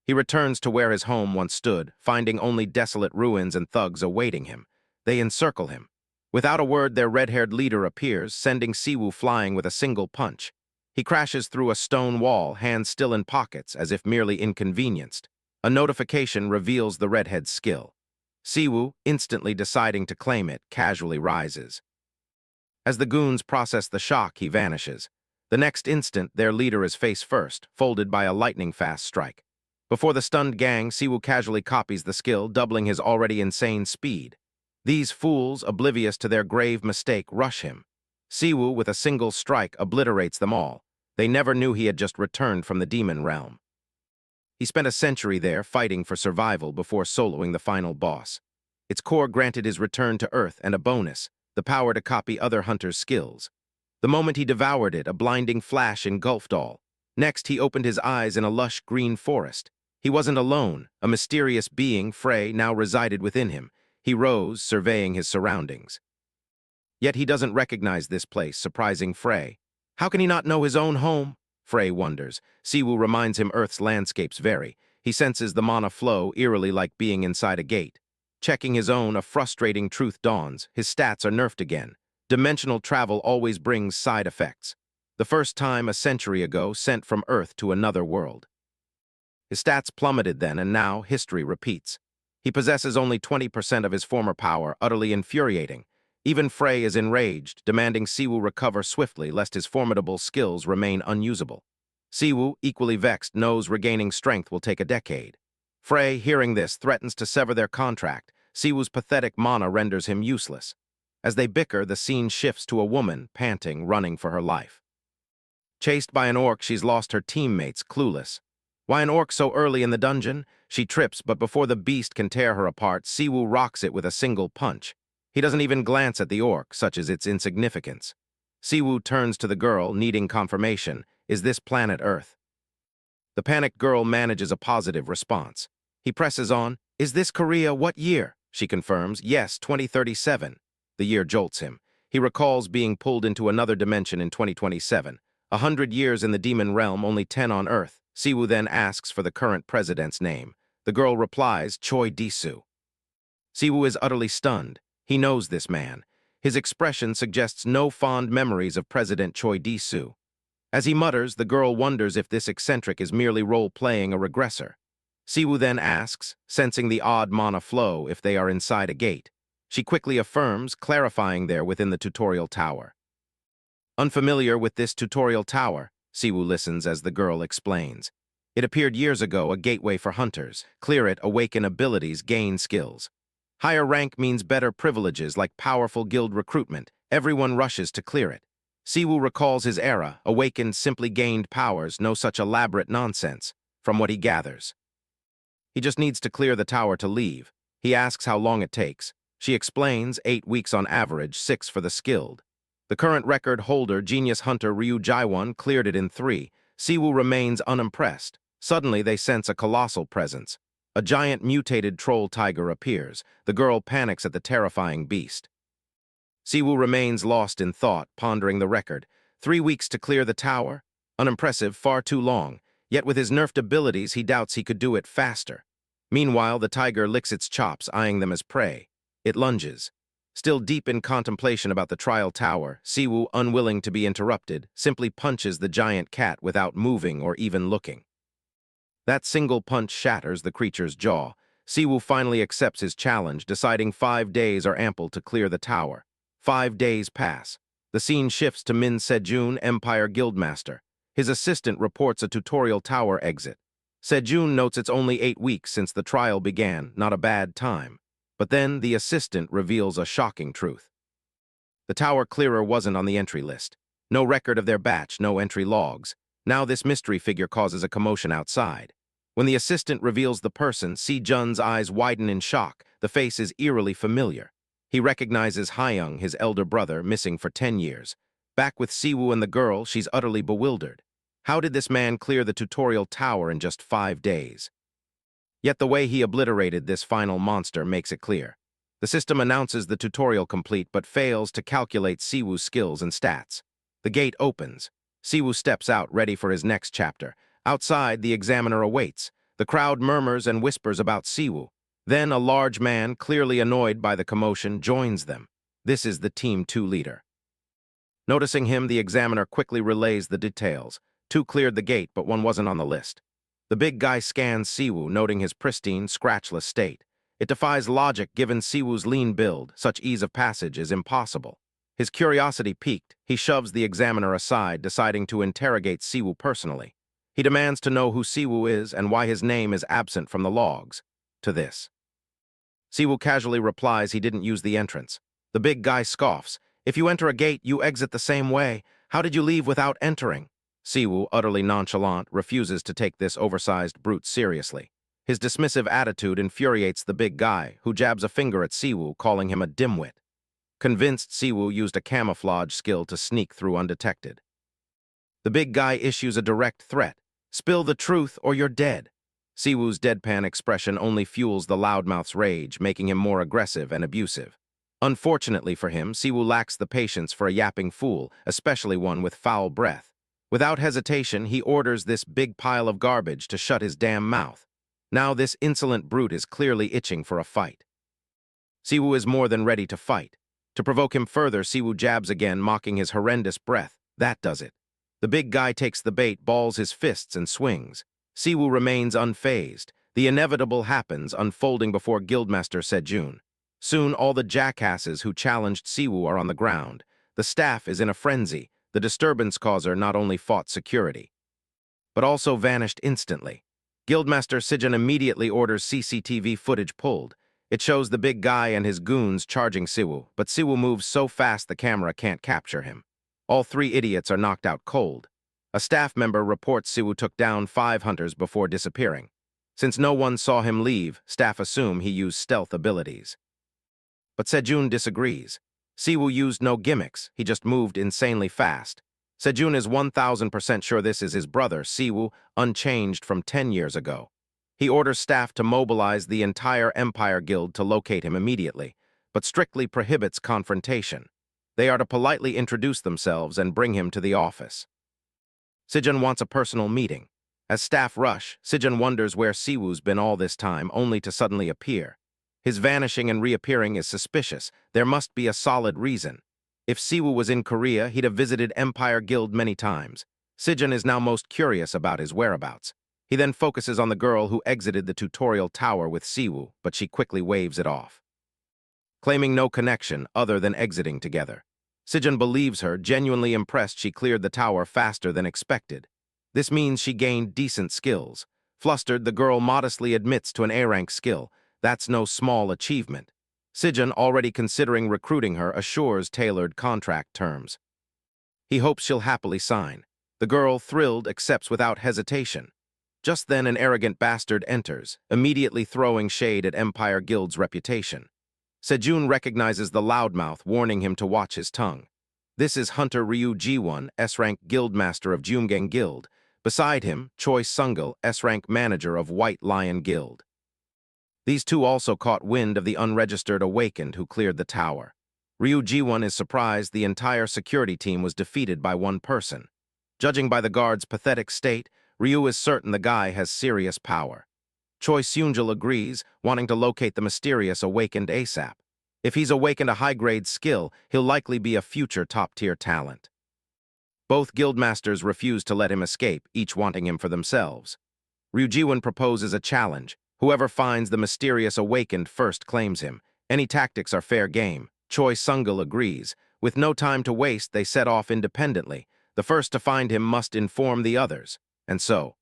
He returns to where his home once stood, finding only desolate ruins and thugs awaiting him. They encircle him. Without a word, their red-haired leader appears, sending Siwoo flying with a single punch. He crashes through a stone wall, hands still in pockets, as if merely inconvenienced. A notification reveals the redhead's skill. Siwoo, instantly deciding to claim it, casually rises. As the goons process the shock, he vanishes. The next instant, their leader is face first, folded by a lightning-fast strike. Before the stunned gang, Siwoo casually copies the skill, doubling his already insane speed. These fools, oblivious to their grave mistake, rush him. Siwoo, with a single strike, obliterates them all. They never knew he had just returned from the demon realm. He spent a century there, fighting for survival before soloing the final boss. Its core granted his return to Earth and a bonus, the power to copy other hunters' skills. The moment he devoured it, a blinding flash engulfed all. Next, he opened his eyes in a lush green forest. He wasn't alone. A mysterious being, Frey, now resided within him. He rose, surveying his surroundings. Yet he doesn't recognize this place, surprising Frey. How can he not know his own home? Frey wonders. Siwoo reminds him Earth's landscapes vary. He senses the mana flow, eerily like being inside a gate. Checking his own, a frustrating truth dawns. His stats are nerfed again. Dimensional travel always brings side effects. The first time a century ago, sent from Earth to another world. His stats plummeted then, and now history repeats. He possesses only 20% of his former power, utterly infuriating. Even Frey is enraged, demanding Siwoo recover swiftly lest his formidable skills remain unusable. Siwoo, equally vexed, knows regaining strength will take a decade. Frey, hearing this, threatens to sever their contract. Siwoo's pathetic mana renders him useless. As they bicker, the scene shifts to a woman, panting, running for her life. Chased by an orc, she's lost her teammates, clueless. Why an orc so early in the dungeon? She trips, but before the beast can tear her apart, Siwoo rocks it with a single punch. He doesn't even glance at the orc, such is its insignificance. Siwoo turns to the girl, needing confirmation. Is this planet Earth? The panicked girl manages a positive response. He presses on. Is this Korea? What year? She confirms. Yes, 2037. The year jolts him. He recalls being pulled into another dimension in 2027. 100 years in the demon realm, only 10 on Earth. Siwoo then asks for the current president's name. The girl replies, Choi Disu. Siwoo is utterly stunned. He knows this man. His expression suggests no fond memories of President Choi Disu. As he mutters, the girl wonders if this eccentric is merely role-playing a regressor. Siwoo then asks, sensing the odd mana flow, if they are inside a gate. She quickly affirms, clarifying they're within the tutorial tower. Unfamiliar with this tutorial tower, Siwoo listens as the girl explains. It appeared years ago, a gateway for hunters. Clear it, awaken abilities, gain skills. Higher rank means better privileges like powerful guild recruitment. Everyone rushes to clear it. Siwoo recalls his era, awakened simply gained powers, no such elaborate nonsense, from what he gathers. He just needs to clear the tower to leave. He asks how long it takes. She explains, 8 weeks on average, 6 for the skilled. The current record holder, genius hunter Ryu Jaiwon, cleared it in 3. Siwoo remains unimpressed. Suddenly, they sense a colossal presence. A giant mutated troll tiger appears. The girl panics at the terrifying beast. Siwoo remains lost in thought, pondering the record. 3 weeks to clear the tower? Unimpressive, far too long. Yet with his nerfed abilities, he doubts he could do it faster. Meanwhile, the tiger licks its chops, eyeing them as prey. It lunges. Still deep in contemplation about the trial tower, Siwoo, unwilling to be interrupted, simply punches the giant cat without moving or even looking. That single punch shatters the creature's jaw. Siwoo finally accepts his challenge, deciding 5 days are ample to clear the tower. 5 days pass. The scene shifts to Min Sejun, Empire Guildmaster. His assistant reports a tutorial tower exit. Sejun notes it's only 8 weeks since the trial began, not a bad time. But then the assistant reveals a shocking truth. The tower clearer wasn't on the entry list. No record of their batch, no entry logs. Now this mystery figure causes a commotion outside. When the assistant reveals the person, Sejun's eyes widen in shock. The face is eerily familiar. He recognizes Hyung, his elder brother, missing for 10 years. Back with Siwoo and the girl, she's utterly bewildered. How did this man clear the tutorial tower in just 5 days? Yet the way he obliterated this final monster makes it clear. The system announces the tutorial complete but fails to calculate Siwoo's skills and stats. The gate opens. Siwoo steps out, ready for his next chapter. Outside, the examiner awaits. The crowd murmurs and whispers about Siwoo. Then a large man, clearly annoyed by the commotion, joins them. This is the Team 2 leader. Noticing him, the examiner quickly relays the details. Two cleared the gate, but one wasn't on the list. The big guy scans Siwoo, noting his pristine, scratchless state. It defies logic given Siwoo's lean build. Such ease of passage is impossible. His curiosity piqued, he shoves the examiner aside, deciding to interrogate Siwoo personally. He demands to know who Siwoo is and why his name is absent from the logs. To this, Siwoo casually replies he didn't use the entrance. The big guy scoffs. If you enter a gate, you exit the same way. How did you leave without entering? Siwoo, utterly nonchalant, refuses to take this oversized brute seriously. His dismissive attitude infuriates the big guy, who jabs a finger at Siwoo, calling him a dimwit. Convinced, Siwoo used a camouflage skill to sneak through undetected. The big guy issues a direct threat. Spill the truth or you're dead. Siwoo's deadpan expression only fuels the loudmouth's rage, making him more aggressive and abusive. Unfortunately for him, Siwoo lacks the patience for a yapping fool, especially one with foul breath. Without hesitation, he orders this big pile of garbage to shut his damn mouth. Now this insolent brute is clearly itching for a fight. Siwoo is more than ready to fight. To provoke him further, Siwoo jabs again, mocking his horrendous breath. That does it. The big guy takes the bait, balls his fists, and swings. Siwoo remains unfazed. The inevitable happens, unfolding before Guildmaster Sejun. Soon, all the jackasses who challenged Siwoo are on the ground. The staff is in a frenzy. The disturbance causer not only fought security, but also vanished instantly. Guildmaster Sejun immediately orders CCTV footage pulled. It shows the big guy and his goons charging Siwoo, but Siwoo moves so fast the camera can't capture him. All three idiots are knocked out cold. A staff member reports Siwoo took down 5 hunters before disappearing. Since no one saw him leave, staff assume he used stealth abilities. But Sejun disagrees. Siwoo used no gimmicks, he just moved insanely fast. Sejun is 1000% sure this is his brother, Siwoo, unchanged from 10 years ago. He orders staff to mobilize the entire Empire Guild to locate him immediately, but strictly prohibits confrontation. They are to politely introduce themselves and bring him to the office. Sejun wants a personal meeting. As staff rush, Sejun wonders where Siwoo's been all this time, only to suddenly appear. His vanishing and reappearing is suspicious. There must be a solid reason. If Siwoo was in Korea, he'd have visited Empire Guild many times. Sejun is now most curious about his whereabouts. He then focuses on the girl who exited the tutorial tower with Siwoo, but she quickly waves it off, claiming no connection other than exiting together. Sejun believes her, genuinely impressed she cleared the tower faster than expected. This means she gained decent skills. Flustered, the girl modestly admits to an A-rank skill. That's no small achievement. Sejun, already considering recruiting her, assures tailored contract terms. He hopes she'll happily sign. The girl, thrilled, accepts without hesitation. Just then an arrogant bastard enters, immediately throwing shade at Empire Guild's reputation. Sejun recognizes the loudmouth, warning him to watch his tongue. This is Hunter Ryu Ji-won, S-rank guildmaster of Jumgang Guild. Beside him, Choi Sungil, S-rank manager of White Lion Guild. These two also caught wind of the unregistered awakened who cleared the tower. Ryu Ji-won is surprised the entire security team was defeated by one person. Judging by the guard's pathetic state, Ryu is certain the guy has serious power. Choi Seungil agrees, wanting to locate the mysterious awakened ASAP. If he's awakened a high-grade skill, he'll likely be a future top-tier talent. Both guildmasters refuse to let him escape, each wanting him for themselves. Ryu Ji-won proposes a challenge. Whoever finds the mysterious awakened first claims him. Any tactics are fair game. Choi Sungil agrees. With no time to waste, they set off independently. The first to find him must inform the others. And so,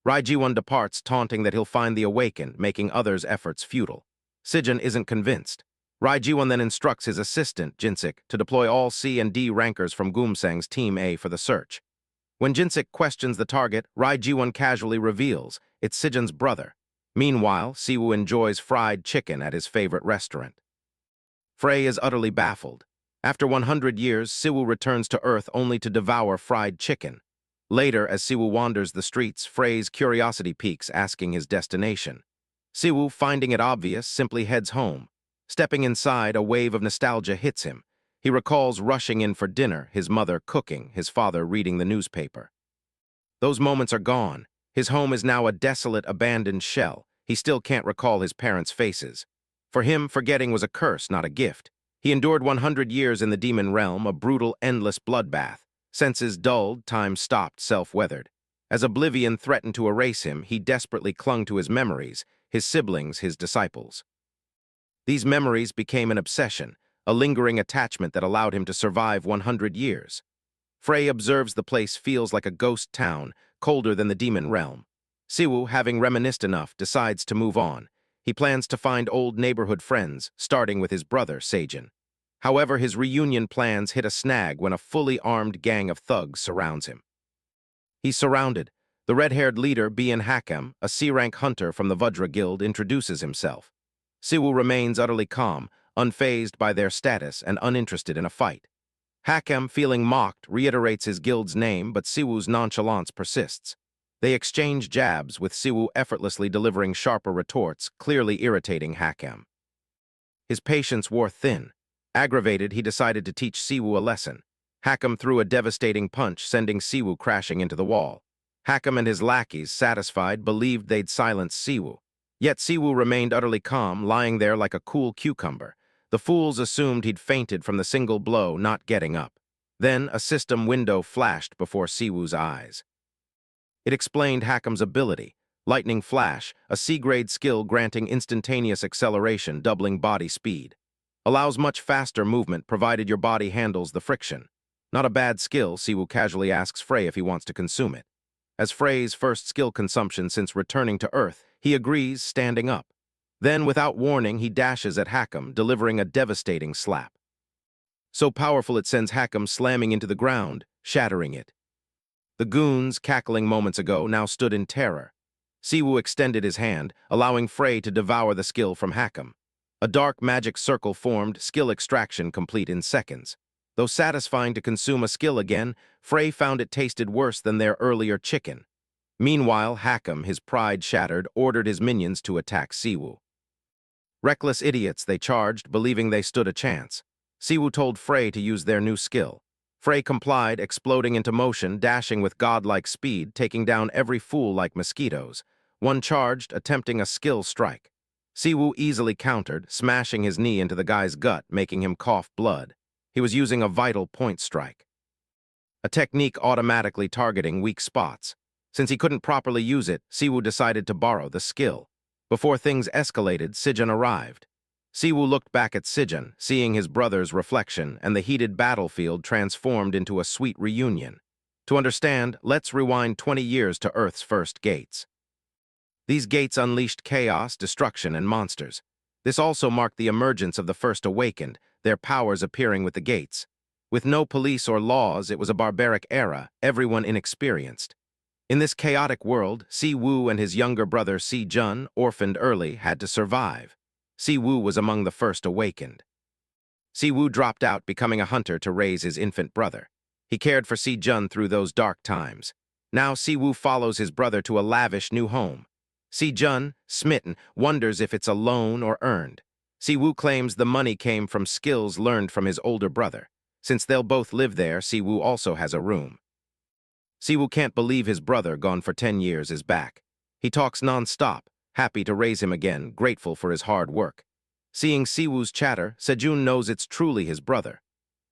Rai Ji-won departs, taunting that he'll find the awakened, making others' efforts futile. Sejun isn't convinced. Rai Ji-won then instructs his assistant, Jinsik, to deploy all C and D rankers from Gumsang's Team A for the search. When Jinsik questions the target, Rai Ji-won casually reveals it's Sejun's brother. Meanwhile, Siwoo enjoys fried chicken at his favorite restaurant. Frey is utterly baffled. After 100 years, Siwoo returns to Earth only to devour fried chicken. Later, as Siwoo wanders the streets, Frey's curiosity piques, asking his destination. Siwoo, finding it obvious, simply heads home. Stepping inside, a wave of nostalgia hits him. He recalls rushing in for dinner, his mother cooking, his father reading the newspaper. Those moments are gone. His home is now a desolate, abandoned shell. He still can't recall his parents' faces. For him, forgetting was a curse, not a gift. He endured 100 years in the demon realm, a brutal, endless bloodbath. Senses dulled, time stopped, self-weathered. As oblivion threatened to erase him, he desperately clung to his memories, his siblings, his disciples. These memories became an obsession, a lingering attachment that allowed him to survive 100 years. Frey observes the place feels like a ghost town, colder than the demon realm. Siwoo, having reminisced enough, decides to move on. He plans to find old neighborhood friends, starting with his brother, Seijin. However, his reunion plans hit a snag when a fully armed gang of thugs surrounds him. He's surrounded. The red-haired leader, Bien Hakam, a C-rank hunter from the Vajra Guild, introduces himself. Siwoo remains utterly calm, unfazed by their status and uninterested in a fight. Hakam, feeling mocked, reiterates his guild's name, but Siwoo's nonchalance persists. They exchange jabs, with Siwoo effortlessly delivering sharper retorts, clearly irritating Hakam. His patience wore thin. Aggravated, he decided to teach Siwoo a lesson. Hakam threw a devastating punch, sending Siwoo crashing into the wall. Hakam and his lackeys, satisfied, believed they'd silence Siwoo. Yet Siwoo remained utterly calm, lying there like a cool cucumber. The fools assumed he'd fainted from the single blow, not getting up. Then a system window flashed before Siwoo's eyes. It explained Hakam's ability. Lightning Flash, a C-grade skill granting instantaneous acceleration, doubling body speed. Allows much faster movement provided your body handles the friction. Not a bad skill, Siwoo casually asks Frey if he wants to consume it. As Frey's first skill consumption since returning to Earth, he agrees, standing up. Then, without warning, he dashes at Hakam, delivering a devastating slap. So powerful it sends Hakam slamming into the ground, shattering it. The goons, cackling moments ago, now stood in terror. Siwoo extended his hand, allowing Frey to devour the skill from Hakam. A dark magic circle formed, skill extraction complete in seconds. Though satisfying to consume a skill again, Frey found it tasted worse than their earlier chicken. Meanwhile, Hakam, his pride shattered, ordered his minions to attack Siwoo. Reckless idiots, they charged, believing they stood a chance. Siwoo told Frey to use their new skill. Frey complied, exploding into motion, dashing with godlike speed, taking down every fool like mosquitoes. One charged, attempting a skill strike. Siwoo easily countered, smashing his knee into the guy's gut, making him cough blood. He was using a vital point strike. A technique automatically targeting weak spots. Since he couldn't properly use it, Siwoo decided to borrow the skill. Before things escalated, Seijin arrived. Siwoo looked back at Seijin, seeing his brother's reflection, and the heated battlefield transformed into a sweet reunion. To understand, let's rewind 20 years to Earth's first gates. These gates unleashed chaos, destruction, and monsters. This also marked the emergence of the first awakened, their powers appearing with the gates. With no police or laws, it was a barbaric era, everyone inexperienced. In this chaotic world, Siwoo and his younger brother Si-jun, orphaned early, had to survive. Siwoo was among the first awakened. Siwoo dropped out, becoming a hunter to raise his infant brother. He cared for Si-jun through those dark times. Now Siwoo follows his brother to a lavish new home. Si-jun, smitten, wonders if it's a loan or earned. Siwoo claims the money came from skills learned from his older brother. Since they'll both live there, Siwoo also has a room. Siwoo can't believe his brother, gone for 10 years, is back. He talks non-stop, happy to raise him again, grateful for his hard work. Seeing Siwoo's chatter, Sejun knows it's truly his brother.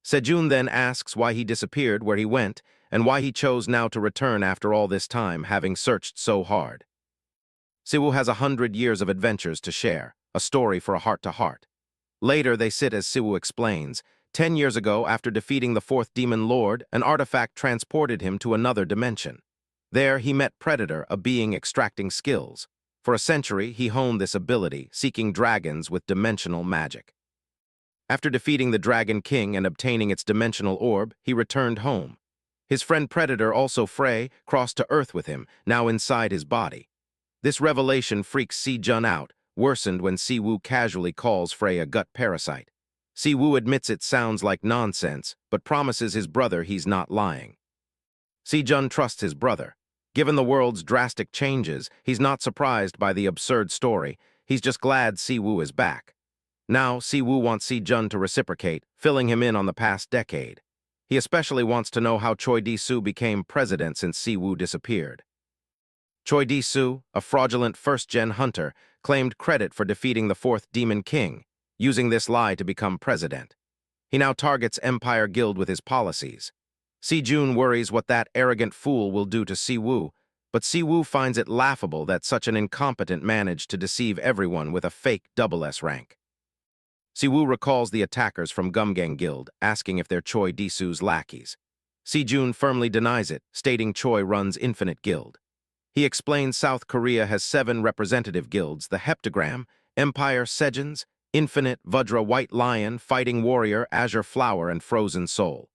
Sejun then asks why he disappeared, where he went, and why he chose now to return after all this time, having searched so hard. Siwoo has 100 years of adventures to share, a story for a heart-to-heart. Later, they sit as Siwoo explains. 10 years ago, after defeating the fourth demon lord, an artifact transported him to another dimension. There, he met Predator, a being extracting skills. For a century, he honed this ability, seeking dragons with dimensional magic. After defeating the Dragon King and obtaining its dimensional orb, he returned home. His friend Predator, also Frey, crossed to Earth with him, now inside his body. This revelation freaks Si-jun out, worsened when Siwoo casually calls Frey a gut parasite. Siwoo admits it sounds like nonsense, but promises his brother he's not lying. Si-jun trusts his brother. Given the world's drastic changes, he's not surprised by the absurd story. He's just glad Siwoo is back. Now, Siwoo wants Si-jun to reciprocate, filling him in on the past decade. He especially wants to know how Choi Di-soo became president since Siwoo disappeared. Choi Di-soo, a fraudulent first-gen hunter, claimed credit for defeating the fourth Demon King, using this lie to become president. He now targets Empire Guild with his policies. Si-jun worries what that arrogant fool will do to Si-woo, but Si-woo finds it laughable that such an incompetent managed to deceive everyone with a fake double S rank. Si-woo recalls the attackers from Gumgang Guild, asking if they're Choi Di-soo's lackeys. Si-jun firmly denies it, stating Choi runs Infinite Guild. He explains South Korea has 7 representative guilds: the Heptagram, Empire Sejans, Infinite, Vajra White Lion, Fighting Warrior, Azure Flower, and Frozen Soul.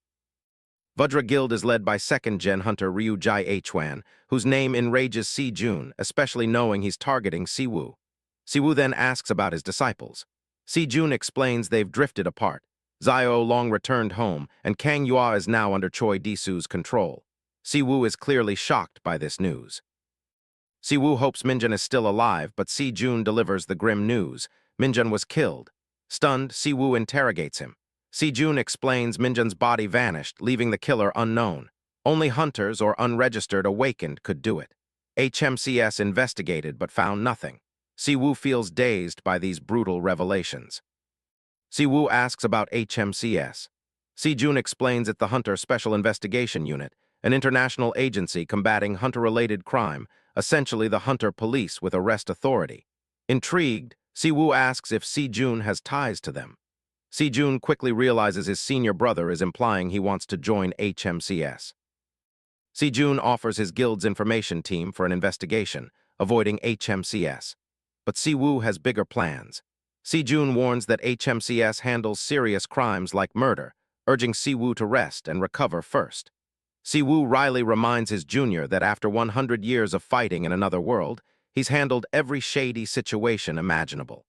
Vajra Guild is led by second-gen hunter Ryu Jae-hwan, whose name enrages Si-jun, especially knowing he's targeting Si-woo. Si-woo then asks about his disciples. Si-jun explains they've drifted apart. Zio long returned home, and Kang Yua is now under Choi Di-soo's control. Si-woo is clearly shocked by this news. Si-woo hopes Minjun is still alive, but Si-jun delivers the grim news. Minjun was killed. Stunned, Si-woo interrogates him. Si-jun explains Minjun's body vanished, leaving the killer unknown. Only hunters or unregistered awakened could do it. HMCS investigated but found nothing. Si-woo feels dazed by these brutal revelations. Si-woo asks about HMCS. Si-jun explains it's the Hunter Special Investigation Unit, an international agency combating hunter-related crime, essentially the Hunter Police with arrest authority. Intrigued, Si-woo asks if Si-jun has ties to them. Si-jun quickly realizes his senior brother is implying he wants to join HMCS. Si-jun offers his guild's information team for an investigation, avoiding HMCS. But Si-woo has bigger plans. Si-jun warns that HMCS handles serious crimes like murder, urging Si-woo to rest and recover first. Si-woo wryly reminds his junior that after 100 years of fighting in another world, he's handled every shady situation imaginable.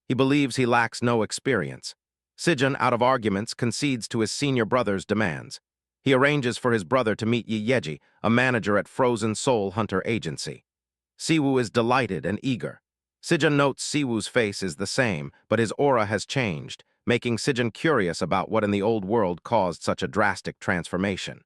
He believes he lacks no experience. Si-jun, out of arguments, concedes to his senior brother's demands. He arranges for his brother to meet Yi Yeji, a manager at Frozen Soul Hunter Agency. Si-woo is delighted and eager. Si-jun notes Si-woo's face is the same, but his aura has changed, making Si-jun curious about what in the old world caused such a drastic transformation.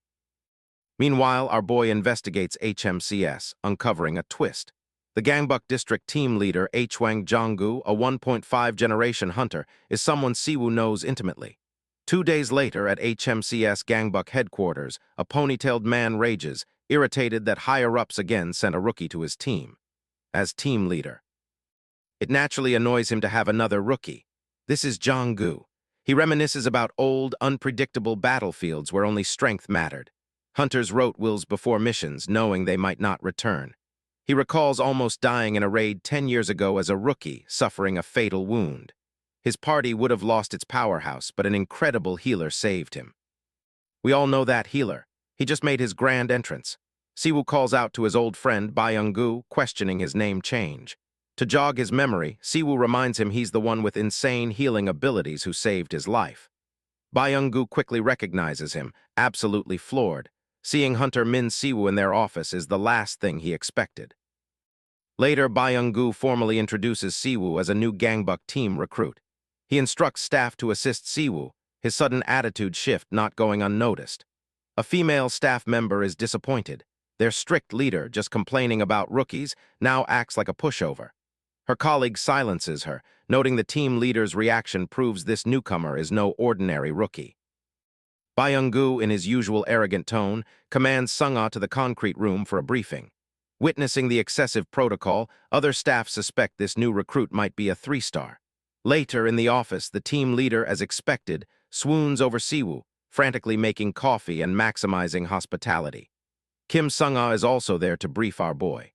Meanwhile, our boy investigates HMCS, uncovering a twist. The Gangbuk District team leader, Hwang Jonggu, a 1.5 generation hunter, is someone Si-woo knows intimately. 2 days later, at HMCS Gangbuk headquarters, a ponytailed man rages, irritated that higher-ups again sent a rookie to his team. As team leader, it naturally annoys him to have another rookie. This is Jonggu. He reminisces about old, unpredictable battlefields where only strength mattered. Hunters wrote wills before missions, knowing they might not return. He recalls almost dying in a raid 10 years ago as a rookie, suffering a fatal wound. His party would have lost its powerhouse, but an incredible healer saved him. We all know that healer. He just made his grand entrance. Si-woo calls out to his old friend, Byung-gu, questioning his name change. To jog his memory, Si-woo reminds him he's the one with insane healing abilities who saved his life. Byung-gu quickly recognizes him, absolutely floored. Seeing Hunter Min Si-woo in their office is the last thing he expected. Later, Byung-gu formally introduces Si-woo as a new Gangbuk team recruit. He instructs staff to assist Si-woo, his sudden attitude shift not going unnoticed. A female staff member is disappointed. Their strict leader, just complaining about rookies, now acts like a pushover. Her colleague silences her, noting the team leader's reaction proves this newcomer is no ordinary rookie. Byung-gu, in his usual arrogant tone, commands Sung-ah to the concrete room for a briefing. Witnessing the excessive protocol, other staff suspect this new recruit might be a 3-star. Later, in the office, the team leader, as expected, swoons over Si-woo, frantically making coffee and maximizing hospitality. Kim Sung-ah is also there to brief our boy.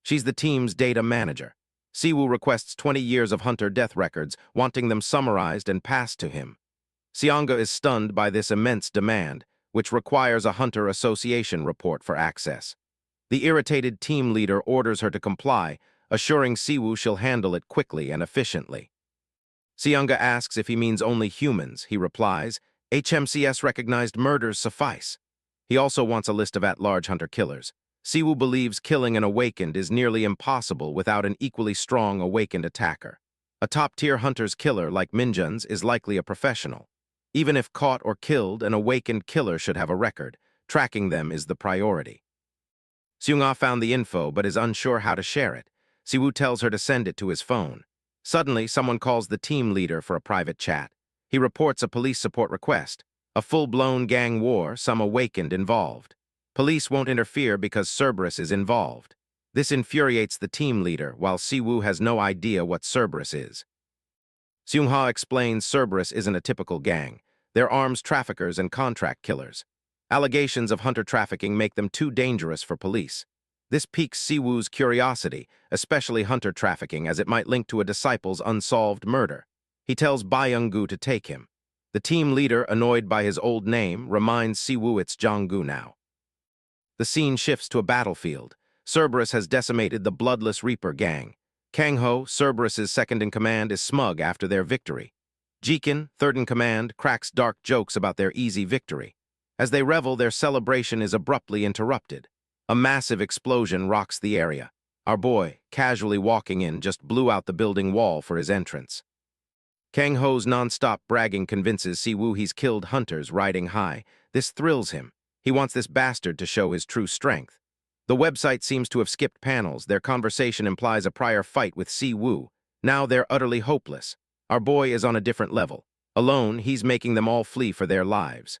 She's the team's data manager. Si-woo requests 20 years of hunter death records, wanting them summarized and passed to him. Seonga is stunned by this immense demand, which requires a Hunter Association report for access. The irritated team leader orders her to comply, assuring Si-woo she'll handle it quickly and efficiently. Seonga asks if he means only humans. He replies, HMCS-recognized murders suffice. He also wants a list of at-large hunter killers. Si-woo believes killing an awakened is nearly impossible without an equally strong awakened attacker. A top-tier hunter's killer like Minjun's is likely a professional. Even if caught or killed, an awakened killer should have a record. Tracking them is the priority. Seung-ah found the info but is unsure how to share it. Siwoo tells her to send it to his phone. Suddenly, someone calls the team leader for a private chat. He reports a police support request. A full-blown gang war, some awakened involved. Police won't interfere because Cerberus is involved. This infuriates the team leader, while Siwoo has no idea what Cerberus is. Seung-ha explains Cerberus isn't a typical gang. They're arms traffickers and contract killers. Allegations of hunter trafficking make them too dangerous for police. This piques Siwoo's curiosity, especially hunter trafficking, as it might link to a disciple's unsolved murder. He tells Byung-gu to take him. The team leader, annoyed by his old name, reminds Siwoo it's Jong-gu now. The scene shifts to a battlefield. Cerberus has decimated the Bloodless Reaper gang. Kang-ho, Cerberus's second-in-command, is smug after their victory. Jikin, third-in-command, cracks dark jokes about their easy victory. As they revel, their celebration is abruptly interrupted. A massive explosion rocks the area. Our boy, casually walking in, just blew out the building wall for his entrance. Kang-ho's non-stop bragging convinces Siwoo he's killed hunters riding high. This thrills him. He wants this bastard to show his true strength. The website seems to have skipped panels. Their conversation implies a prior fight with Siwoo. Now they're utterly hopeless. Our boy is on a different level. Alone, he's making them all flee for their lives.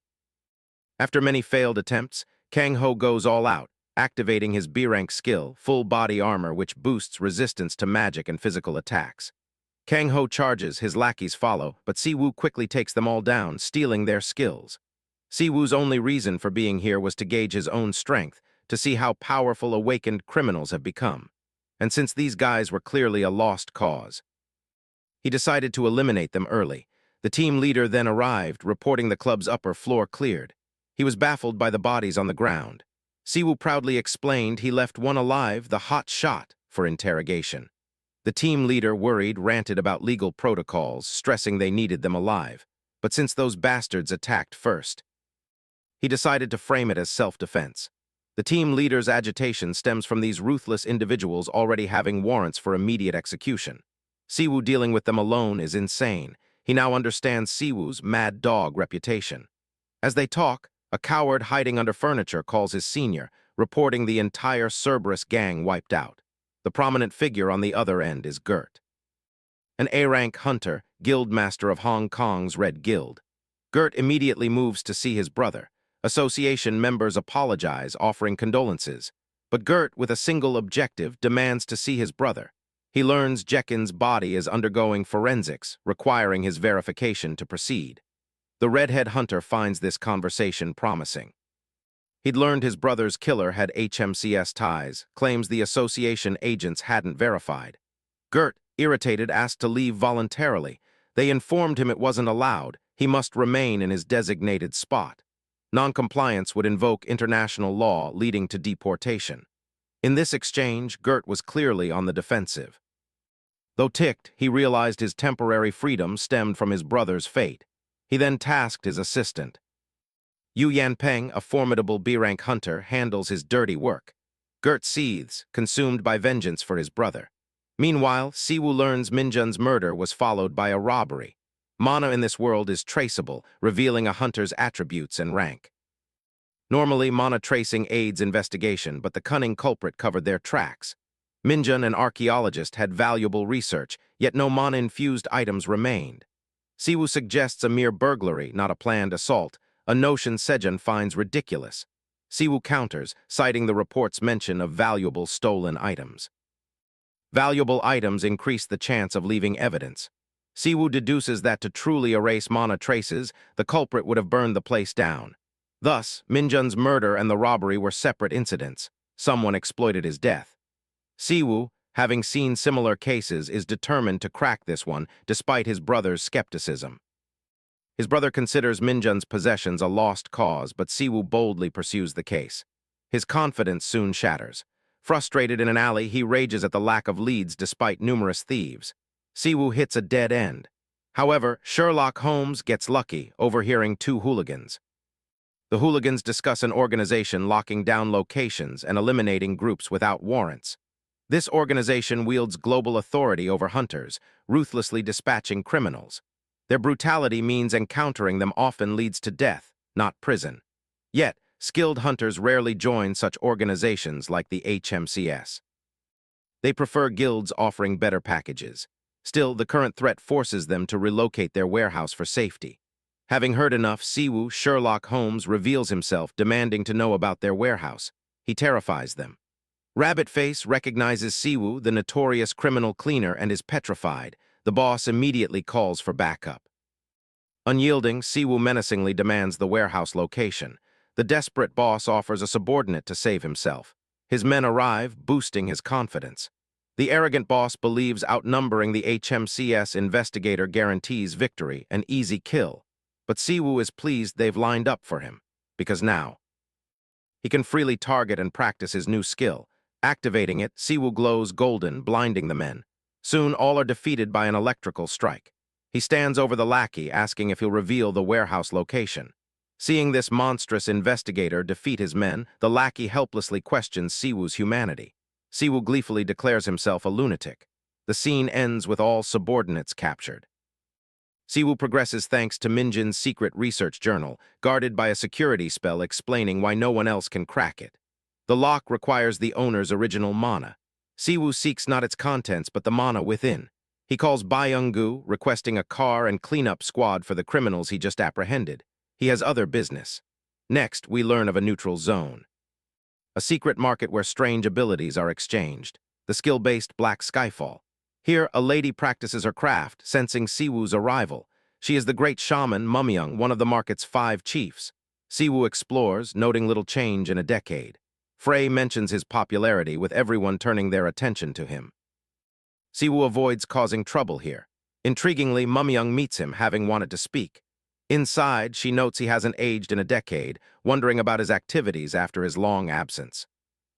After many failed attempts, Kang-ho goes all out, activating his B-rank skill, full body armor, which boosts resistance to magic and physical attacks. Kang-ho charges, his lackeys follow, but Siwoo quickly takes them all down, stealing their skills. Siwoo's only reason for being here was to gauge his own strength, to see how powerful awakened criminals have become. And since these guys were clearly a lost cause, he decided to eliminate them early. The team leader then arrived, reporting the club's upper floor cleared. He was baffled by the bodies on the ground. Siwoo proudly explained he left one alive, the hot shot, for interrogation. The team leader, worried, ranted about legal protocols, stressing they needed them alive. But since those bastards attacked first, he decided to frame it as self-defense. The team leader's agitation stems from these ruthless individuals already having warrants for immediate execution. Siwoo dealing with them alone is insane. He now understands Siwoo's mad dog reputation. As they talk, a coward hiding under furniture calls his senior, reporting the entire Cerberus gang wiped out. The prominent figure on the other end is Gert, an A-rank hunter, guildmaster of Hong Kong's Red Guild. Gert immediately moves to see his brother. Association members apologize, offering condolences. But Gert, with a single objective, demands to see his brother. He learns Jekin's body is undergoing forensics, requiring his verification to proceed. The redhead hunter finds this conversation promising. He'd learned his brother's killer had HMCS ties, claims the association agents hadn't verified. Gert, irritated, asked to leave voluntarily. They informed him it wasn't allowed. He must remain in his designated spot. Non-compliance would invoke international law, leading to deportation. In this exchange, Gert was clearly on the defensive. Though ticked, he realized his temporary freedom stemmed from his brother's fate. He then tasked his assistant. Yu Yanpeng, a formidable B-rank hunter, handles his dirty work. Gert seethes, consumed by vengeance for his brother. Meanwhile, Siwoo learns Minjun's murder was followed by a robbery. Mana in this world is traceable, revealing a hunter's attributes and rank. Normally, mana tracing aids investigation, but the cunning culprit covered their tracks. Minjun, an archaeologist, had valuable research, yet no mana-infused items remained. Siwoo suggests a mere burglary, not a planned assault, a notion Sejun finds ridiculous. Siwoo counters, citing the report's mention of valuable stolen items. Valuable items increase the chance of leaving evidence. Siwoo deduces that to truly erase mana traces, the culprit would have burned the place down. Thus, Minjun's murder and the robbery were separate incidents. Someone exploited his death. Siwoo, having seen similar cases, is determined to crack this one, despite his brother's skepticism. His brother considers Minjun's possessions a lost cause, but Siwoo boldly pursues the case. His confidence soon shatters. Frustrated in an alley, he rages at the lack of leads despite numerous thieves. Siwoo hits a dead end. However, Sherlock Holmes gets lucky, overhearing two hooligans. The hooligans discuss an organization locking down locations and eliminating groups without warrants. This organization wields global authority over hunters, ruthlessly dispatching criminals. Their brutality means encountering them often leads to death, not prison. Yet, Skilled hunters rarely join such organizations like the HMCS. They prefer guilds offering better packages. Still, the current threat forces them to relocate their warehouse for safety. Having heard enough, Siwoo, Sherlock Holmes, reveals himself, demanding to know about their warehouse. He terrifies them. Rabbitface recognizes Siwoo, the notorious criminal cleaner, and is petrified. The boss immediately calls for backup. Unyielding, Siwoo menacingly demands the warehouse location. The desperate boss offers a subordinate to save himself. His men arrive, boosting his confidence. The arrogant boss believes outnumbering the HMCS investigator guarantees victory, an easy kill. But Siwoo is pleased they've lined up for him, because now he can freely target and practice his new skill. Activating it, Siwoo glows golden, blinding the men. Soon, all are defeated by an electrical strike. He stands over the lackey, asking if he'll reveal the warehouse location. Seeing this monstrous investigator defeat his men, the lackey helplessly questions Siwoo's humanity. Siwoo gleefully declares himself a lunatic. The scene ends with all subordinates captured. Siwoo progresses thanks to Minjin's secret research journal, guarded by a security spell explaining why no one else can crack it. The lock requires the owner's original mana. Siwoo seeks not its contents but the mana within. He calls Byung-gu, requesting a car and cleanup squad for the criminals he just apprehended. He has other business. Next, we learn of a neutral zone, a secret market where strange abilities are exchanged, the skill-based Black Skyfall. Here, a lady practices her craft, sensing Siwoo's arrival. She is the great shaman Mumyung, one of the market's 5 chiefs. Siwoo explores, noting little change in a decade. Frey mentions his popularity, with everyone turning their attention to him. Siwoo avoids causing trouble here. Intriguingly, Mumyung meets him, having wanted to speak. Inside, she notes he hasn't aged in a decade, wondering about his activities after his long absence.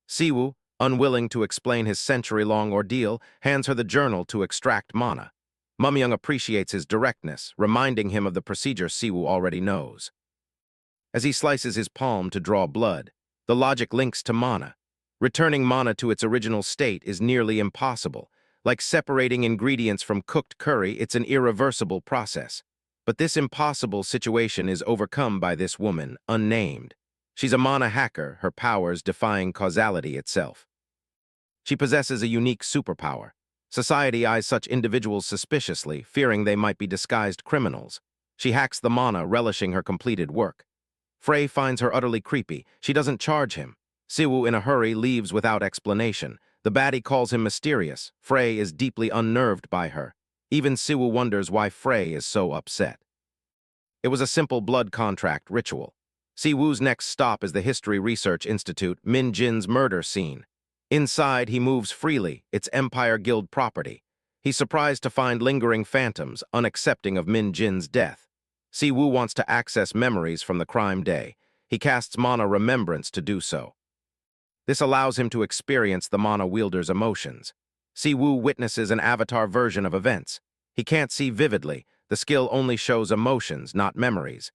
Siwoo, unwilling to explain his century-long ordeal, hands her the journal to extract mana. Mumyung appreciates his directness, reminding him of the procedure Siwoo already knows. As he slices his palm to draw blood, the logic links to mana. Returning mana to its original state is nearly impossible. Like separating ingredients from cooked curry, it's an irreversible process. But this impossible situation is overcome by this woman, unnamed. She's a mana hacker, her powers defying causality itself. She possesses a unique superpower. Society eyes such individuals suspiciously, fearing they might be disguised criminals. She hacks the mana, relishing her completed work. Frey finds her utterly creepy. She doesn't charge him. Siwoo, in a hurry, leaves without explanation. The baddie calls him mysterious. Frey is deeply unnerved by her. Even Siwoo wonders why Frey is so upset. It was a simple blood contract ritual. Siwoo's next stop is the History Research Institute, Min Jin's murder scene. Inside, he moves freely, its Empire Guild property. He's surprised to find lingering phantoms, unaccepting of Min Jin's death. Siwoo wants to access memories from the crime day. He casts Mana Remembrance to do so. This allows him to experience the Mana wielder's emotions. Siwoo witnesses an avatar version of events. He can't see vividly. The skill only shows emotions, not memories.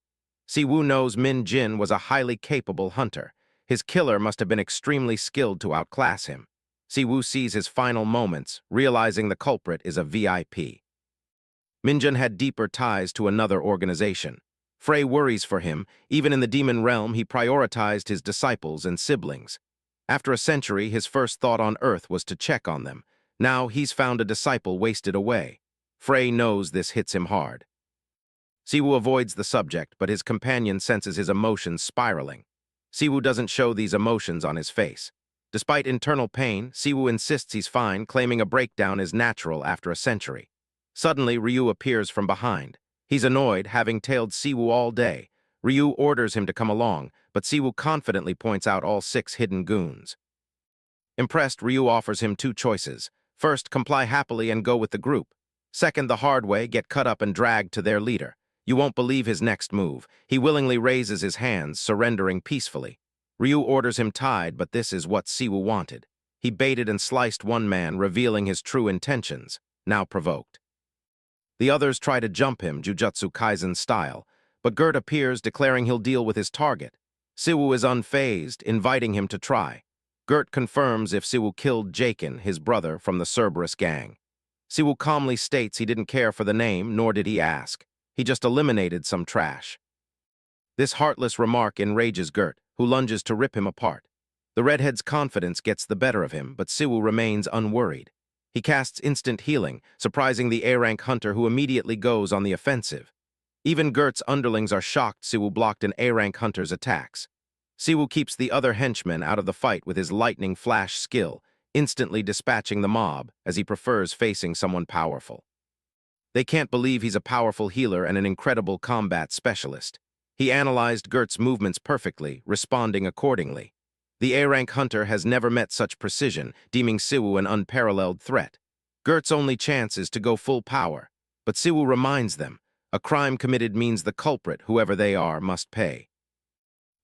Siwoo knows Min Jin was a highly capable hunter. His killer must have been extremely skilled to outclass him. Siwoo sees his final moments, realizing the culprit is a VIP. Min Jin had deeper ties to another organization. Frey worries for him. Even in the demon realm, he prioritized his disciples and siblings. After a century, his first thought on Earth was to check on them. Now he's found a disciple wasted away. Frey knows this hits him hard. Siwoo avoids the subject, but his companion senses his emotions spiraling. Siwoo doesn't show these emotions on his face. Despite internal pain, Siwoo insists he's fine, claiming a breakdown is natural after a century. Suddenly, Ryu appears from behind. He's annoyed, having tailed Siwoo all day. Ryu orders him to come along, but Siwoo confidently points out all 6 hidden goons. Impressed, Ryu offers him 2 choices. First, comply happily and go with the group. Second, the hard way, get cut up and dragged to their leader. You won't believe his next move. He willingly raises his hands, surrendering peacefully. Ryu orders him tied, but this is what Siwoo wanted. He baited and sliced one man, revealing his true intentions, now provoked. The others try to jump him, Jujutsu Kaisen style, but Gert appears, declaring he'll deal with his target. Siwoo is unfazed, inviting him to try. Gert confirms if Siwoo killed Jaken, his brother, from the Cerberus gang. Siwoo calmly states he didn't care for the name, nor did he ask. He just eliminated some trash. This heartless remark enrages Gert, who lunges to rip him apart. The redhead's confidence gets the better of him, but Siwoo remains unworried. He casts instant healing, surprising the A-rank hunter who immediately goes on the offensive. Even Gert's underlings are shocked Siwoo blocked an A-rank hunter's attacks. Siwoo keeps the other henchmen out of the fight with his lightning flash skill, instantly dispatching the mob as he prefers facing someone powerful. They can't believe he's a powerful healer and an incredible combat specialist. He analyzed Gert's movements perfectly, responding accordingly. The A-rank hunter has never met such precision, deeming Siwoo an unparalleled threat. Gert's only chance is to go full power, but Siwoo reminds them, a crime committed means the culprit, whoever they are, must pay.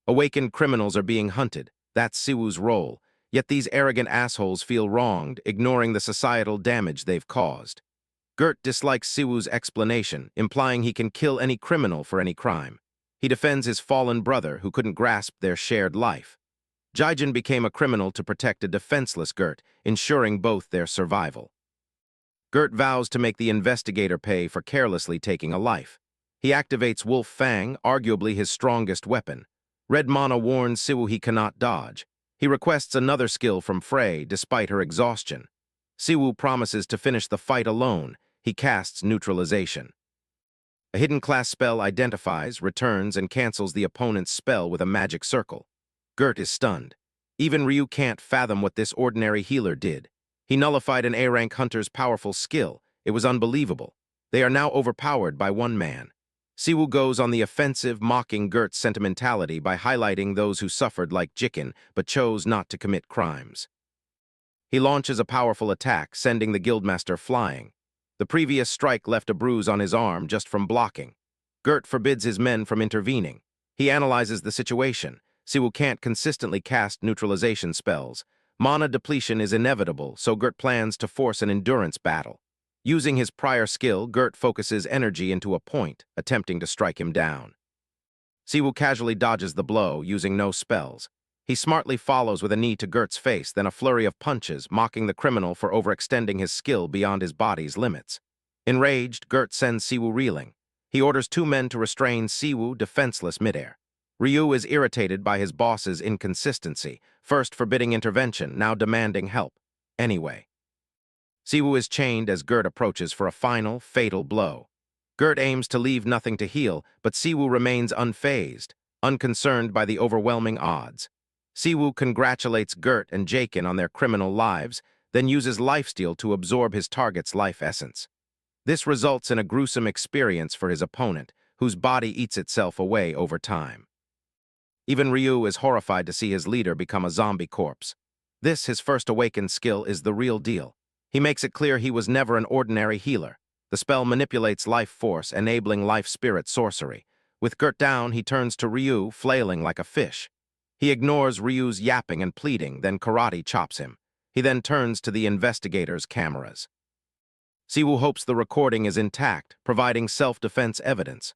Awakened criminals are being hunted. That's Siwoo's role. Yet these arrogant assholes feel wronged, ignoring the societal damage they've caused. Gert dislikes Siwoo's explanation, implying he can kill any criminal for any crime. He defends his fallen brother, who couldn't grasp their shared life. Jaijin became a criminal to protect a defenseless Gert, ensuring both their survival. Gert vows to make the investigator pay for carelessly taking a life. He activates Wolf Fang, arguably his strongest weapon. Red Mana warns Siwoo he cannot dodge. He requests another skill from Frey, despite her exhaustion. Siwoo promises to finish the fight alone. He casts Neutralization. A hidden class spell identifies, returns, and cancels the opponent's spell with a magic circle. Gert is stunned. Even Ryu can't fathom what this ordinary healer did. He nullified an A-rank hunter's powerful skill. It was unbelievable. They are now overpowered by one man. Siwoo goes on the offensive, mocking Gert's sentimentality by highlighting those who suffered like Jikin but chose not to commit crimes. He launches a powerful attack, sending the guildmaster flying. The previous strike left a bruise on his arm just from blocking. Gert forbids his men from intervening. He analyzes the situation. Siwoo can't consistently cast neutralization spells. Mana depletion is inevitable, so Gert plans to force an endurance battle. Using his prior skill, Gert focuses energy into a point, attempting to strike him down. Siwoo casually dodges the blow, using no spells. He smartly follows with a knee to Gert's face, then a flurry of punches, mocking the criminal for overextending his skill beyond his body's limits. Enraged, Gert sends Siwoo reeling. He orders two men to restrain Siwoo, defenseless midair. Ryu is irritated by his boss's inconsistency, first forbidding intervention, now demanding help. Anyway. Siwoo is chained as Gert approaches for a final, fatal blow. Gert aims to leave nothing to heal, but Siwoo remains unfazed, unconcerned by the overwhelming odds. Siwoo congratulates Gert and Jakin on their criminal lives, then uses lifesteal to absorb his target's life essence. This results in a gruesome experience for his opponent, whose body eats itself away over time. Even Ryu is horrified to see his leader become a zombie corpse. This, his first awakened skill, is the real deal. He makes it clear he was never an ordinary healer. The spell manipulates life force, enabling life spirit sorcery. With Gert down, he turns to Ryu, flailing like a fish. He ignores Ryu's yapping and pleading, then karate chops him. He then turns to the investigator's cameras. Siwoo hopes the recording is intact, providing self-defense evidence.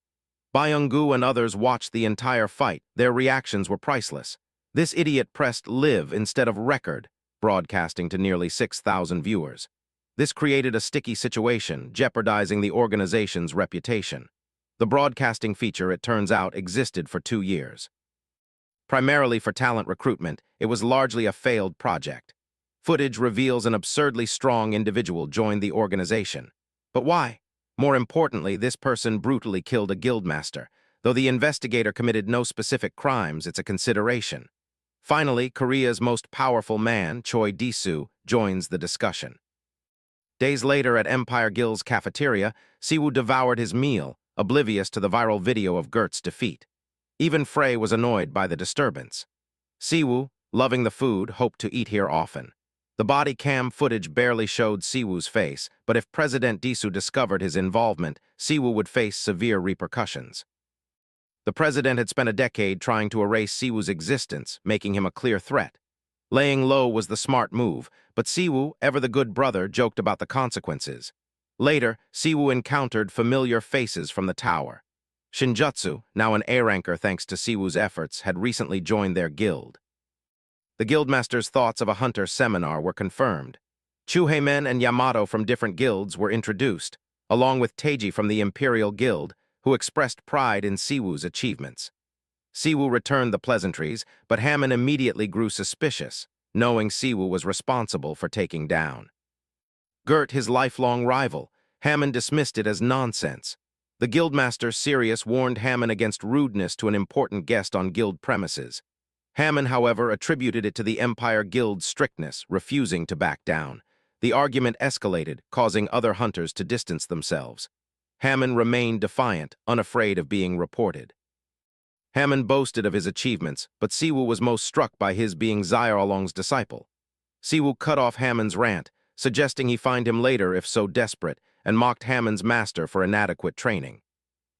Byung-gu and others watched the entire fight. Their reactions were priceless. This idiot pressed live instead of record, broadcasting to nearly 6,000 viewers. This created a sticky situation, jeopardizing the organization's reputation. The broadcasting feature, it turns out, existed for 2 years. Primarily for talent recruitment, it was largely a failed project. Footage reveals an absurdly strong individual joined the organization. But why? More importantly, this person brutally killed a guildmaster. Though the investigator committed no specific crimes, it's a consideration. Finally, Korea's most powerful man, Choi Disu, joins the discussion. Days later at Empire Guild's cafeteria, Siwoo devoured his meal, oblivious to the viral video of Gert's defeat. Even Frey was annoyed by the disturbance. Siwoo, loving the food, hoped to eat here often. The body cam footage barely showed Siwoo's face, but if President Disu discovered his involvement, Siwoo would face severe repercussions. The president had spent a decade trying to erase Siwoo's existence, making him a clear threat. Laying low was the smart move, but Siwoo, ever the good brother, joked about the consequences. Later, Siwoo encountered familiar faces from the tower. Shinjutsu, now an A-ranker thanks to Siwoo's efforts, had recently joined their guild. The guildmaster's thoughts of a hunter seminar were confirmed. Chuhei-men and Yamato from different guilds were introduced, along with Teiji from the Imperial Guild, who expressed pride in Siwoo's achievements. Siwoo returned the pleasantries, but Hammond immediately grew suspicious, knowing Siwoo was responsible for taking down Gert, his lifelong rival. Hammond dismissed it as nonsense. The guildmaster, Sirius, warned Hammond against rudeness to an important guest on guild premises. Hammond, however, attributed it to the Empire Guild's strictness, refusing to back down. The argument escalated, causing other hunters to distance themselves. Hammond remained defiant, unafraid of being reported. Hammond boasted of his achievements, but Siwoo was most struck by his being Xiaolong's disciple. Siwoo cut off Hammond's rant, suggesting he find him later if so desperate, and mocked Hammond's master for inadequate training.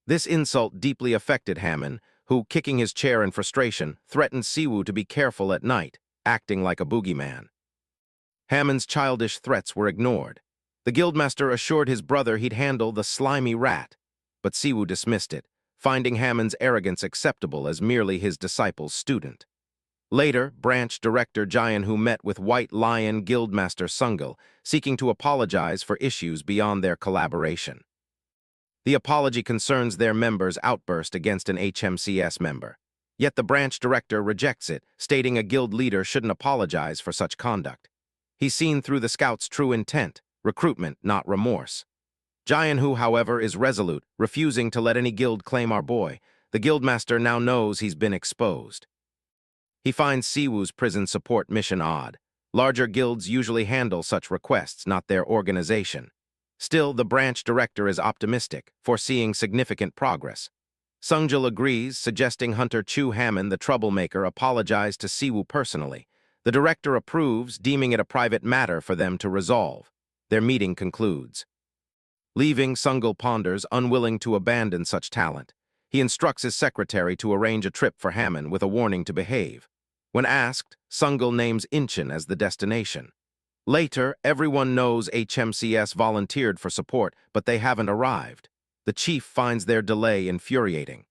This insult deeply affected Hammond, who, kicking his chair in frustration, threatened Siwoo to be careful at night, acting like a boogeyman. Hammond's childish threats were ignored. The guildmaster assured his brother he'd handle the slimy rat, but Siwoo dismissed it, finding Hammond's arrogance acceptable as merely his disciple's student. Later, branch director Jianhu met with White Lion Guildmaster Sungil, seeking to apologize for issues beyond their collaboration. The apology concerns their members' outburst against an HMCS member. Yet the branch director rejects it, stating a guild leader shouldn't apologize for such conduct. He's seen through the scout's true intent, recruitment, not remorse. Jianhu, however, is resolute, refusing to let any guild claim our boy. The guildmaster now knows he's been exposed. He finds Siwoo's prison support mission odd. Larger guilds usually handle such requests, not their organization. Still, the branch director is optimistic, foreseeing significant progress. Sungil agrees, suggesting Hunter Chu Hammond, the troublemaker, apologize to Siwoo personally. The director approves, deeming it a private matter for them to resolve. Their meeting concludes. Leaving, Sungil ponders, unwilling to abandon such talent. He instructs his secretary to arrange a trip for Hammond with a warning to behave. When asked, Sungil names Incheon as the destination. Later, everyone knows HMCS volunteered for support, but they haven't arrived. The chief finds their delay infuriating.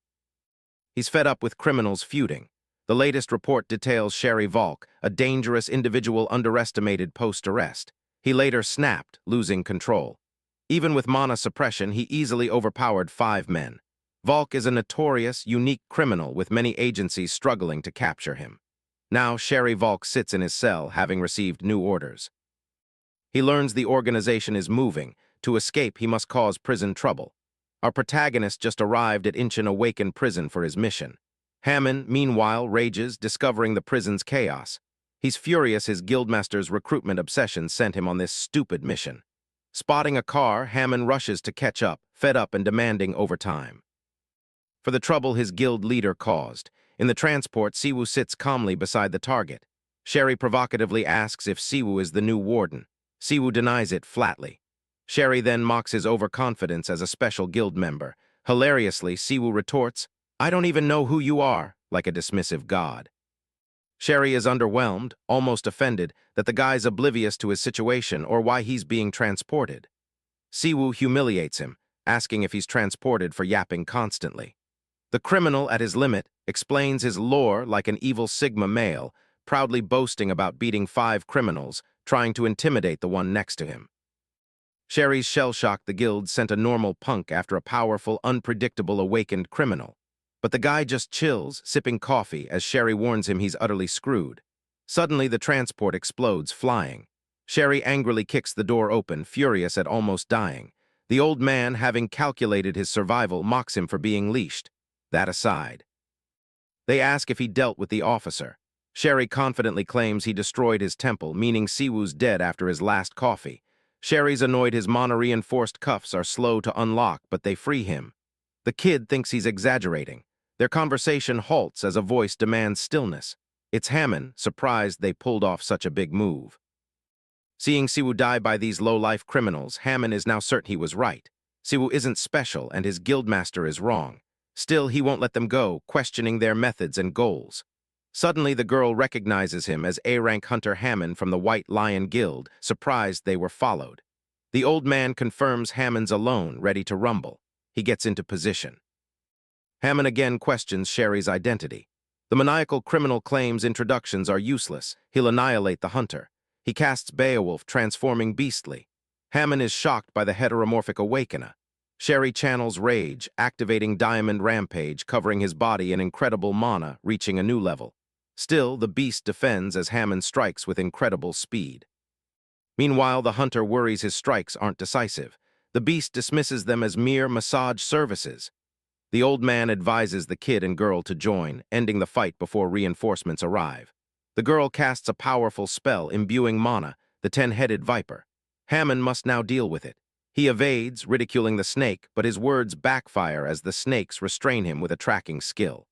He's fed up with criminals feuding. The latest report details Sherry Volk, a dangerous individual underestimated post-arrest. He later snapped, losing control. Even with mana suppression, he easily overpowered 5 men. Volk is a notorious, unique criminal with many agencies struggling to capture him. Now, Sherry Volk sits in his cell, having received new orders. He learns the organization is moving. To escape, he must cause prison trouble. Our protagonist just arrived at Incheon Awakened Prison for his mission. Hammond, meanwhile, rages, discovering the prison's chaos. He's furious his guildmaster's recruitment obsession sent him on this stupid mission. Spotting a car, Hammond rushes to catch up, fed up and demanding overtime. For the trouble his guild leader caused. In the transport, Siwoo sits calmly beside the target. Sherry provocatively asks if Siwoo is the new warden. Siwoo denies it flatly. Sherry then mocks his overconfidence as a special guild member. Hilariously, Siwoo retorts, "I don't even know who you are," like a dismissive god. Sherry is underwhelmed, almost offended, that the guy's oblivious to his situation or why he's being transported. Siwoo humiliates him, asking if he's transported for yapping constantly. The criminal, at his limit, explains his lore like an evil Sigma male, proudly boasting about beating 5 criminals, trying to intimidate the one next to him. Sherry's shell-shocked the guild sent a normal punk after a powerful, unpredictable awakened criminal. But the guy just chills, sipping coffee, as Sherry warns him he's utterly screwed. Suddenly, the transport explodes, flying. Sherry angrily kicks the door open, furious at almost dying. The old man, having calculated his survival, mocks him for being leashed. That aside. They ask if he dealt with the officer. Sherry confidently claims he destroyed his temple, meaning Siwoo's dead after his last coffee. Sherry's annoyed his mana-reinforced cuffs are slow to unlock, but they free him. The kid thinks he's exaggerating. Their conversation halts as a voice demands stillness. It's Hammond, surprised they pulled off such a big move. Seeing Siwoo die by these low-life criminals, Hammond is now certain he was right. Siwoo isn't special, and his guildmaster is wrong. Still, he won't let them go, questioning their methods and goals. Suddenly, the girl recognizes him as A-rank Hunter Hammond from the White Lion Guild, surprised they were followed. The old man confirms Hammond's alone, ready to rumble. He gets into position. Hammond again questions Sherry's identity. The maniacal criminal claims introductions are useless. He'll annihilate the hunter. He casts Beowulf, transforming beastly. Hammond is shocked by the heteromorphic awakener. Sherry channels rage, activating Diamond Rampage, covering his body in incredible mana, reaching a new level. Still, the beast defends as Hammond strikes with incredible speed. Meanwhile, the hunter worries his strikes aren't decisive. The beast dismisses them as mere massage services. The old man advises the kid and girl to join, ending the fight before reinforcements arrive. The girl casts a powerful spell, imbuing mana, the 10-headed viper. Hammond must now deal with it. He evades, ridiculing the snake, but his words backfire as the snakes restrain him with a tracking skill.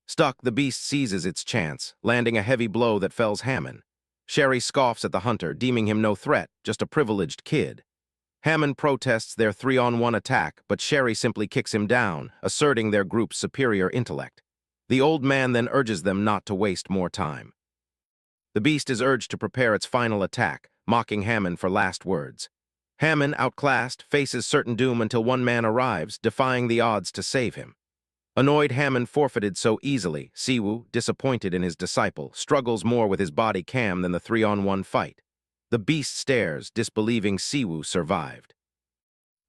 Stuck, the beast seizes its chance, landing a heavy blow that fells Hammond. Sherry scoffs at the hunter, deeming him no threat, just a privileged kid. Hammond protests their 3-on-1 attack, but Sherry simply kicks him down, asserting their group's superior intellect. The old man then urges them not to waste more time. The beast is urged to prepare its final attack, mocking Hammond for last words. Hammond, outclassed, faces certain doom until one man arrives, defying the odds to save him. Annoyed Hammond forfeited so easily, Siwoo, disappointed in his disciple, struggles more with his body cam than the 3-on-1 fight. The beast stares, disbelieving Siwoo survived.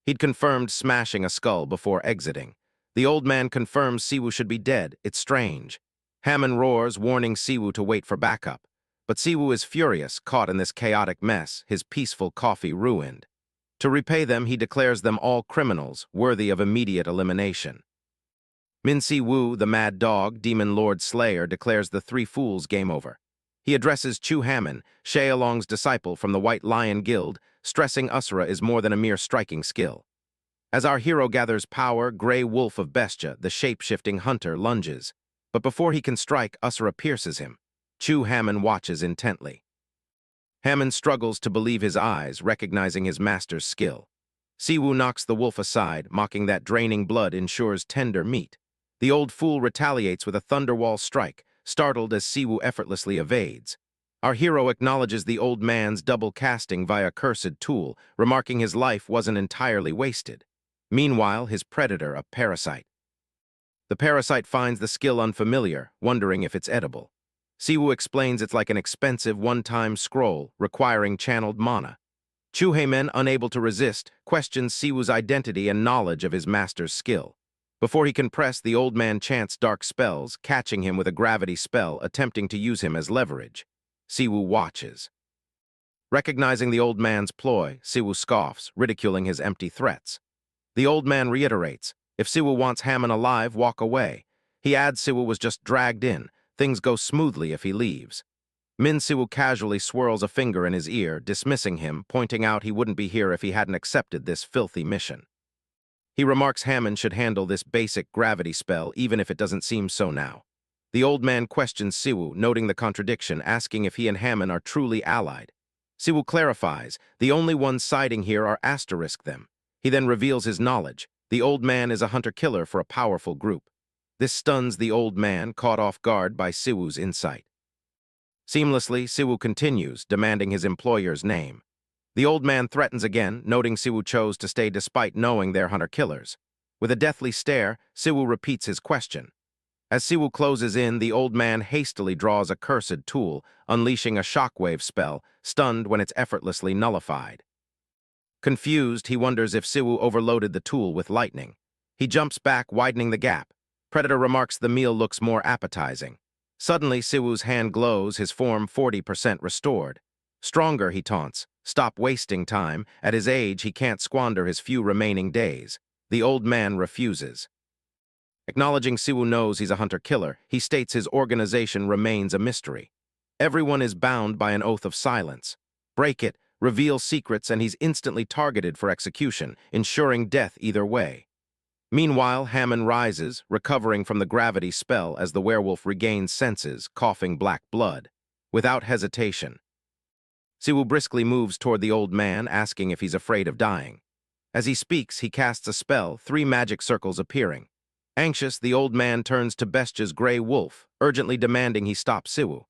He'd confirmed smashing a skull before exiting. The old man confirms Siwoo should be dead. It's strange. Hammond roars, warning Siwoo to wait for backup. But Siwoo is furious, caught in this chaotic mess, his peaceful coffee ruined. To repay them, he declares them all criminals, worthy of immediate elimination. Min Si-woo, the mad dog, Demon Lord Slayer, declares the three fools game over. He addresses Chu Hammond, Shea Along's disciple from the White Lion Guild, stressing Usura is more than a mere striking skill. As our hero gathers power, Grey Wolf of Bestia, the shape-shifting hunter, lunges. But before he can strike, Usura pierces him. Chu Hammond watches intently. Hammond struggles to believe his eyes, recognizing his master's skill. Siwoo knocks the wolf aside, mocking that draining blood ensures tender meat. The old fool retaliates with a thunderwall strike, startled as Siwoo effortlessly evades. Our hero acknowledges the old man's double casting via cursed tool, remarking his life wasn't entirely wasted. Meanwhile, his predator, a parasite. The parasite finds the skill unfamiliar, wondering if it's edible. Siwoo explains it's like an expensive one-time scroll, requiring channeled mana. Chuheimen, unable to resist, questions Siwoo's identity and knowledge of his master's skill. Before he can press, the old man chants dark spells, catching him with a gravity spell, attempting to use him as leverage. Siwoo watches. Recognizing the old man's ploy, Siwoo scoffs, ridiculing his empty threats. The old man reiterates, if Siwoo wants Hammond alive, walk away. He adds Siwoo was just dragged in. Things go smoothly if he leaves. Min Siwoo casually swirls a finger in his ear, dismissing him, pointing out he wouldn't be here if he hadn't accepted this filthy mission. He remarks Hammond should handle this basic gravity spell, even if it doesn't seem so now. The old man questions Siwoo, noting the contradiction, asking if he and Hammond are truly allied. Siwoo clarifies, the only ones siding here are asterisk them. He then reveals his knowledge. The old man is a hunter-killer for a powerful group. This stuns the old man, caught off guard by Siwoo's insight. Seamlessly, Siwoo continues, demanding his employer's name. The old man threatens again, noting Siwoo chose to stay despite knowing they're hunter-killers. With a deathly stare, Siwoo repeats his question. As Siwoo closes in, the old man hastily draws a cursed tool, unleashing a shockwave spell, stunned when it's effortlessly nullified. Confused, he wonders if Siwoo overloaded the tool with lightning. He jumps back, widening the gap. Predator remarks the meal looks more appetizing. Suddenly, Siwoo's hand glows, his form 40% restored. Stronger, he taunts. Stop wasting time. At his age, he can't squander his few remaining days. The old man refuses. Acknowledging Siwoo knows he's a hunter-killer, he states his organization remains a mystery. Everyone is bound by an oath of silence. Break it, reveal secrets, and he's instantly targeted for execution, ensuring death either way. Meanwhile, Hammond rises, recovering from the gravity spell as the werewolf regains senses, coughing black blood. Without hesitation, Siwoo briskly moves toward the old man, asking if he's afraid of dying. As he speaks, he casts a spell, 3 magic circles appearing. Anxious, the old man turns to Bestia's Grey Wolf, urgently demanding he stop Siwoo.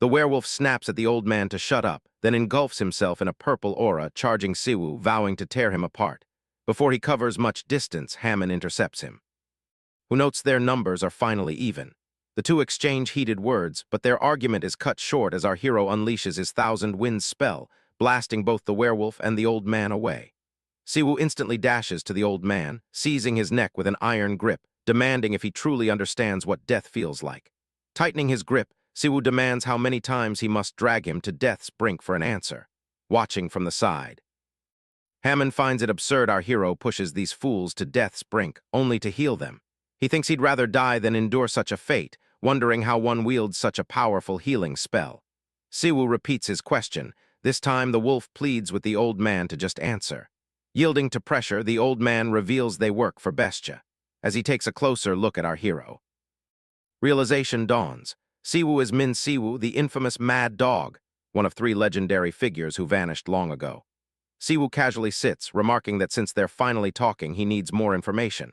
The werewolf snaps at the old man to shut up, then engulfs himself in a purple aura, charging Siwoo, vowing to tear him apart. Before he covers much distance, Hammond intercepts him, who notes their numbers are finally even. The two exchange heated words, but their argument is cut short as our hero unleashes his Thousand Winds spell, blasting both the werewolf and the old man away. Siwoo instantly dashes to the old man, seizing his neck with an iron grip, demanding if he truly understands what death feels like. Tightening his grip, Siwoo demands how many times he must drag him to death's brink for an answer. Watching from the side, Hammond finds it absurd our hero pushes these fools to death's brink, only to heal them. He thinks he'd rather die than endure such a fate, wondering how one wields such a powerful healing spell. Siwoo repeats his question. This time the wolf pleads with the old man to just answer. Yielding to pressure, the old man reveals they work for Bestia, as he takes a closer look at our hero. Realization dawns. Siwoo is Min Siwoo, the infamous Mad Dog, one of 3 legendary figures who vanished long ago. Siwoo casually sits, remarking that since they're finally talking, he needs more information.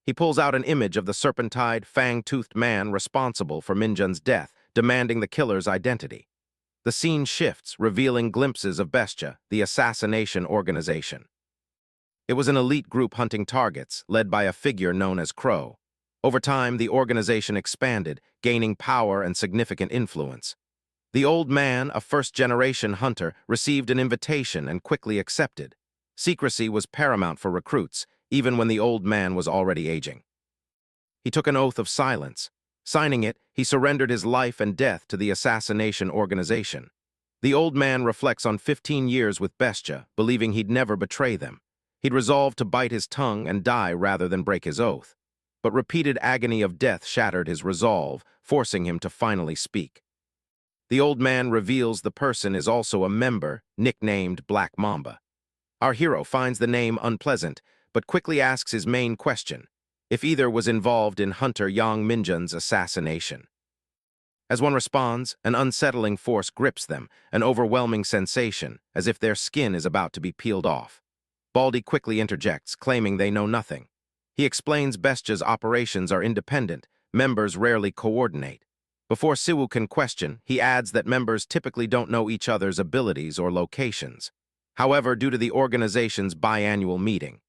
He pulls out an image of the serpentine, fang-toothed man responsible for Minjun's death, demanding the killer's identity. The scene shifts, revealing glimpses of Bestia, the assassination organization. It was an elite group hunting targets, led by a figure known as Crow. Over time, the organization expanded, gaining power and significant influence. The old man, a first-generation hunter, received an invitation and quickly accepted. Secrecy was paramount for recruits, even when the old man was already aging. He took an oath of silence. Signing it, he surrendered his life and death to the assassination organization. The old man reflects on 15 years with Bestia, believing he'd never betray them. He'd resolved to bite his tongue and die rather than break his oath. But repeated agony of death shattered his resolve, forcing him to finally speak. The old man reveals the person is also a member, nicknamed Black Mamba. Our hero finds the name unpleasant, but quickly asks his main question, if either was involved in Hunter Yang Minjun's assassination. As one responds, an unsettling force grips them, an overwhelming sensation, as if their skin is about to be peeled off. Baldy quickly interjects, claiming they know nothing. He explains Bestia's operations are independent, members rarely coordinate. Before Siwoo can question, he adds that members typically don't know each other's abilities or locations. However, due to the organization's biannual meeting,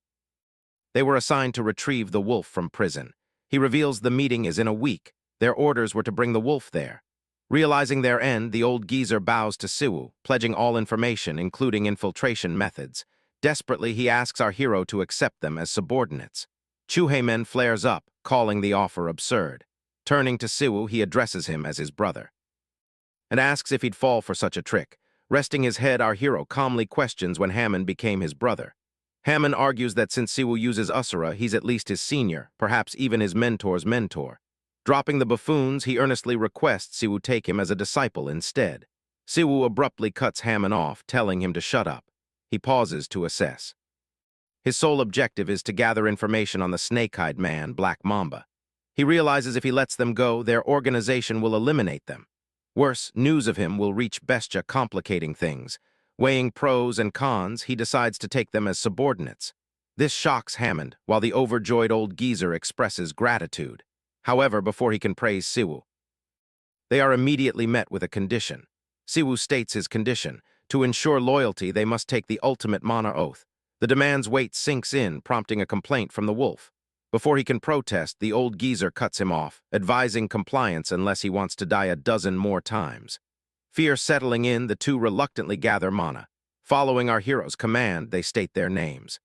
they were assigned to retrieve the wolf from prison. He reveals the meeting is in a week. Their orders were to bring the wolf there. Realizing their end, the old geezer bows to Siwoo, pledging all information, including infiltration methods. Desperately, he asks our hero to accept them as subordinates. Chuheimen flares up, calling the offer absurd. Turning to Siwoo, he addresses him as his brother and asks if he'd fall for such a trick. Resting his head, our hero calmly questions when Hammond became his brother. Hammond argues that since Siwoo uses Usura, he's at least his senior, perhaps even his mentor's mentor. Dropping the buffoons, he earnestly requests Siwoo take him as a disciple instead. Siwoo abruptly cuts Hammond off, telling him to shut up. He pauses to assess. His sole objective is to gather information on the snake-eyed man, Black Mamba. He realizes if he lets them go, their organization will eliminate them. Worse, news of him will reach Bestia, complicating things. Weighing pros and cons, he decides to take them as subordinates. This shocks Hammond, while the overjoyed old geezer expresses gratitude. However, before he can praise Siwoo, they are immediately met with a condition. Siwoo states his condition. To ensure loyalty, they must take the ultimate mana oath. The demand's weight sinks in, prompting a complaint from the wolf. Before he can protest, the old geezer cuts him off, advising compliance unless he wants to die a dozen more times. Fear settling in, the two reluctantly gather mana. Following our hero's command, they state their names.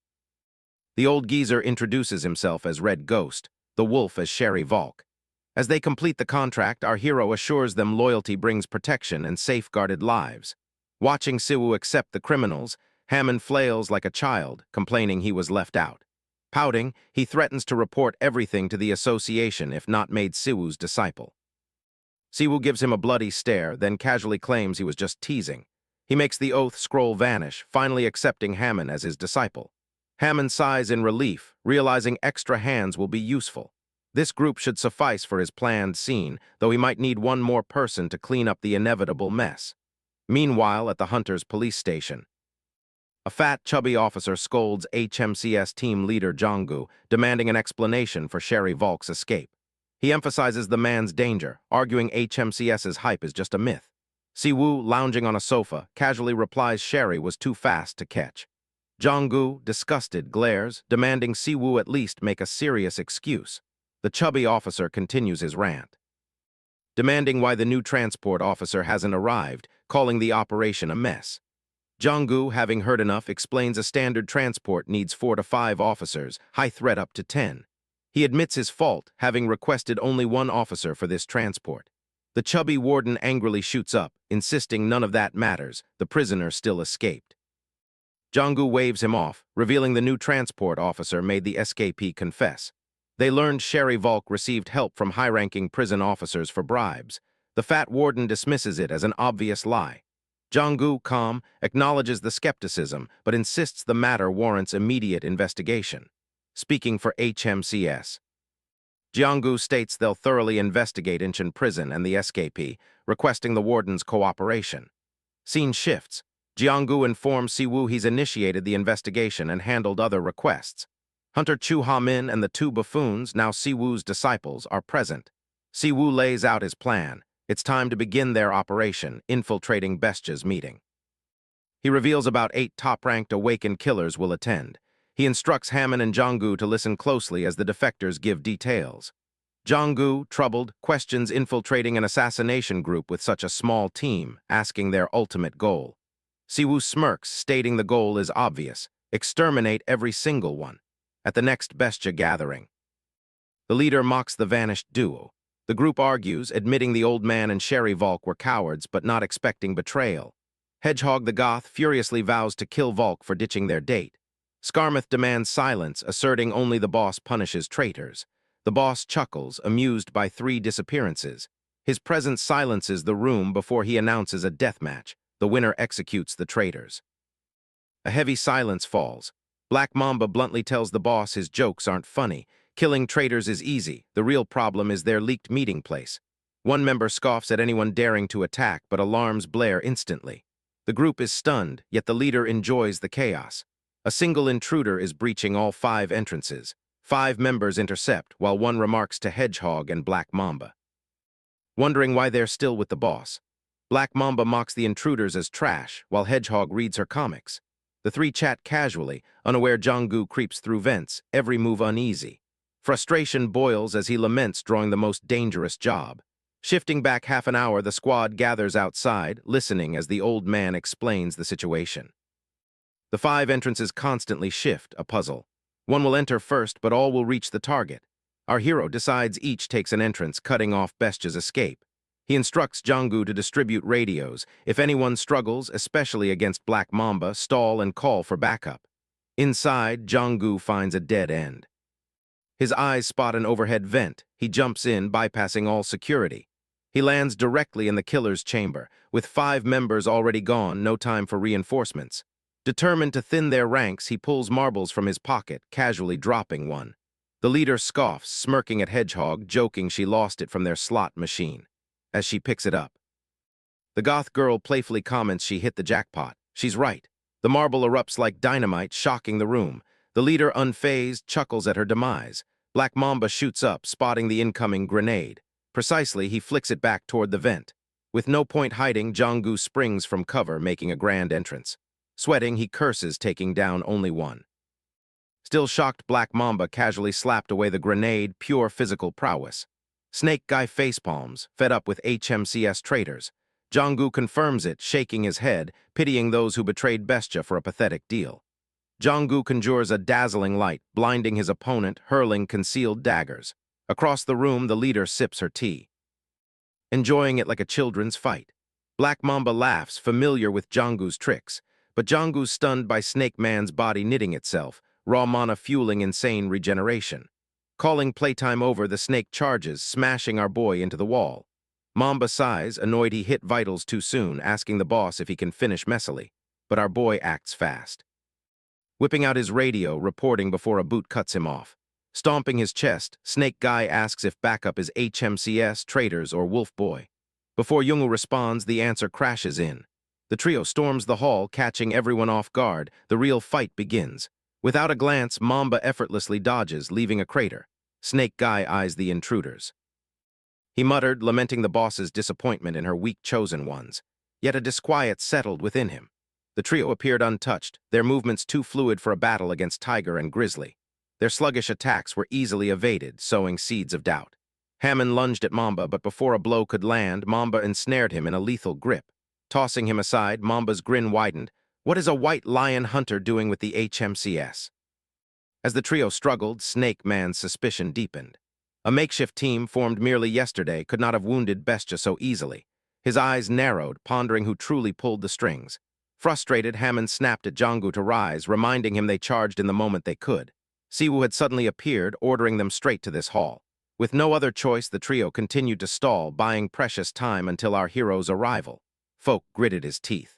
The old geezer introduces himself as Red Ghost, the wolf as Sherry Volk. As they complete the contract, our hero assures them loyalty brings protection and safeguarded lives. Watching Siwoo accept the criminals, Hammond flails like a child, complaining he was left out. Pouting, he threatens to report everything to the association if not made Siwoo's disciple. Siwoo gives him a bloody stare, then casually claims he was just teasing. He makes the oath scroll vanish, finally accepting Hammond as his disciple. Hammond sighs in relief, realizing extra hands will be useful. This group should suffice for his planned scene, though he might need one more person to clean up the inevitable mess. Meanwhile, at the Hunter's police station, a fat, chubby officer scolds HMCS team leader Jonggu, demanding an explanation for Sherry Volk's escape. He emphasizes the man's danger, arguing HMCS's hype is just a myth. Siwoo, lounging on a sofa, casually replies Sherry was too fast to catch. Jonggu, disgusted, glares, demanding Siwoo at least make a serious excuse. The chubby officer continues his rant, demanding why the new transport officer hasn't arrived, calling the operation a mess. Jong-gu, having heard enough, explains a standard transport needs 4 to 5 officers, high threat up to 10. He admits his fault, having requested only 1 officer for this transport. The chubby warden angrily shoots up, insisting none of that matters, the prisoner still escaped. Jong-gu waves him off, revealing the new transport officer made the escapee confess. They learned Sherry Volk received help from high-ranking prison officers for bribes. The fat warden dismisses it as an obvious lie. Jong-gu, calm, acknowledges the skepticism, but insists the matter warrants immediate investigation. Speaking for HMCS, Jong-gu states they'll thoroughly investigate Incheon prison and the escapee, requesting the warden's cooperation. Scene shifts. Jong-gu informs Siwoo he's initiated the investigation and handled other requests. Hunter Chu Ha-min and the 2 buffoons, now Siwoo's disciples, are present. Siwoo lays out his plan. It's time to begin their operation, infiltrating Bestya's meeting. He reveals about 8 top-ranked awakened killers will attend. He instructs Hammon and Jong-gu to listen closely as the defectors give details. Jong-gu, troubled, questions infiltrating an assassination group with such a small team, asking their ultimate goal. Siwoo smirks, stating the goal is obvious: exterminate every single one. At the next Bestya gathering, the leader mocks the vanished duo. The group argues, admitting the old man and Sherry Volk were cowards but not expecting betrayal. Hedgehog the Goth furiously vows to kill Volk for ditching their date. Skarmoth demands silence, asserting only the boss punishes traitors. The boss chuckles, amused by 3 disappearances. His presence silences the room before he announces a deathmatch. The winner executes the traitors. A heavy silence falls. Black Mamba bluntly tells the boss his jokes aren't funny. Killing traitors is easy. The real problem is their leaked meeting place. One member scoffs at anyone daring to attack, but alarms blare instantly. The group is stunned, yet the leader enjoys the chaos. A single intruder is breaching all 5 entrances. 5 members intercept, while one remarks to Hedgehog and Black Mamba, wondering why they're still with the boss. Black Mamba mocks the intruders as trash, while Hedgehog reads her comics. The 3 chat casually, unaware Jong-gu creeps through vents, every move uneasy. Frustration boils as he laments drawing the most dangerous job. Shifting back half an hour, the squad gathers outside, listening as the old man explains the situation. The 5 entrances constantly shift, a puzzle. One will enter first, but all will reach the target. Our hero decides each takes an entrance, cutting off Bestya's escape. He instructs Jong-gu to distribute radios. If anyone struggles, especially against Black Mamba, stall and call for backup. Inside, Jong-gu finds a dead end. His eyes spot an overhead vent. He jumps in, bypassing all security. He lands directly in the killer's chamber. With 5 members already gone, no time for reinforcements. Determined to thin their ranks, he pulls marbles from his pocket, casually dropping one. The leader scoffs, smirking at Hedgehog, joking she lost it from their slot machine. As she picks it up, the goth girl playfully comments she hit the jackpot. She's right. The marble erupts like dynamite, shocking the room. The leader, unfazed, chuckles at her demise. Black Mamba shoots up, spotting the incoming grenade. Precisely, he flicks it back toward the vent. With no point hiding, Jong-gu springs from cover, making a grand entrance. Sweating, he curses, taking down only one. Still shocked, Black Mamba casually slapped away the grenade, pure physical prowess. Snake Guy facepalms, fed up with HMCS traitors. Jong-gu confirms it, shaking his head, pitying those who betrayed Bestya for a pathetic deal. Jong-gu conjures a dazzling light, blinding his opponent, hurling concealed daggers. Across the room, the leader sips her tea, enjoying it like a children's fight. Black Mamba laughs, familiar with Jong-gu's tricks, but Jong-gu's stunned by Snake Man's body knitting itself, raw mana fueling insane regeneration. Calling playtime over, the snake charges, smashing our boy into the wall. Mamba sighs, annoyed he hit vitals too soon, asking the boss if he can finish messily. But our boy acts fast. Whipping out his radio, reporting before a boot cuts him off. Stomping his chest, Snake Guy asks if backup is HMCS, traitors, or Wolf Boy. Before Yungu responds, the answer crashes in. The trio storms the hall, catching everyone off guard. The real fight begins. Without a glance, Mamba effortlessly dodges, leaving a crater. Snake Guy eyes the intruders. He muttered, lamenting the boss's disappointment in her weak chosen ones. Yet a disquiet settled within him. The trio appeared untouched, their movements too fluid for a battle against Tiger and Grizzly. Their sluggish attacks were easily evaded, sowing seeds of doubt. Hammon lunged at Mamba, but before a blow could land, Mamba ensnared him in a lethal grip. Tossing him aside, Mamba's grin widened. What is a white lion hunter doing with the HMCS? As the trio struggled, Snake Man's suspicion deepened. A makeshift team formed merely yesterday could not have wounded Bestia so easily. His eyes narrowed, pondering who truly pulled the strings. Frustrated, Hammond snapped at Jonggu to rise, reminding him they charged in the moment they could. Siwoo had suddenly appeared, ordering them straight to this hall. With no other choice, the trio continued to stall, buying precious time until our hero's arrival. Folk gritted his teeth.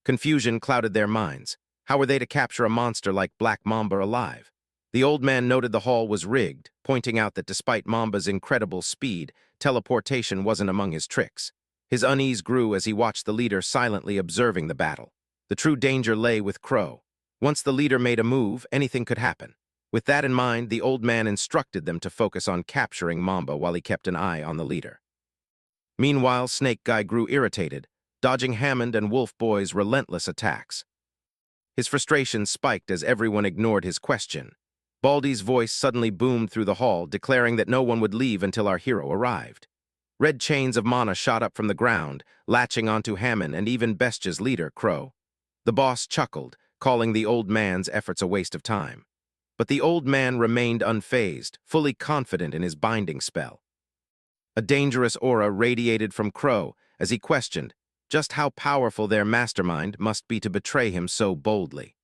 Confusion clouded their minds. How were they to capture a monster like Black Mamba alive? The old man noted the hall was rigged, pointing out that despite Mamba's incredible speed, teleportation wasn't among his tricks. His unease grew as he watched the leader silently observing the battle. The true danger lay with Crow. Once the leader made a move, anything could happen. With that in mind, the old man instructed them to focus on capturing Mamba while he kept an eye on the leader. Meanwhile, Snake Guy grew irritated, dodging Hammond and Wolf Boy's relentless attacks. His frustration spiked as everyone ignored his question. Baldy's voice suddenly boomed through the hall, declaring that no one would leave until our hero arrived. Red chains of mana shot up from the ground, latching onto Hammond and even Bestia's leader, Crow. The boss chuckled, calling the old man's efforts a waste of time. But the old man remained unfazed, fully confident in his binding spell. A dangerous aura radiated from Crow as he questioned just how powerful their mastermind must be to betray him so boldly.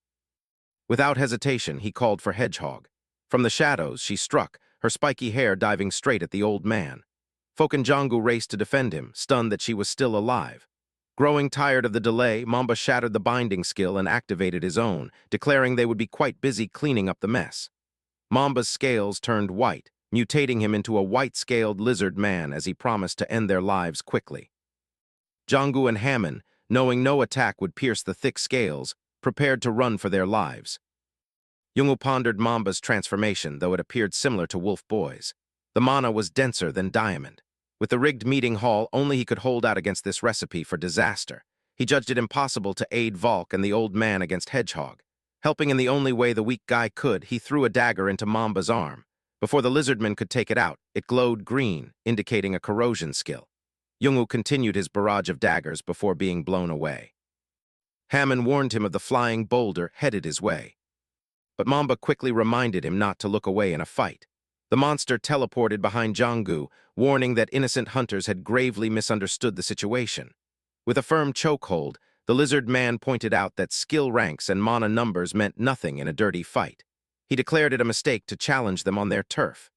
Without hesitation, he called for Hedgehog. From the shadows, she struck, her spiky hair diving straight at the old man. Folk and Jonggu raced to defend him, stunned that she was still alive. Growing tired of the delay, Mamba shattered the binding skill and activated his own, declaring they would be quite busy cleaning up the mess. Mamba's scales turned white, mutating him into a white-scaled lizard man as he promised to end their lives quickly. Jonggu and Hammond, knowing no attack would pierce the thick scales, prepared to run for their lives. Yungu pondered Mamba's transformation, though it appeared similar to Wolf Boy's. The mana was denser than diamond. With the rigged meeting hall, only he could hold out against this recipe for disaster. He judged it impossible to aid Valk and the old man against Hedgehog. Helping in the only way the weak guy could, he threw a dagger into Mamba's arm. Before the lizardman could take it out, it glowed green, indicating a corrosion skill. Yungu continued his barrage of daggers before being blown away. Hammond warned him of the flying boulder headed his way. But Mamba quickly reminded him not to look away in a fight. The monster teleported behind Jonggu, warning that innocent hunters had gravely misunderstood the situation. With a firm chokehold, the lizard man pointed out that skill ranks and mana numbers meant nothing in a dirty fight. He declared it a mistake to challenge them on their turf.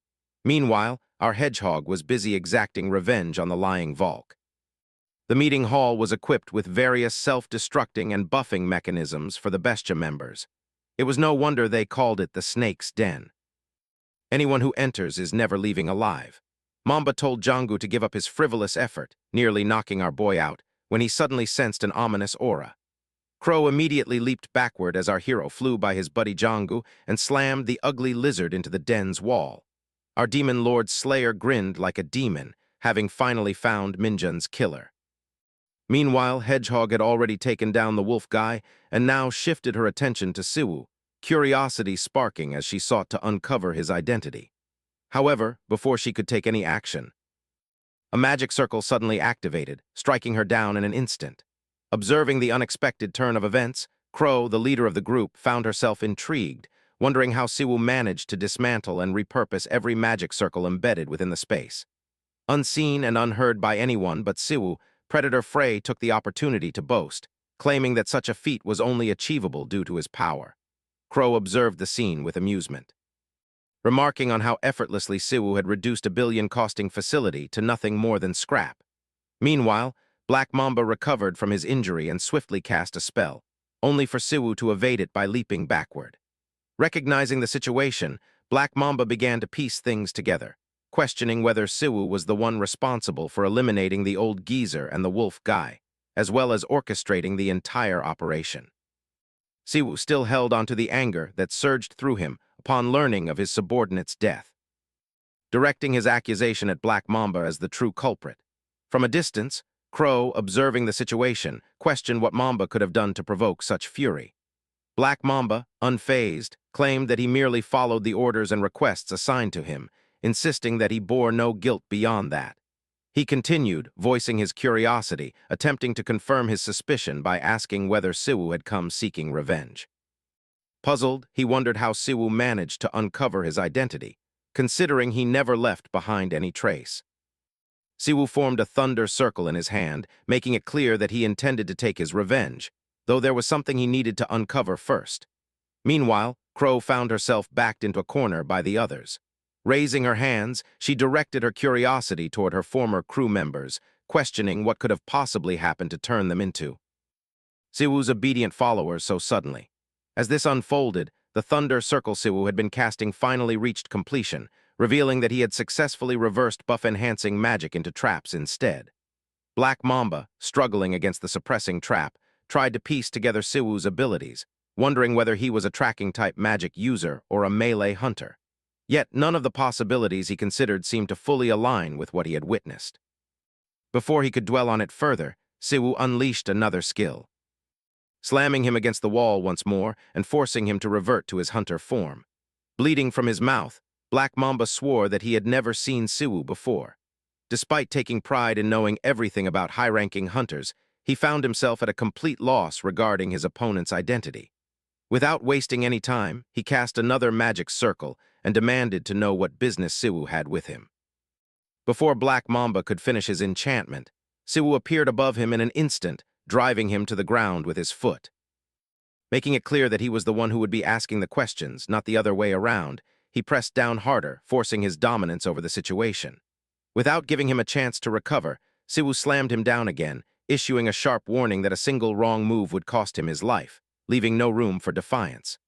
Meanwhile, our hedgehog was busy exacting revenge on the lying Valk. The meeting hall was equipped with various self-destructing and buffing mechanisms for the Bestia members. It was no wonder they called it the Snake's Den. Anyone who enters is never leaving alive. Mamba told Jonggu to give up his frivolous effort, nearly knocking our boy out, when he suddenly sensed an ominous aura. Crow immediately leaped backward as our hero flew by his buddy Jonggu and slammed the ugly lizard into the den's wall. Our demon lord Slayer grinned like a demon, having finally found Minjun's killer. Meanwhile, Hedgehog had already taken down the wolf guy and now shifted her attention to Siwoo, curiosity sparking as she sought to uncover his identity. However, before she could take any action, a magic circle suddenly activated, striking her down in an instant. Observing the unexpected turn of events, Crow, the leader of the group, found herself intrigued, wondering how Siwoo managed to dismantle and repurpose every magic circle embedded within the space. Unseen and unheard by anyone but Siwoo, Predator Frey took the opportunity to boast, claiming that such a feat was only achievable due to his power. Crow observed the scene with amusement, remarking on how effortlessly Siwoo had reduced a billion-costing facility to nothing more than scrap. Meanwhile, Black Mamba recovered from his injury and swiftly cast a spell, only for Siwoo to evade it by leaping backward. Recognizing the situation, Black Mamba began to piece things together, questioning whether Siwoo was the one responsible for eliminating the old geezer and the wolf guy, as well as orchestrating the entire operation. Siwoo still held onto the anger that surged through him upon learning of his subordinate's death, directing his accusation at Black Mamba as the true culprit. From a distance, Crow, observing the situation, questioned what Mamba could have done to provoke such fury. Black Mamba, unfazed, claimed that he merely followed the orders and requests assigned to him, insisting that he bore no guilt beyond that. He continued, voicing his curiosity, attempting to confirm his suspicion by asking whether Siwoo had come seeking revenge. Puzzled, he wondered how Siwoo managed to uncover his identity, considering he never left behind any trace. Siwoo formed a thunder circle in his hand, making it clear that he intended to take his revenge, though there was something he needed to uncover first. Meanwhile, Crow found herself backed into a corner by the others. Raising her hands, she directed her curiosity toward her former crew members, questioning what could have possibly happened to turn them into Siwoo's obedient followers so suddenly. As this unfolded, the thunder circle Siwoo had been casting finally reached completion, revealing that he had successfully reversed buff-enhancing magic into traps instead. Black Mamba, struggling against the suppressing trap, tried to piece together Siwoo's abilities, wondering whether he was a tracking-type magic user or a melee hunter. Yet none of the possibilities he considered seemed to fully align with what he had witnessed. Before he could dwell on it further, Siwoo unleashed another skill, slamming him against the wall once more and forcing him to revert to his hunter form. Bleeding from his mouth, Black Mamba swore that he had never seen Siwoo before. Despite taking pride in knowing everything about high-ranking hunters, he found himself at a complete loss regarding his opponent's identity. Without wasting any time, he cast another magic circle and demanded to know what business Siwoo had with him. Before Black Mamba could finish his enchantment, Siwoo appeared above him in an instant, driving him to the ground with his foot. Making it clear that he was the one who would be asking the questions, not the other way around, he pressed down harder, forcing his dominance over the situation. Without giving him a chance to recover, Siwoo slammed him down again, issuing a sharp warning that a single wrong move would cost him his life, leaving no room for defiance.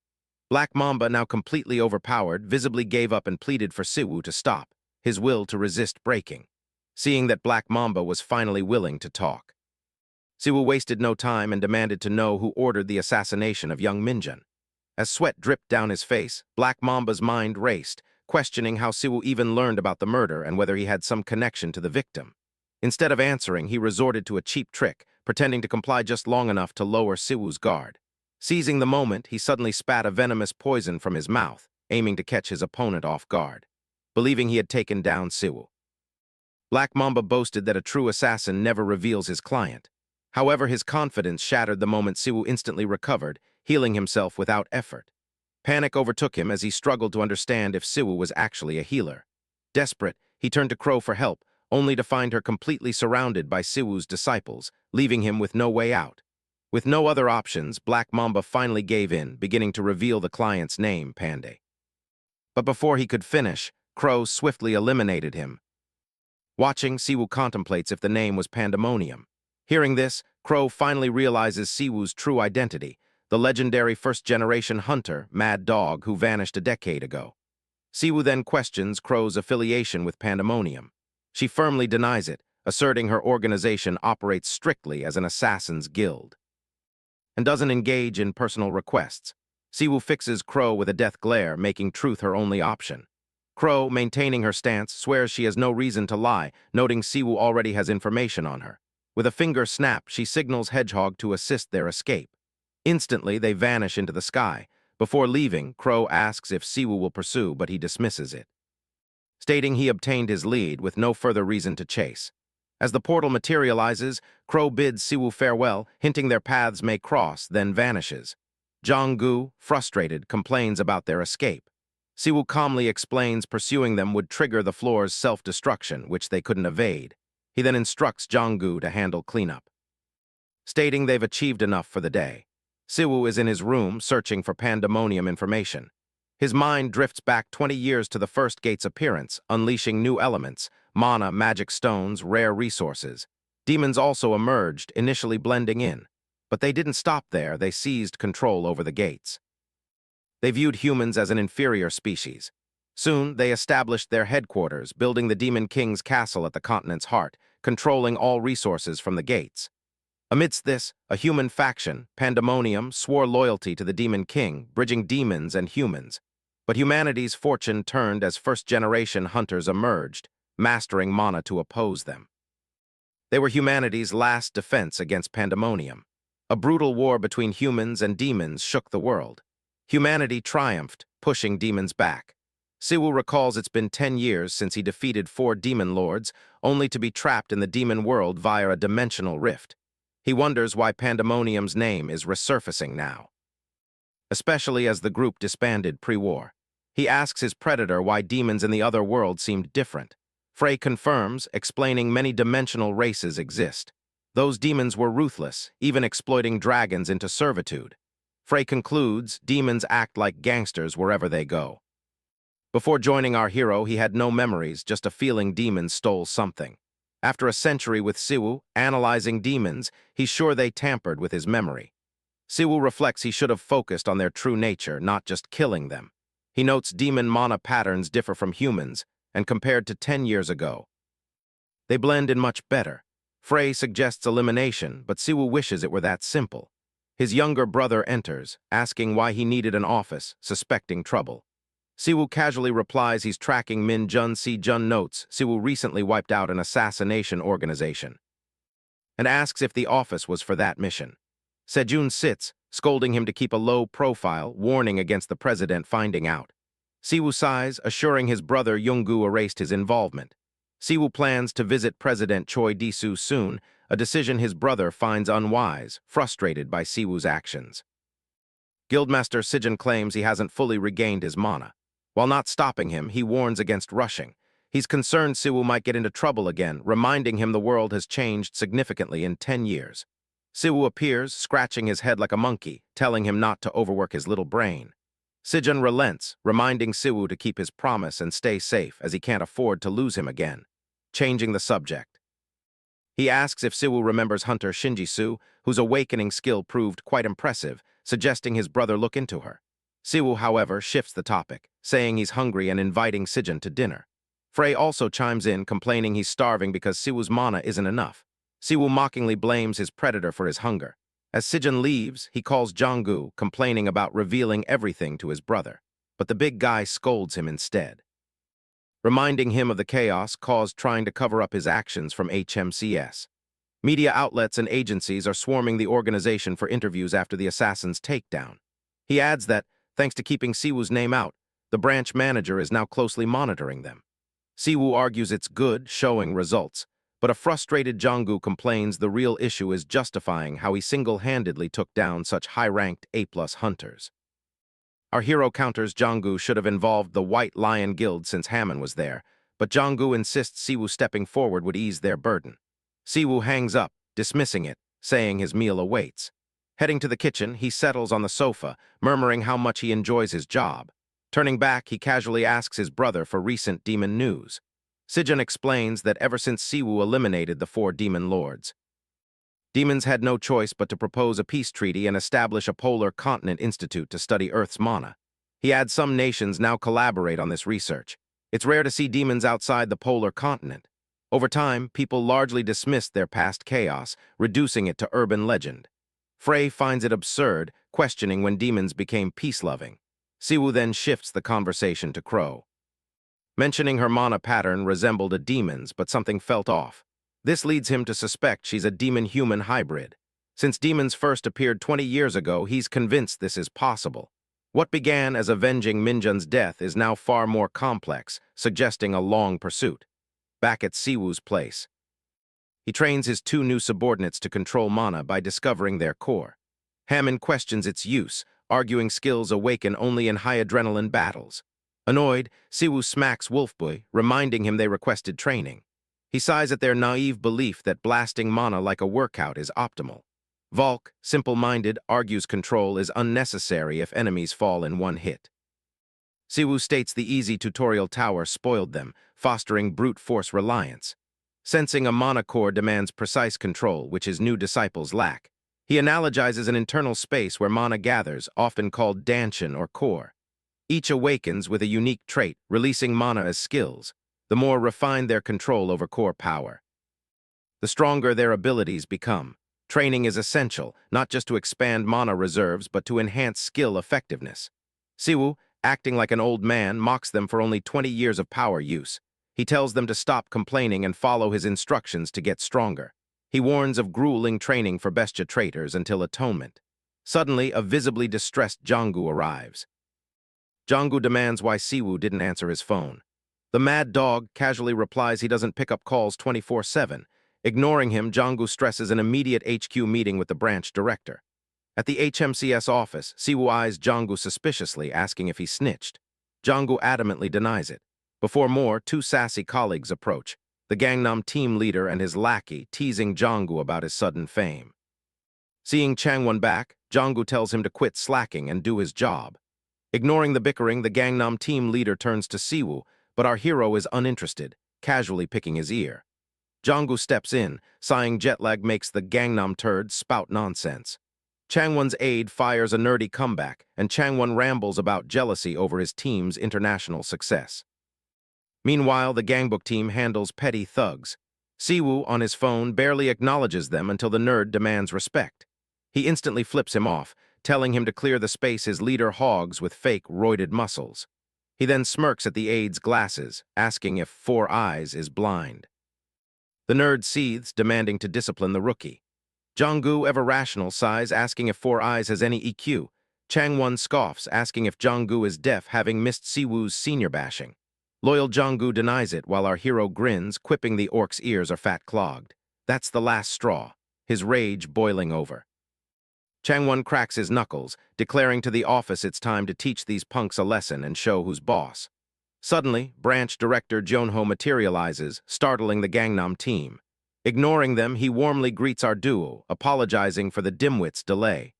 Black Mamba, now completely overpowered, visibly gave up and pleaded for Siwoo to stop, his will to resist breaking. Seeing that Black Mamba was finally willing to talk, Siwoo wasted no time and demanded to know who ordered the assassination of young Minjun. As sweat dripped down his face, Black Mamba's mind raced, questioning how Siwoo even learned about the murder and whether he had some connection to the victim. Instead of answering, he resorted to a cheap trick, pretending to comply just long enough to lower Siwoo's guard. Seizing the moment, he suddenly spat a venomous poison from his mouth, aiming to catch his opponent off guard, believing he had taken down Siwoo. Black Mamba boasted that a true assassin never reveals his client. However, his confidence shattered the moment Siwoo instantly recovered, healing himself without effort. Panic overtook him as he struggled to understand if Siwoo was actually a healer. Desperate, he turned to Crow for help, only to find her completely surrounded by Siwoo's disciples, leaving him with no way out. With no other options, Black Mamba finally gave in, beginning to reveal the client's name, Panday. But before he could finish, Crow swiftly eliminated him. Watching, Siwoo contemplates if the name was Pandemonium. Hearing this, Crow finally realizes Siwoo's true identity, the legendary first-generation hunter, Mad Dog, who vanished a decade ago. Siwoo then questions Crow's affiliation with Pandemonium. She firmly denies it, asserting her organization operates strictly as an assassin's guild and doesn't engage in personal requests. Siwoo fixes Crow with a death glare, making truth her only option. Crow, maintaining her stance, swears she has no reason to lie, noting Siwoo already has information on her. With a finger snap, she signals Hedgehog to assist their escape. Instantly, they vanish into the sky. Before leaving, Crow asks if Siwoo will pursue, but he dismisses it, stating he obtained his lead with no further reason to chase. As the portal materializes, Crow bids Siwoo farewell, hinting their paths may cross, then vanishes. Jong-gu, frustrated, complains about their escape. Siwoo calmly explains pursuing them would trigger the floor's self-destruction, which they couldn't evade. He then instructs Jong-gu to handle cleanup, stating they've achieved enough for the day. Siwoo is in his room searching for Pandemonium information. His mind drifts back 20 years to the first gate's appearance, unleashing new elements, mana, magic stones, rare resources. Demons also emerged, initially blending in. But they didn't stop there, they seized control over the gates. They viewed humans as an inferior species. Soon, they established their headquarters, building the Demon King's castle at the continent's heart, controlling all resources from the gates. Amidst this, a human faction, Pandemonium, swore loyalty to the Demon King, bridging demons and humans. But humanity's fortune turned as first-generation hunters emerged, mastering mana to oppose them. They were humanity's last defense against Pandemonium. A brutal war between humans and demons shook the world. Humanity triumphed, pushing demons back. Siwoo recalls it's been 10 years since he defeated 4 demon lords, only to be trapped in the demon world via a dimensional rift. He wonders why Pandemonium's name is resurfacing now, especially as the group disbanded pre-war. He asks his predator why demons in the other world seemed different. Frey confirms, explaining many dimensional races exist. Those demons were ruthless, even exploiting dragons into servitude. Frey concludes demons act like gangsters wherever they go. Before joining our hero, he had no memories, just a feeling demons stole something. After a century with Siwoo, analyzing demons, he's sure they tampered with his memory. Siwoo reflects he should have focused on their true nature, not just killing them. He notes demon mana patterns differ from humans, and compared to 10 years ago, they blend in much better. Frey suggests elimination, but Siwoo wishes it were that simple. His younger brother enters, asking why he needed an office, suspecting trouble. Siwoo casually replies he's tracking Min Jun. Si-jun notes Siwoo recently wiped out an assassination organization, and asks if the office was for that mission. Sejun sits, scolding him to keep a low profile, warning against the president finding out. Siwoo sighs, assuring his brother Yoongu erased his involvement. Siwoo plans to visit President Choi Di-soo soon, a decision his brother finds unwise, frustrated by Siwoo's actions. Guildmaster Sijin claims he hasn't fully regained his mana. While not stopping him, he warns against rushing. He's concerned Siwoo might get into trouble again, reminding him the world has changed significantly in 10 years. Siwoo appears, scratching his head like a monkey, telling him not to overwork his little brain. Sijin relents, reminding Siwoo to keep his promise and stay safe as he can't afford to lose him again. Changing the subject, he asks if Siwoo remembers Hunter Shinji-soo, whose awakening skill proved quite impressive, suggesting his brother look into her. Siwoo, however, shifts the topic, saying he's hungry and inviting Sijin to dinner. Frey also chimes in, complaining he's starving because Siwoo's mana isn't enough. Siwoo mockingly blames his predator for his hunger. As Sijin leaves, he calls Jonggu, complaining about revealing everything to his brother. But the big guy scolds him instead, reminding him of the chaos caused trying to cover up his actions from HMCS. Media outlets and agencies are swarming the organization for interviews after the assassin's takedown. He adds that, thanks to keeping Siwoo's name out, the branch manager is now closely monitoring them. Siwoo argues it's good, showing results, but a frustrated Jonggu complains the real issue is justifying how he single-handedly took down such high-ranked A+ hunters. Our hero counters Jonggu should have involved the White Lion Guild since Hammond was there, but Jonggu insists Siwoo stepping forward would ease their burden. Siwoo hangs up, dismissing it, saying his meal awaits. Heading to the kitchen, he settles on the sofa, murmuring how much he enjoys his job. Turning back, he casually asks his brother for recent demon news. Sijin explains that ever since Siwoo eliminated the 4 demon lords, demons had no choice but to propose a peace treaty and establish a polar continent institute to study Earth's mana. He adds some nations now collaborate on this research. It's rare to see demons outside the polar continent. Over time, people largely dismissed their past chaos, reducing it to urban legend. Frey finds it absurd, questioning when demons became peace-loving. Siwoo then shifts the conversation to Crow, mentioning her mana pattern resembled a demon's, but something felt off. This leads him to suspect she's a demon-human hybrid. Since demons first appeared 20 years ago, he's convinced this is possible. What began as avenging Minjun's death is now far more complex, suggesting a long pursuit. Back at Siwoo's place, he trains his 2 new subordinates to control mana by discovering their core. Hammond questions its use, arguing skills awaken only in high adrenaline battles. Annoyed, Siwoo smacks Wolfboy, reminding him they requested training. He sighs at their naive belief that blasting mana like a workout is optimal. Volk, simple-minded, argues control is unnecessary if enemies fall in one hit. Siwoo states the easy tutorial tower spoiled them, fostering brute force reliance. Sensing a mana core demands precise control, which his new disciples lack. He analogizes an internal space where mana gathers, often called danshin or core. Each awakens with a unique trait, releasing mana as skills. The more refined their control over core power, the stronger their abilities become. Training is essential, not just to expand mana reserves, but to enhance skill effectiveness. Siwoo, acting like an old man, mocks them for only 20 years of power use. He tells them to stop complaining and follow his instructions to get stronger. He warns of grueling training for bestia traitors until atonement. Suddenly, a visibly distressed Jonggu arrives. Jonggu demands why Siwoo didn't answer his phone. The mad dog casually replies he doesn't pick up calls 24/7. Ignoring him, Jonggu stresses an immediate HQ meeting with the branch director. At the HMCS office, Siwoo eyes Jonggu suspiciously, asking if he snitched. Jonggu adamantly denies it. Before more, two sassy colleagues approach, the Gangnam team leader and his lackey, teasing Jonggu about his sudden fame. Seeing Changwon back, Jonggu tells him to quit slacking and do his job. Ignoring the bickering, the Gangnam team leader turns to Siwoo, but our hero is uninterested, casually picking his ear. Jonggu steps in, sighing jet-lag makes the Gangnam turd spout nonsense. Changwon's aide fires a nerdy comeback, and Changwon rambles about jealousy over his team's international success. Meanwhile, the gangbook team handles petty thugs. Siwoo, on his phone, barely acknowledges them until the nerd demands respect. He instantly flips him off, telling him to clear the space his leader hogs with fake, roided muscles. He then smirks at the aide's glasses, asking if Four Eyes is blind. The nerd seethes, demanding to discipline the rookie. Jonggu, ever rational, sighs, asking if Four Eyes has any EQ. Changwon scoffs, asking if Jonggu is deaf, having missed Siwoo's senior bashing. Loyal Jonggu denies it, while our hero grins, quipping the orc's ears are fat-clogged. That's the last straw, his rage boiling over. Changwon cracks his knuckles, declaring to the office it's time to teach these punks a lesson and show who's boss. Suddenly, branch director Jonho materializes, startling the Gangnam team. Ignoring them, he warmly greets our duo, apologizing for the dimwit's delay.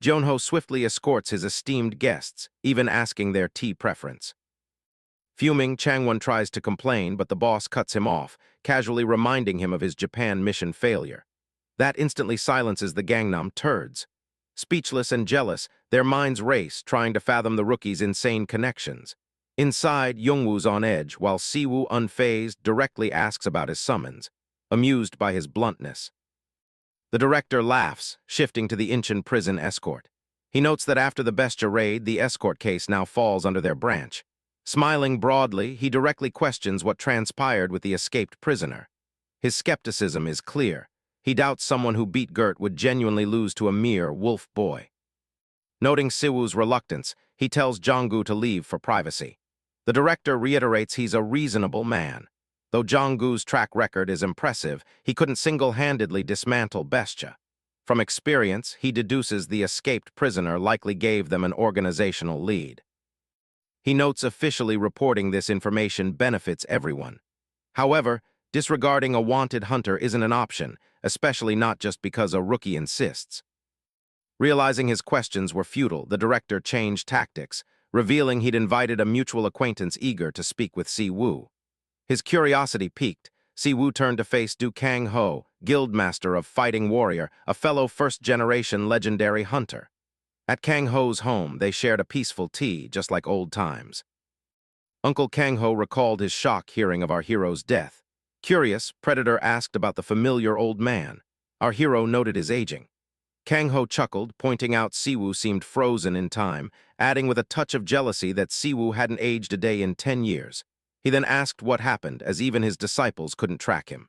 Jonho swiftly escorts his esteemed guests, even asking their tea preference. Fuming, Changwon tries to complain, but the boss cuts him off, casually reminding him of his Japan mission failure. That instantly silences the Gangnam turds. Speechless and jealous, their minds race, trying to fathom the rookie's insane connections. Inside, Youngwoo's on edge, while Siwoo, unfazed, directly asks about his summons, amused by his bluntness. The director laughs, shifting to the Incheon prison escort. He notes that after the Bestia raid, the escort case now falls under their branch. Smiling broadly, he directly questions what transpired with the escaped prisoner. His skepticism is clear. He doubts someone who beat Gert would genuinely lose to a mere wolf boy. Noting Siwoo's reluctance, he tells Jonggu to leave for privacy. The director reiterates he's a reasonable man. Though Jonggu's track record is impressive, he couldn't single-handedly dismantle Bestia. From experience, he deduces the escaped prisoner likely gave them an organizational lead. He notes officially reporting this information benefits everyone. However, disregarding a wanted hunter isn't an option, especially not just because a rookie insists. Realizing his questions were futile, the director changed tactics, revealing he'd invited a mutual acquaintance eager to speak with Siwoo. His curiosity piqued, Siwoo turned to face Du Kang-ho, guildmaster of Fighting Warrior, a fellow first-generation legendary hunter. At Kang-ho's home, they shared a peaceful tea, just like old times. Uncle Kang-ho recalled his shock hearing of our hero's death. Curious, Predator asked about the familiar old man. Our hero noted his aging. Kang-ho chuckled, pointing out Siwoo seemed frozen in time, adding with a touch of jealousy that Siwoo hadn't aged a day in 10 years. He then asked what happened, as even his disciples couldn't track him.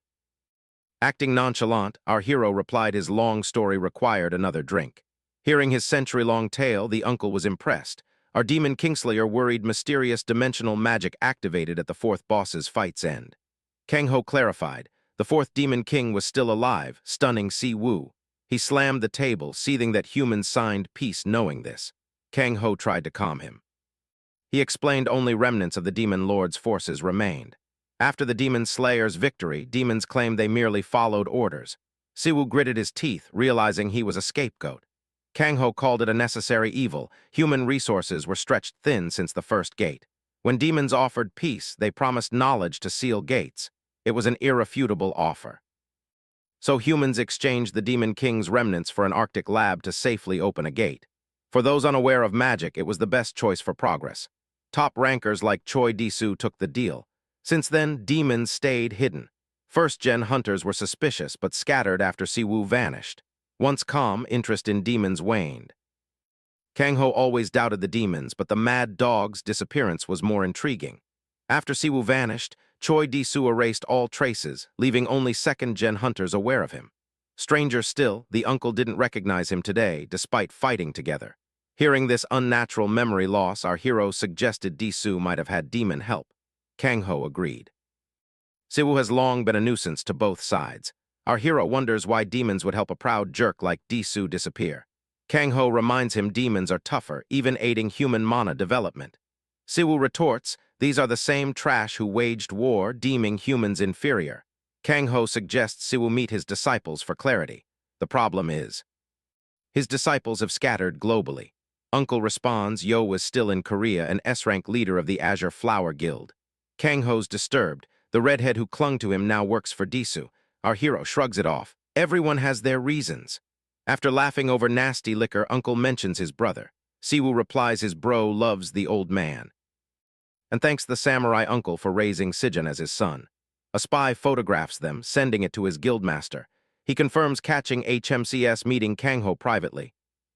Acting nonchalant, our hero replied his long story required another drink. Hearing his century-long tale, the uncle was impressed. Our demon Kingslayer worried mysterious dimensional magic activated at the fourth boss's fight's end. Kang-ho clarified, the fourth demon king was still alive, stunning Siwoo. He slammed the table, seething that humans signed peace knowing this. Kang-ho tried to calm him. He explained only remnants of the demon lord's forces remained. After the demon slayer's victory, demons claimed they merely followed orders. Siwoo gritted his teeth, realizing he was a scapegoat. Kang-ho called it a necessary evil. Human resources were stretched thin since the first gate. When demons offered peace, they promised knowledge to seal gates. It was an irrefutable offer. So humans exchanged the Demon King's remnants for an Arctic lab to safely open a gate. For those unaware of magic, it was the best choice for progress. Top rankers like Choi Disu took the deal. Since then, demons stayed hidden. First-gen hunters were suspicious but scattered after Siwoo vanished. Once calm, interest in demons waned. Kang-ho always doubted the demons, but the mad dog's disappearance was more intriguing. After Siwoo vanished, Choi Disu erased all traces, leaving only second-gen hunters aware of him. Stranger still, the uncle didn't recognize him today, despite fighting together. Hearing this unnatural memory loss, our hero suggested Disu might have had demon help. Kang-ho agreed. Siwoo has long been a nuisance to both sides. Our hero wonders why demons would help a proud jerk like Disu disappear. Kang-ho reminds him demons are tougher, even aiding human mana development. Siwoo retorts, these are the same trash who waged war, deeming humans inferior. Kang-ho suggests Siwoo meet his disciples for clarity. The problem is, his disciples have scattered globally. Uncle responds Yo was still in Korea, an S-rank leader of the Azure Flower Guild. Kang-ho's disturbed. The redhead who clung to him now works for Disu. Our hero shrugs it off. Everyone has their reasons. After laughing over nasty liquor, Uncle mentions his brother. Siwoo replies his bro loves the old man and thanks the samurai uncle for raising Sijun as his son. A spy photographs them, sending it to his guildmaster. He confirms catching HMCS meeting Kang-ho privately.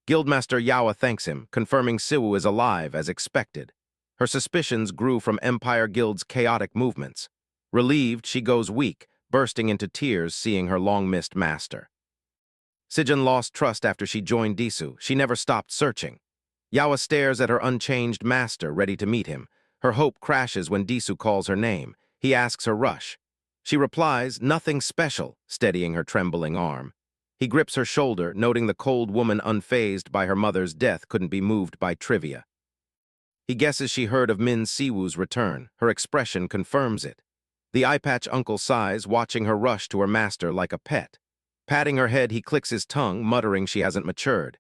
Guildmaster Yawa thanks him, confirming Siwoo is alive as expected. Her suspicions grew from Empire Guild's chaotic movements. Relieved, she goes weak, bursting into tears seeing her long-missed master. Sijun lost trust after she joined Disu. She never stopped searching. Yawa stares at her unchanged master, ready to meet him. Her hope crashes when Disu calls her name. He asks her rush. She replies, nothing special, steadying her trembling arm. He grips her shoulder, noting the cold woman unfazed by her mother's death couldn't be moved by trivia. He guesses she heard of Min Siwoo's return. Her expression confirms it. The eye-patch uncle sighs, watching her rush to her master like a pet. Patting her head, he clicks his tongue, muttering she hasn't matured.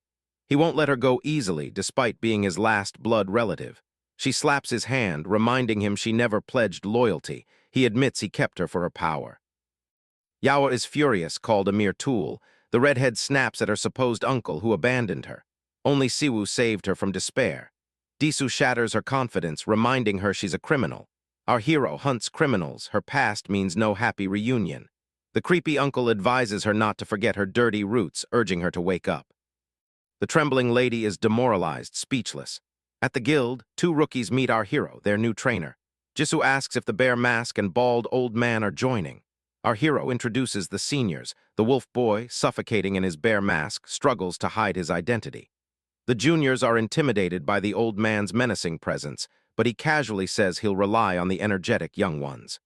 He won't let her go easily, despite being his last blood relative. She slaps his hand, reminding him she never pledged loyalty. He admits he kept her for her power. Yawa is furious, called a mere tool. The redhead snaps at her supposed uncle, who abandoned her. Only Siwoo saved her from despair. Disu shatters her confidence, reminding her she's a criminal. Our hero hunts criminals. Her past means no happy reunion. The creepy uncle advises her not to forget her dirty roots, urging her to wake up. The trembling lady is demoralized, speechless. At the guild, two rookies meet our hero, their new trainer. Jisoo asks if the bear mask and bald old man are joining. Our hero introduces the seniors. The wolf boy, suffocating in his bear mask, struggles to hide his identity. The juniors are intimidated by the old man's menacing presence, but he casually says he'll rely on the energetic young ones.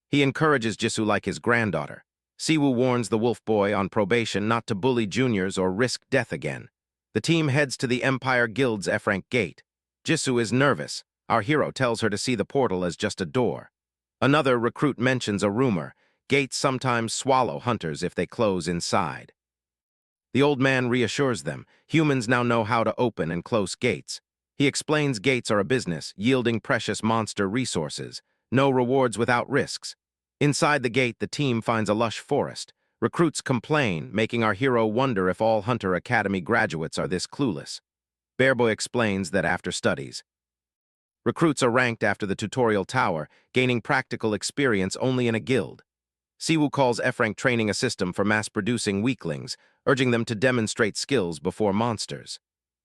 He encourages Jisoo like his granddaughter. Siwoo warns the wolf boy on probation not to bully juniors or risk death again. The team heads to the Empire Guild's F-rank gate. Jisoo is nervous. Our hero tells her to see the portal as just a door. Another recruit mentions a rumor. Gates sometimes swallow hunters if they close inside. The old man reassures them. Humans now know how to open and close gates. He explains gates are a business, yielding precious monster resources. No rewards without risks. Inside the gate, the team finds a lush forest. Recruits complain, making our hero wonder if all Hunter Academy graduates are this clueless. Bearboy explains that after studies, recruits are ranked after the tutorial tower, gaining practical experience only in a guild. Siwoo calls F-rank training a system for mass-producing weaklings, urging them to demonstrate skills before monsters.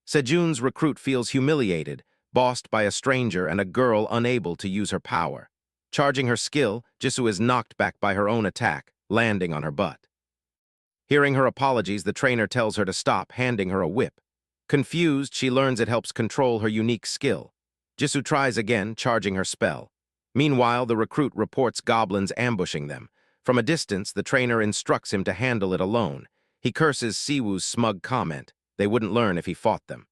Sejun's recruit feels humiliated, bossed by a stranger and a girl unable to use her power. Charging her skill, Jisoo is knocked back by her own attack, landing on her butt. Hearing her apologies, the trainer tells her to stop, handing her a whip. Confused, she learns it helps control her unique skill. Jisoo tries again, charging her spell. Meanwhile, the recruit reports goblins ambushing them. From a distance, the trainer instructs him to handle it alone. He curses Siwoo's smug comment. They wouldn't learn if he fought them.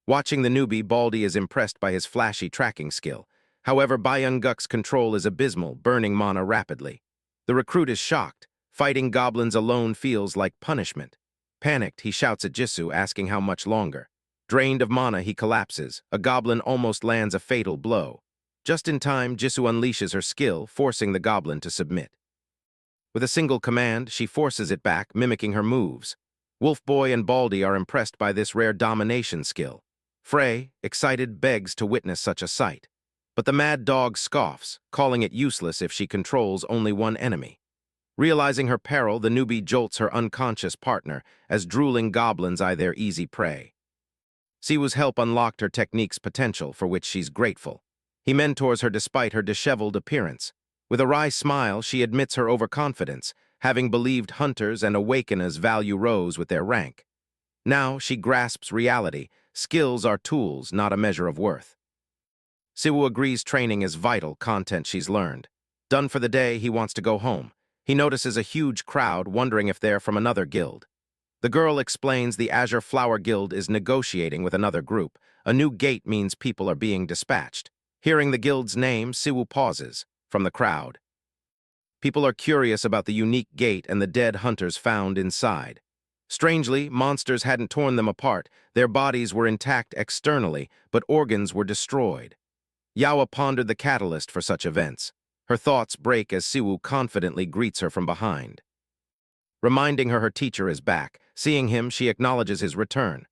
Watching the newbie, Baldy is impressed by his flashy tracking skill. However, Byung-guk's control is abysmal, burning mana rapidly. The recruit is shocked. Fighting goblins alone feels like punishment. Panicked, he shouts at Jisoo, asking how much longer. Drained of mana, he collapses. A goblin almost lands a fatal blow. Just in time, Jisoo unleashes her skill, forcing the goblin to submit. With a single command, she forces it back, mimicking her moves. Wolf Boy and Baldy are impressed by this rare domination skill. Frey, excited, begs to witness such a sight. But the mad dog scoffs, calling it useless if she controls only one enemy. Realizing her peril, the newbie jolts her unconscious partner as drooling goblins eye their easy prey. Siwoo's help unlocked her technique's potential, for which she's grateful. He mentors her despite her disheveled appearance. With a wry smile, she admits her overconfidence, having believed hunters and awakeners value rose with their rank. Now she grasps reality. Skills are tools, not a measure of worth. Siwoo agrees training is vital content she's learned. Done for the day, he wants to go home. He notices a huge crowd wondering if they're from another guild. The girl explains the Azure Flower Guild is negotiating with another group. A new gate means people are being dispatched. Hearing the guild's name, Siwoo pauses. From the crowd, people are curious about the unique gate and the dead hunters found inside. Strangely, monsters hadn't torn them apart. Their bodies were intact externally, but organs were destroyed. Yawa pondered the catalyst for such events. Her thoughts break as Siwoo confidently greets her from behind. Reminding her teacher is back. Seeing him, she acknowledges his return.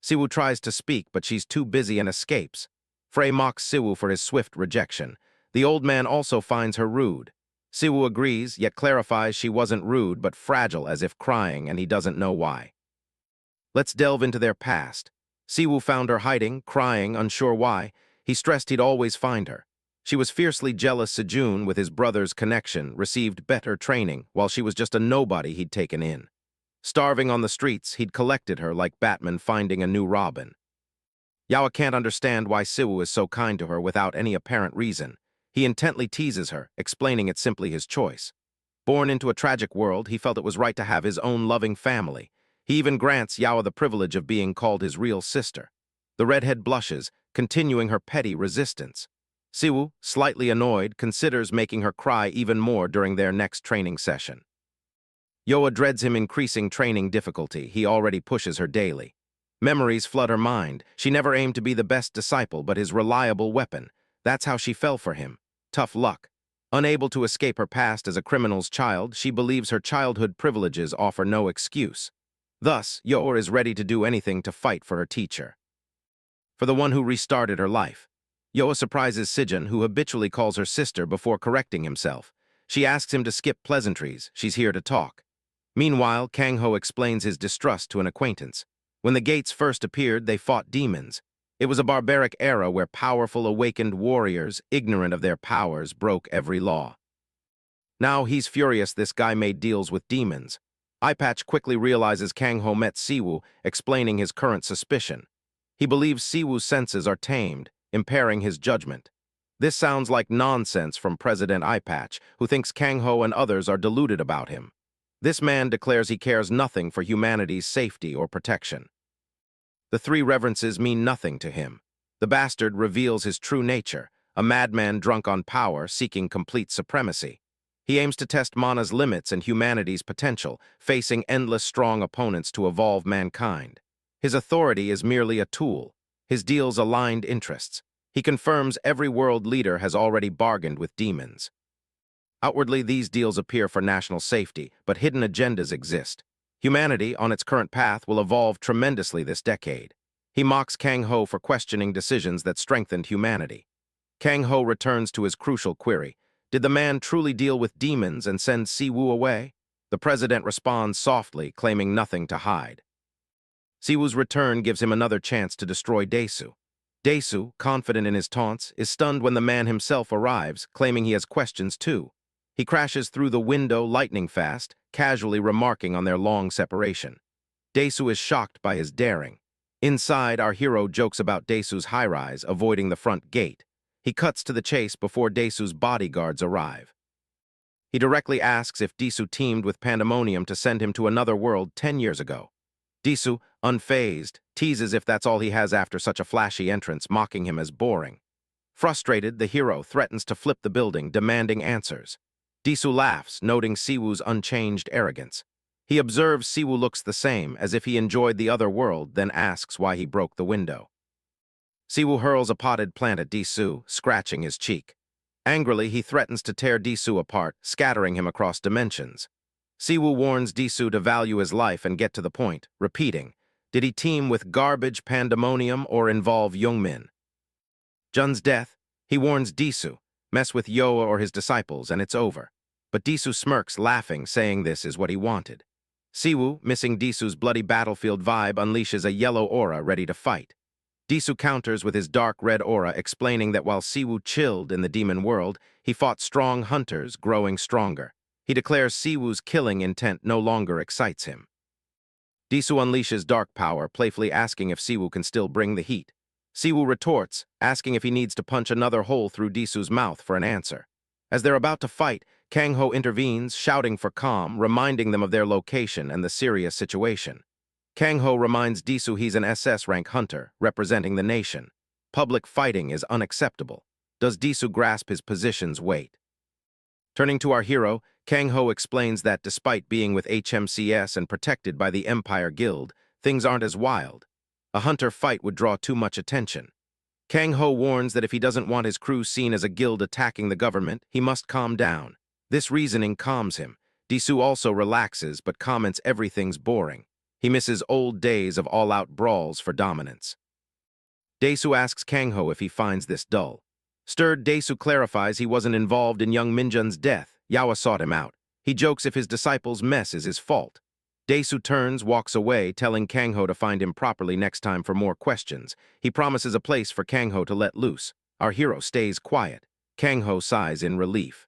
Siwoo tries to speak, but she's too busy and escapes. Frey mocks Siwoo for his swift rejection. The old man also finds her rude. Siwoo agrees, yet clarifies she wasn't rude but fragile, as if crying, and he doesn't know why. Let's delve into their past. Siwoo found her hiding, crying, unsure why. He stressed he'd always find her. She was fiercely jealous Sejun, with his brother's connection, received better training, while she was just a nobody he'd taken in. Starving on the streets, he'd collected her like Batman finding a new Robin. Yawa can't understand why Siwoo is so kind to her without any apparent reason. He intently teases her, explaining it's simply his choice. Born into a tragic world, he felt it was right to have his own loving family. He even grants Yawa the privilege of being called his real sister. The redhead blushes, continuing her petty resistance. Siwoo, slightly annoyed, considers making her cry even more during their next training session. Yawa dreads him increasing training difficulty. He already pushes her daily. Memories flood her mind. She never aimed to be the best disciple, but his reliable weapon. That's how she fell for him. Tough luck. Unable to escape her past as a criminal's child, she believes her childhood privileges offer no excuse. Thus, Yawa is ready to do anything to fight for her teacher. For the one who restarted her life. Yawa surprises Sejun, who habitually calls her sister, before correcting himself. She asks him to skip pleasantries. She's here to talk. Meanwhile, Kang-ho explains his distrust to an acquaintance. When the gates first appeared, they fought demons. It was a barbaric era where powerful awakened warriors, ignorant of their powers, broke every law. Now he's furious this guy made deals with demons. Eyepatch quickly realizes Kang-ho met Siwoo, explaining his current suspicion. He believes Siwoo's senses are tamed, impairing his judgment. This sounds like nonsense from President Eyepatch, who thinks Kang-ho and others are deluded about him. This man declares he cares nothing for humanity's safety or protection. The three reverences mean nothing to him. The bastard reveals his true nature, a madman drunk on power, seeking complete supremacy. He aims to test Mana's limits and humanity's potential, facing endless strong opponents to evolve mankind. His authority is merely a tool. His deals aligned interests. He confirms every world leader has already bargained with demons. Outwardly, these deals appear for national safety, but hidden agendas exist. Humanity, on its current path, will evolve tremendously this decade. He mocks Kang-ho for questioning decisions that strengthened humanity. Kang-ho returns to his crucial query. Did the man truly deal with demons and send Siwoo away? The president responds softly, claiming nothing to hide. Siwoo's return gives him another chance to destroy Daesu. Daesu, confident in his taunts, is stunned when the man himself arrives, claiming he has questions too. He crashes through the window lightning fast, casually remarking on their long separation. Daesu is shocked by his daring. Inside, our hero jokes about Daesu's high-rise, avoiding the front gate. He cuts to the chase before Daesu's bodyguards arrive. He directly asks if Daesu teamed with Pandemonium to send him to another world 10 years ago. Daesu, unfazed, teases if that's all he has after such a flashy entrance, mocking him as boring. Frustrated, the hero threatens to flip the building, demanding answers. Daesu laughs, noting Siwoo's unchanged arrogance. He observes Siwoo looks the same, as if he enjoyed the other world, then asks why he broke the window. Siwoo hurls a potted plant at Daesu, scratching his cheek. Angrily, he threatens to tear Daesu apart, scattering him across dimensions. Siwoo warns Daesu to value his life and get to the point, repeating, did he team with garbage Pandemonium or involve Youngmin? Jun's death, he warns Daesu, mess with Yawa or his disciples and it's over. But Daesu smirks, laughing, saying this is what he wanted. Siwoo, missing Daesu's bloody battlefield vibe, unleashes a yellow aura ready to fight. Daesu counters with his dark red aura, explaining that while Siwoo chilled in the demon world, he fought strong hunters, growing stronger. He declares Siwoo's killing intent no longer excites him. Disu unleashes dark power, playfully asking if Siwoo can still bring the heat. Siwoo retorts, asking if he needs to punch another hole through Disu's mouth for an answer. As they're about to fight, Kang-ho intervenes, shouting for calm, reminding them of their location and the serious situation. Kang-ho reminds Disu he's an SS rank hunter, representing the nation. Public fighting is unacceptable. Does Disu grasp his position's weight? Turning to our hero, Kang-ho explains that despite being with HMCS and protected by the Empire Guild, things aren't as wild. A hunter fight would draw too much attention. Kang-ho warns that if he doesn't want his crew seen as a guild attacking the government, he must calm down. This reasoning calms him. Disu also relaxes but comments everything's boring. He misses old days of all-out brawls for dominance. Daesu asks Kang-ho if he finds this dull. Stirred, Daesu clarifies he wasn't involved in young Minjun's death. Yawa sought him out. He jokes if his disciple's mess is his fault. Daesu turns, walks away, telling Kang-ho to find him properly next time for more questions. He promises a place for Kang-ho to let loose. Our hero stays quiet. Kang-ho sighs in relief.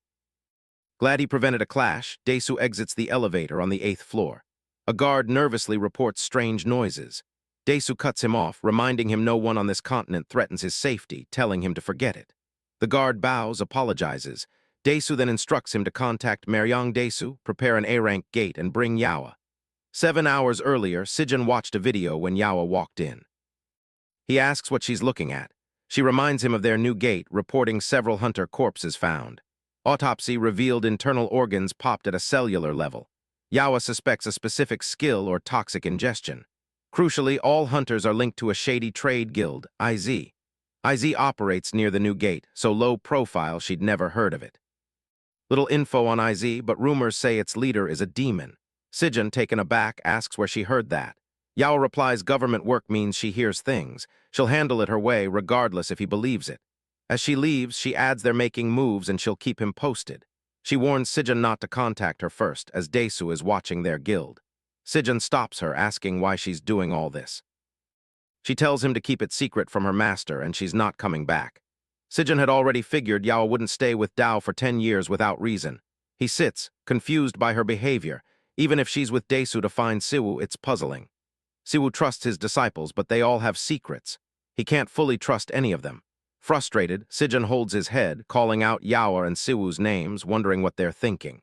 Glad he prevented a clash, Daesu exits the elevator on the 8th floor. A guard nervously reports strange noises. Daesu cuts him off, reminding him no one on this continent threatens his safety, telling him to forget it. The guard bows, apologizes. Daesu then instructs him to contact Meryong Daesu, prepare an A-rank gate, and bring Yawa. 7 hours earlier, Sijin watched a video when Yawa walked in. He asks what she's looking at. She reminds him of their new gate, reporting several hunter corpses found. Autopsy revealed internal organs popped at a cellular level. Yawa suspects a specific skill or toxic ingestion. Crucially, all hunters are linked to a shady trade guild, IZ. IZ operates near the new gate, so low profile she'd never heard of it. Little info on IZ, but rumors say its leader is a demon. Sijin, taken aback, asks where she heard that. Yawa replies government work means she hears things. She'll handle it her way, regardless if he believes it. As she leaves, she adds they're making moves and she'll keep him posted. She warns Sijin not to contact her first, as Daesu is watching their guild. Sijin stops her, asking why she's doing all this. She tells him to keep it secret from her master, and she's not coming back. Sijin had already figured Yawa wouldn't stay with Dao for 10 years without reason. He sits, confused by her behavior. Even if she's with Daesu to find Siwoo, it's puzzling. Siwoo trusts his disciples, but they all have secrets. He can't fully trust any of them. Frustrated, Sijin holds his head, calling out Yawa and Siwoo's names, wondering what they're thinking.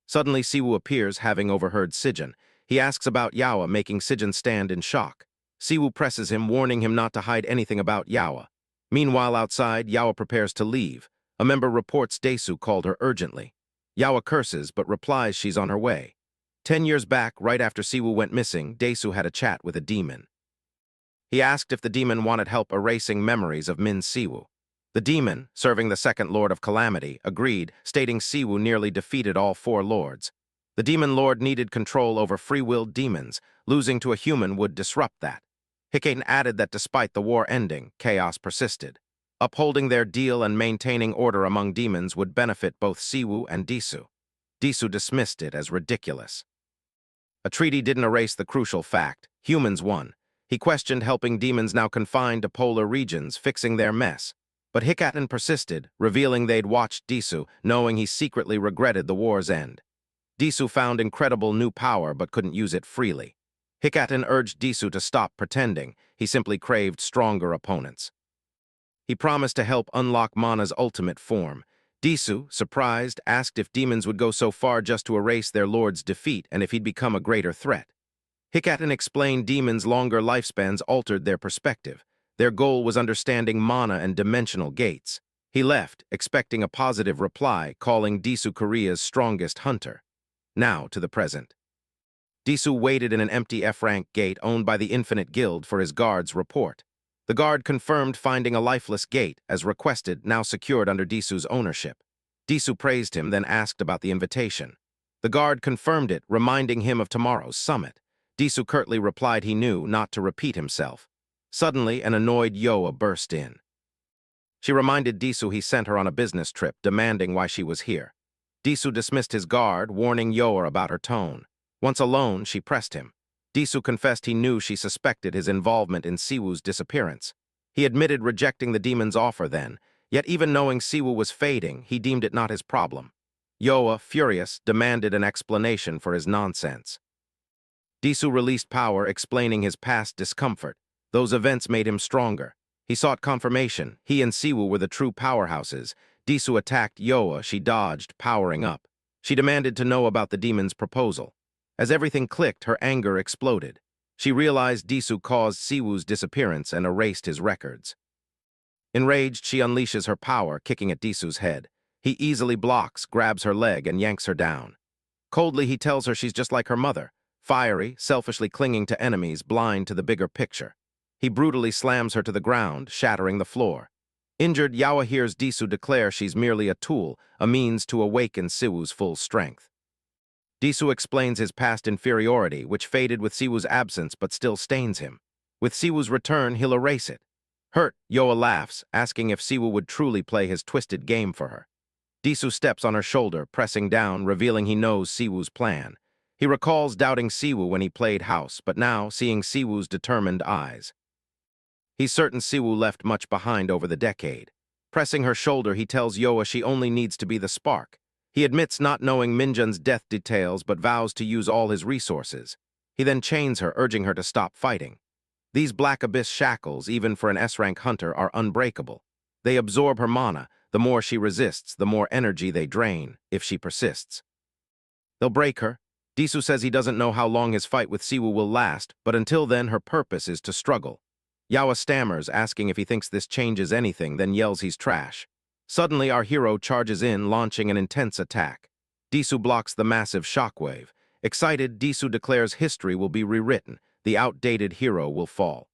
Suddenly, Siwoo appears, having overheard Sijin. He asks about Yawa, making Sijin stand in shock. Siwoo presses him, warning him not to hide anything about Yawa. Meanwhile, outside, Yawa prepares to leave. A member reports Daesu called her urgently. Yawa curses, but replies she's on her way. 10 years back, right after Siwoo went missing, Daesu had a chat with a demon. He asked if the demon wanted help erasing memories of Min Siwoo. The demon, serving the second Lord of Calamity, agreed, stating Siwoo nearly defeated all 4 lords. The demon lord needed control over free-willed demons. Losing to a human would disrupt that. Hikaten added that despite the war ending, chaos persisted. Upholding their deal and maintaining order among demons would benefit both Siwoo and Daesu. Daesu dismissed it as ridiculous. A treaty didn't erase the crucial fact. Humans won. He questioned helping demons now confined to polar regions, fixing their mess. But Hikaten persisted, revealing they'd watched Daesu, knowing he secretly regretted the war's end. Daesu found incredible new power but couldn't use it freely. Hikaten urged Daesu to stop pretending. He simply craved stronger opponents. He promised to help unlock Mana's ultimate form. Daesu, surprised, asked if demons would go so far just to erase their lord's defeat and if he'd become a greater threat. Hikaten explained demons' longer lifespans altered their perspective. Their goal was understanding mana and dimensional gates. He left, expecting a positive reply, calling Daesu Korea's strongest hunter. Now to the present. Daesu waited in an empty F-rank gate owned by the Infinite Guild for his guard's report. The guard confirmed finding a lifeless gate, as requested, now secured under Daesu's ownership. Daesu praised him, then asked about the invitation. The guard confirmed it, reminding him of tomorrow's summit. Daesu curtly replied he knew not to repeat himself. Suddenly, an annoyed Yoa burst in. She reminded Daesu he sent her on a business trip, demanding why she was here. Daesu dismissed his guard, warning Yoa about her tone. Once alone, she pressed him. Daesu confessed he knew she suspected his involvement in Siwoo's disappearance. He admitted rejecting the demon's offer then, yet even knowing Siwoo was fading, he deemed it not his problem. Yoa, furious, demanded an explanation for his nonsense. Disu released power, explaining his past discomfort. Those events made him stronger. He sought confirmation. He and Siwoo were the true powerhouses. Disu attacked Yoa. She dodged, powering up. She demanded to know about the demon's proposal. As everything clicked, her anger exploded. She realized Disu caused Siwoo's disappearance and erased his records. Enraged, she unleashes her power, kicking at Disu's head. He easily blocks, grabs her leg, and yanks her down. Coldly, he tells her she's just like her mother, fiery, selfishly clinging to enemies, blind to the bigger picture. He brutally slams her to the ground, shattering the floor. Injured, Yawa hears Disu declare she's merely a tool, a means to awaken Siwoo's full strength. Disu explains his past inferiority, which faded with Siwoo's absence but still stains him. With Siwoo's return, he'll erase it. Hurt, Yoa laughs, asking if Siwoo would truly play his twisted game for her. Disu steps on her shoulder, pressing down, revealing he knows Siwoo's plan. He recalls doubting Siwoo when he played house, but now seeing Siwoo's determined eyes. He's certain Siwoo left much behind over the decade. Pressing her shoulder, he tells Yoa she only needs to be the spark. He admits not knowing Minjun's death details, but vows to use all his resources. He then chains her, urging her to stop fighting. These Black Abyss shackles, even for an S-rank hunter, are unbreakable. They absorb her mana. The more she resists, the more energy they drain, if she persists. They'll break her. Disu says he doesn't know how long his fight with Siwoo will last, but until then her purpose is to struggle. Yawa stammers, asking if he thinks this changes anything, then yells he's trash. Suddenly, our hero charges in, launching an intense attack. Disu blocks the massive shockwave. Excited, Disu declares history will be rewritten. The outdated hero will fall.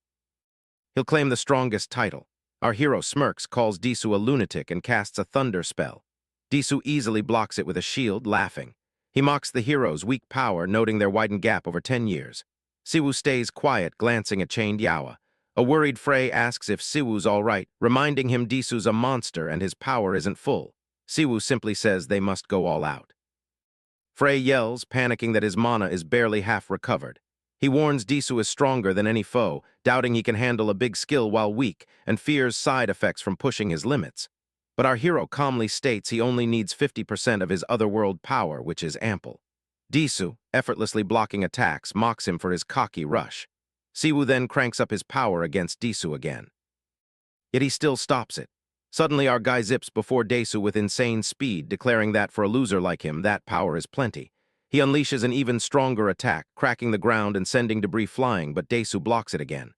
He'll claim the strongest title. Our hero smirks, calls Disu a lunatic, and casts a thunder spell. Disu easily blocks it with a shield, laughing. He mocks the hero's weak power, noting their widened gap over 10 years. Siwoo stays quiet, glancing at chained Yawa. A worried Frey asks if Siwoo's all right, reminding him Disu's a monster and his power isn't full. Siwoo simply says they must go all out. Frey yells, panicking that his mana is barely half recovered. He warns Disu is stronger than any foe, doubting he can handle a big skill while weak, and fears side effects from pushing his limits. But our hero calmly states he only needs 50% of his otherworld power, which is ample. Disu, effortlessly blocking attacks, mocks him for his cocky rush. Siwoo then cranks up his power against Disu again. Yet he still stops it. Suddenly our guy zips before Disu with insane speed, declaring that for a loser like him, that power is plenty. He unleashes an even stronger attack, cracking the ground and sending debris flying, but Disu blocks it again.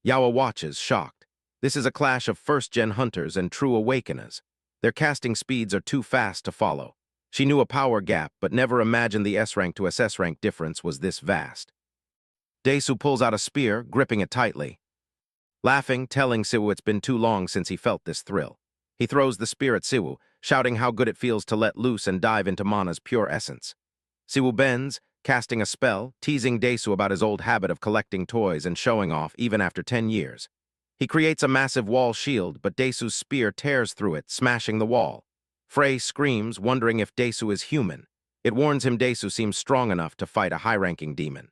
Yawa watches, shocked. This is a clash of first-gen hunters and true awakeners. Their casting speeds are too fast to follow. She knew a power gap, but never imagined the S-rank to SS-rank difference was this vast. Disu pulls out a spear, gripping it tightly. Laughing, telling Siwoo it's been too long since he felt this thrill. He throws the spear at Siwoo, shouting how good it feels to let loose and dive into mana's pure essence. Siwoo bends, casting a spell, teasing Disu about his old habit of collecting toys and showing off even after 10 years. He creates a massive wall shield, but Disu's spear tears through it, smashing the wall. Frey screams, wondering if Disu is human. It warns him Disu seems strong enough to fight a high-ranking demon,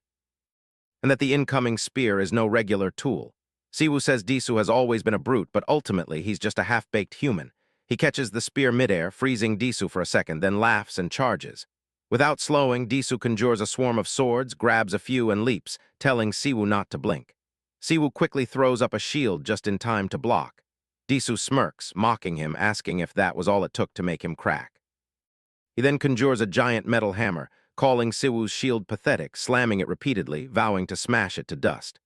and that the incoming spear is no regular tool. Siwoo says Disu has always been a brute, but ultimately he's just a half-baked human. He catches the spear midair, freezing Disu for a second, then laughs and charges. Without slowing, Disu conjures a swarm of swords, grabs a few, and leaps, telling Siwoo not to blink. Siwoo quickly throws up a shield just in time to block. Disu smirks, mocking him, asking if that was all it took to make him crack. He then conjures a giant metal hammer, calling Siwoo's shield pathetic, slamming it repeatedly, vowing to smash it to dust.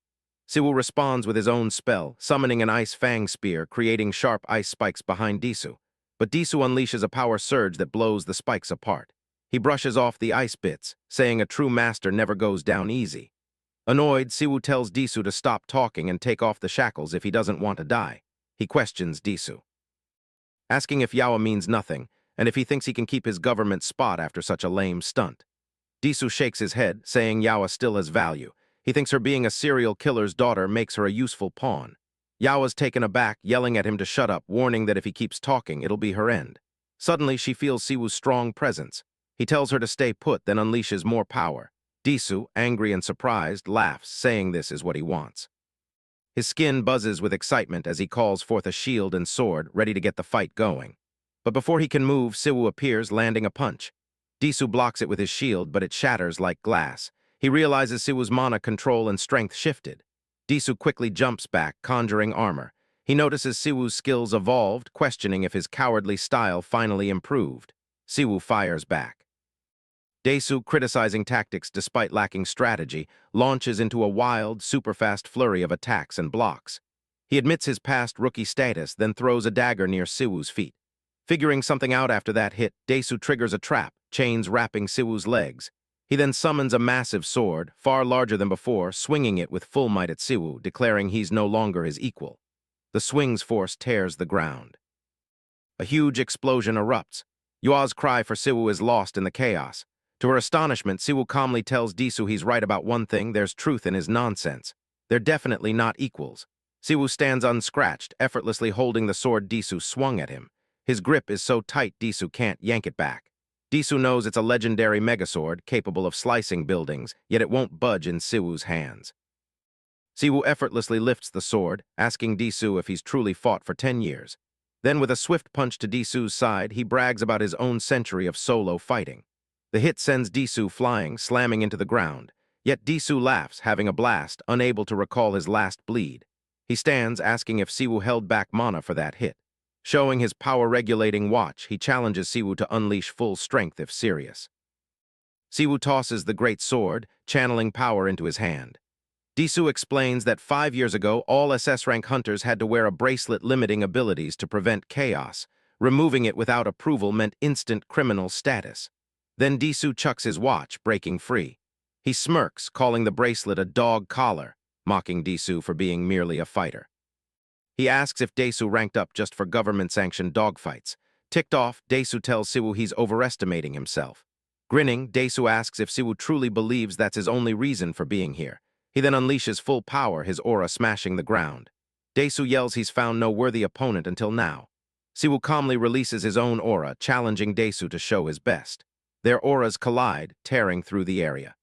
Siwoo responds with his own spell, summoning an ice fang spear, creating sharp ice spikes behind Disu. But Disu unleashes a power surge that blows the spikes apart. He brushes off the ice bits, saying a true master never goes down easy. Annoyed, Siwoo tells Disu to stop talking and take off the shackles if he doesn't want to die. He questions Disu, asking if Yawa means nothing, and if he thinks he can keep his government spot after such a lame stunt. Disu shakes his head, saying Yawa still has value. He thinks her being a serial killer's daughter makes her a useful pawn. Yawa's taken aback, yelling at him to shut up, warning that if he keeps talking, it'll be her end. Suddenly, she feels Siwoo's strong presence. He tells her to stay put, then unleashes more power. Disu, angry and surprised, laughs, saying this is what he wants. His skin buzzes with excitement as he calls forth a shield and sword, ready to get the fight going. But before he can move, Siwoo appears, landing a punch. Disu blocks it with his shield, but it shatters like glass. He realizes Siwoo's mana control and strength shifted. Disu quickly jumps back, conjuring armor. He notices Siwoo's skills evolved, questioning if his cowardly style finally improved. Siwoo fires back. Desu, criticizing tactics despite lacking strategy, launches into a wild, super-fast flurry of attacks and blocks. He admits his past rookie status, then throws a dagger near Siwoo's feet. Figuring something out after that hit, Desu triggers a trap, chains wrapping Siwoo's legs. He then summons a massive sword, far larger than before, swinging it with full might at Siwoo, declaring he's no longer his equal. The swing's force tears the ground. A huge explosion erupts. Yua's cry for Siwoo is lost in the chaos. To her astonishment, Siwoo calmly tells Desu he's right about one thing: there's truth in his nonsense. They're definitely not equals. Siwoo stands unscratched, effortlessly holding the sword Desu swung at him. His grip is so tight Desu can't yank it back. Desu knows it's a legendary megasword capable of slicing buildings, yet it won't budge in Siwoo's hands. Siwoo effortlessly lifts the sword, asking Desu if he's truly fought for 10 years. Then, with a swift punch to Desu's side, he brags about his own century of solo fighting. The hit sends Desu flying, slamming into the ground. Yet Desu laughs, having a blast, unable to recall his last bleed. He stands, asking if Siwoo held back mana for that hit. Showing his power-regulating watch, he challenges Siwoo to unleash full strength if serious. Siwoo tosses the great sword, channeling power into his hand. Desu explains that 5 years ago, all SS-rank hunters had to wear a bracelet limiting abilities to prevent chaos. Removing it without approval meant instant criminal status. Then Desu chucks his watch, breaking free. He smirks, calling the bracelet a dog collar, mocking Desu for being merely a fighter. He asks if Desu ranked up just for government-sanctioned dogfights. Ticked off, Desu tells Siwoo he's overestimating himself. Grinning, Desu asks if Siwoo truly believes that's his only reason for being here. He then unleashes full power, his aura smashing the ground. Desu yells he's found no worthy opponent until now. Siwoo calmly releases his own aura, challenging Desu to show his best. Their auras collide, tearing through the area.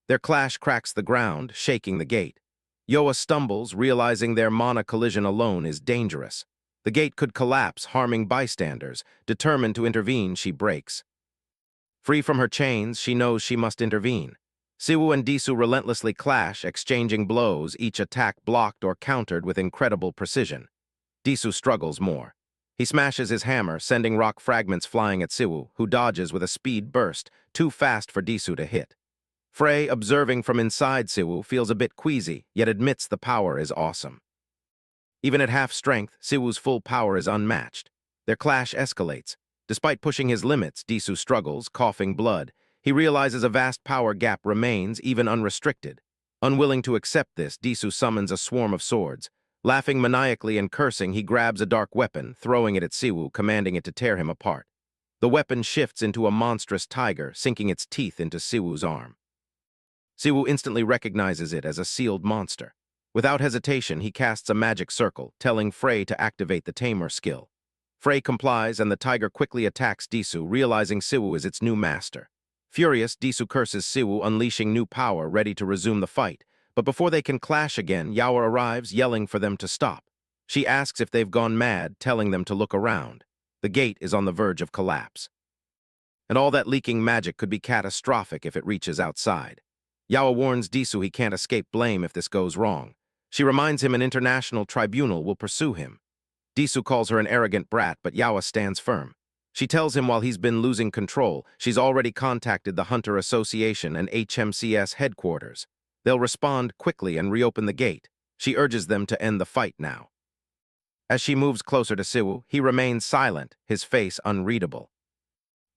Their clash cracks the ground, shaking the gate. Yoa stumbles, realizing their mana collision alone is dangerous. The gate could collapse, harming bystanders. Determined to intervene, she breaks. Free from her chains, she knows she must intervene. Siwoo and Desu relentlessly clash, exchanging blows, each attack blocked or countered with incredible precision. Desu struggles more. He smashes his hammer, sending rock fragments flying at Siwoo, who dodges with a speed burst, too fast for Desu to hit. Frey, observing from inside Siwoo, feels a bit queasy, yet admits the power is awesome. Even at half strength, Siwoo's full power is unmatched. Their clash escalates. Despite pushing his limits, Desu struggles, coughing blood. He realizes a vast power gap remains, even unrestricted. Unwilling to accept this, Desu summons a swarm of swords. Laughing maniacally and cursing, he grabs a dark weapon, throwing it at Siwoo, commanding it to tear him apart. The weapon shifts into a monstrous tiger, sinking its teeth into Siwoo's arm. Siwoo instantly recognizes it as a sealed monster. Without hesitation, he casts a magic circle, telling Frey to activate the Tamer skill. Frey complies, and the tiger quickly attacks Desu, realizing Siwoo is its new master. Furious, Desu curses Siwoo, unleashing new power, ready to resume the fight. But before they can clash again, Yawa arrives, yelling for them to stop. She asks if they've gone mad, telling them to look around. The gate is on the verge of collapse. And all that leaking magic could be catastrophic if it reaches outside. Yawa warns Desu he can't escape blame if this goes wrong. She reminds him an international tribunal will pursue him. Desu calls her an arrogant brat, but Yawa stands firm. She tells him while he's been losing control, she's already contacted the Hunter Association and HMCS headquarters. They'll respond quickly and reopen the gate. She urges them to end the fight now. As she moves closer to Siwoo, he remains silent, his face unreadable.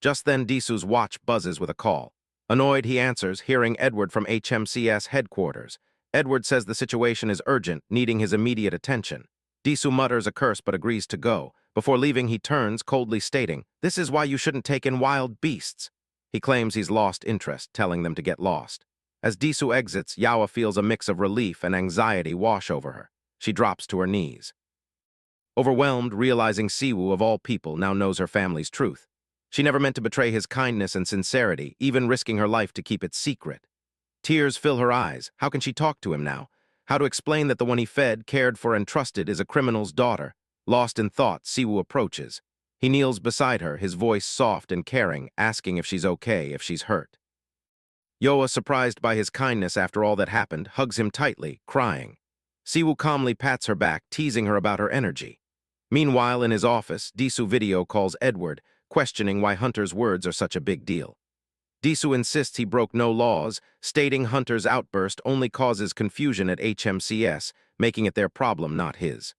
Just then Desu's watch buzzes with a call. Annoyed, he answers, hearing Edward from HMCS headquarters. Edward says the situation is urgent, needing his immediate attention. Desu mutters a curse but agrees to go. Before leaving, he turns, coldly stating, "This is why you shouldn't take in wild beasts." He claims he's lost interest, telling them to get lost. As Desu exits, Yawa feels a mix of relief and anxiety wash over her. She drops to her knees. Overwhelmed, realizing Siwoo, of all people, now knows her family's truth. She never meant to betray his kindness and sincerity, even risking her life to keep it secret. Tears fill her eyes. How can she talk to him now? How to explain that the one he fed, cared for, and trusted is a criminal's daughter? Lost in thought, Siwoo approaches. He kneels beside her, his voice soft and caring, asking if she's okay, if she's hurt. Yoa, surprised by his kindness after all that happened, hugs him tightly, crying. Siwoo calmly pats her back, teasing her about her energy. Meanwhile, in his office, Disu video calls Edward, questioning why Hunter's words are such a big deal. Disu insists he broke no laws, stating Hunter's outburst only causes confusion at HMCS, making it their problem, not his.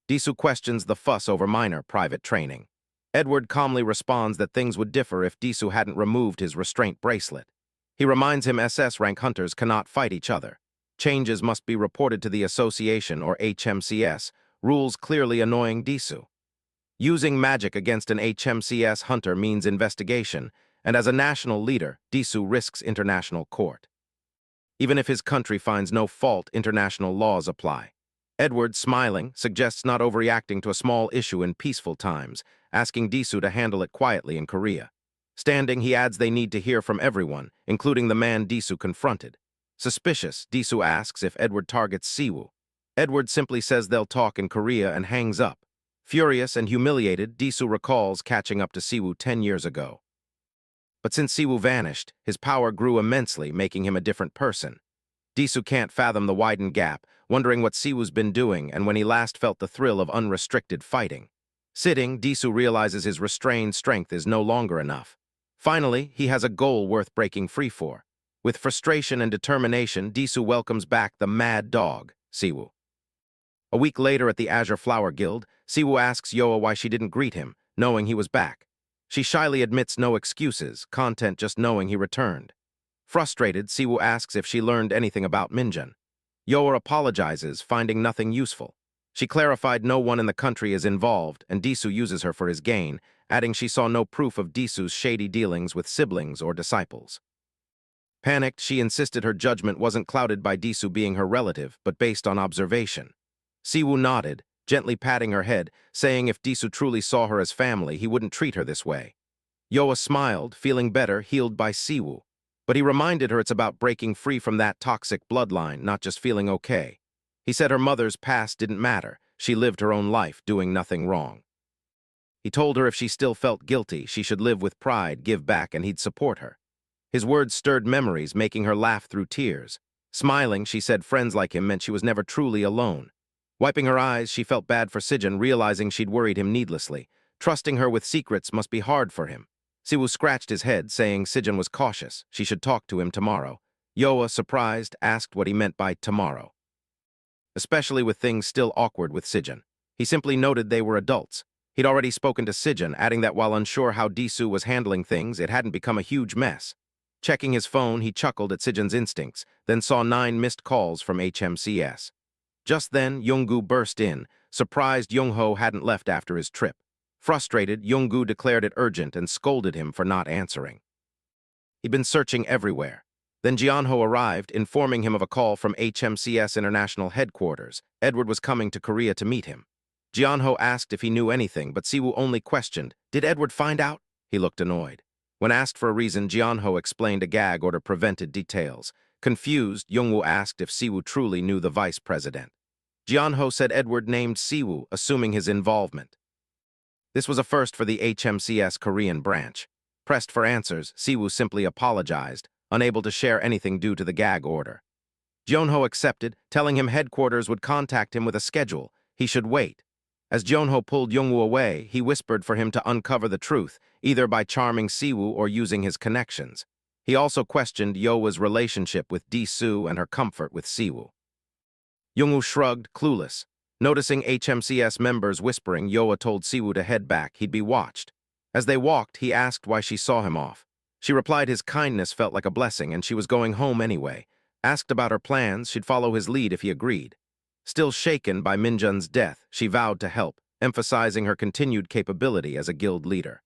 Disu questions the fuss over minor private training. Edward calmly responds that things would differ if Disu hadn't removed his restraint bracelet. He reminds him SS rank hunters cannot fight each other. Changes must be reported to the association or HMCS, rules clearly annoying Disu. Using magic against an HMCS hunter means investigation, and as a national leader, Disu risks international court. Even if his country finds no fault, international laws apply. Edward, smiling, suggests not overreacting to a small issue in peaceful times, asking Disu to handle it quietly in Korea. Standing, he adds they need to hear from everyone, including the man Disu confronted. Suspicious, Disu asks if Edward targets Siwoo. Edward simply says they'll talk in Korea and hangs up. Furious and humiliated, Disu recalls catching up to Siwoo 10 years ago. But since Siwoo vanished, his power grew immensely, making him a different person. Disu can't fathom the widened gap, wondering what Siwoo's been doing and when he last felt the thrill of unrestricted fighting. Sitting, Disu realizes his restrained strength is no longer enough. Finally, he has a goal worth breaking free for. With frustration and determination, Disu welcomes back the mad dog, Siwoo. A week later at the Azure Flower Guild, Siwoo asks Yoa why she didn't greet him, knowing he was back. She shyly admits no excuses, content just knowing he returned. Frustrated, Siwoo asks if she learned anything about Minjun. Yoa apologizes, finding nothing useful. She clarified no one in the country is involved, and Disu uses her for his gain, adding she saw no proof of Disu's shady dealings with siblings or disciples. Panicked, she insisted her judgment wasn't clouded by Disu being her relative, but based on observation. Siwoo nodded, gently patting her head, saying if Disu truly saw her as family, he wouldn't treat her this way. Yoa smiled, feeling better, healed by Siwoo. But he reminded her it's about breaking free from that toxic bloodline, not just feeling okay. He said her mother's past didn't matter. She lived her own life, doing nothing wrong. He told her if she still felt guilty, she should live with pride, give back, and he'd support her. His words stirred memories, making her laugh through tears. Smiling, she said friends like him meant she was never truly alone. Wiping her eyes, she felt bad for Sijin, realizing she'd worried him needlessly. Trusting her with secrets must be hard for him. Siwoo scratched his head, saying Sijin was cautious. She should talk to him tomorrow. Yoa, surprised, asked what he meant by tomorrow. Especially with things still awkward with Sijin. He simply noted they were adults. He'd already spoken to Sijin, adding that while unsure how Disu was handling things, it hadn't become a huge mess. Checking his phone, he chuckled at Sijin's instincts, then saw 9 missed calls from HMCS. Just then, Younggu burst in, surprised Youngho hadn't left after his trip. Frustrated, Younggu declared it urgent and scolded him for not answering. He'd been searching everywhere. Then Jeonho arrived, informing him of a call from HMCS International Headquarters. Edward was coming to Korea to meet him. Jeonho asked if he knew anything, but Siwoo only questioned, "Did Edward find out?" He looked annoyed. When asked for a reason, Jeonho explained a gag order prevented details. Confused, Youngwoo asked if Siwoo truly knew the vice president. Jeonho said Edward named Siwoo, assuming his involvement. This was a first for the HMCS Korean branch. Pressed for answers, Siwoo simply apologized, unable to share anything due to the gag order. Jeonho accepted, telling him headquarters would contact him with a schedule. He should wait. As Jeonho pulled Youngwoo away, he whispered for him to uncover the truth, either by charming Siwoo or using his connections. He also questioned Yoa's relationship with Disu and her comfort with Siwoo. Youngwoo shrugged, clueless. Noticing HMCS members whispering, Yoa told Siwoo to head back, he'd be watched. As they walked, he asked why she saw him off. She replied his kindness felt like a blessing and she was going home anyway. Asked about her plans, she'd follow his lead if he agreed. Still shaken by Minjun's death, she vowed to help, emphasizing her continued capability as a guild leader.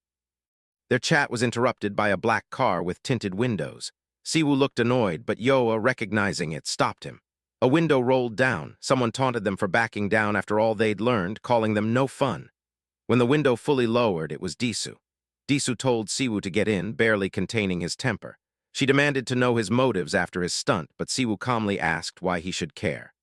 Their chat was interrupted by a black car with tinted windows. Siwoo looked annoyed, but Yoa, recognizing it, stopped him. A window rolled down. Someone taunted them for backing down after all they'd learned, calling them no fun. When the window fully lowered, it was Disu. Disu told Siwoo to get in, barely containing his temper. She demanded to know his motives after his stunt, but Siwoo calmly asked why he should care.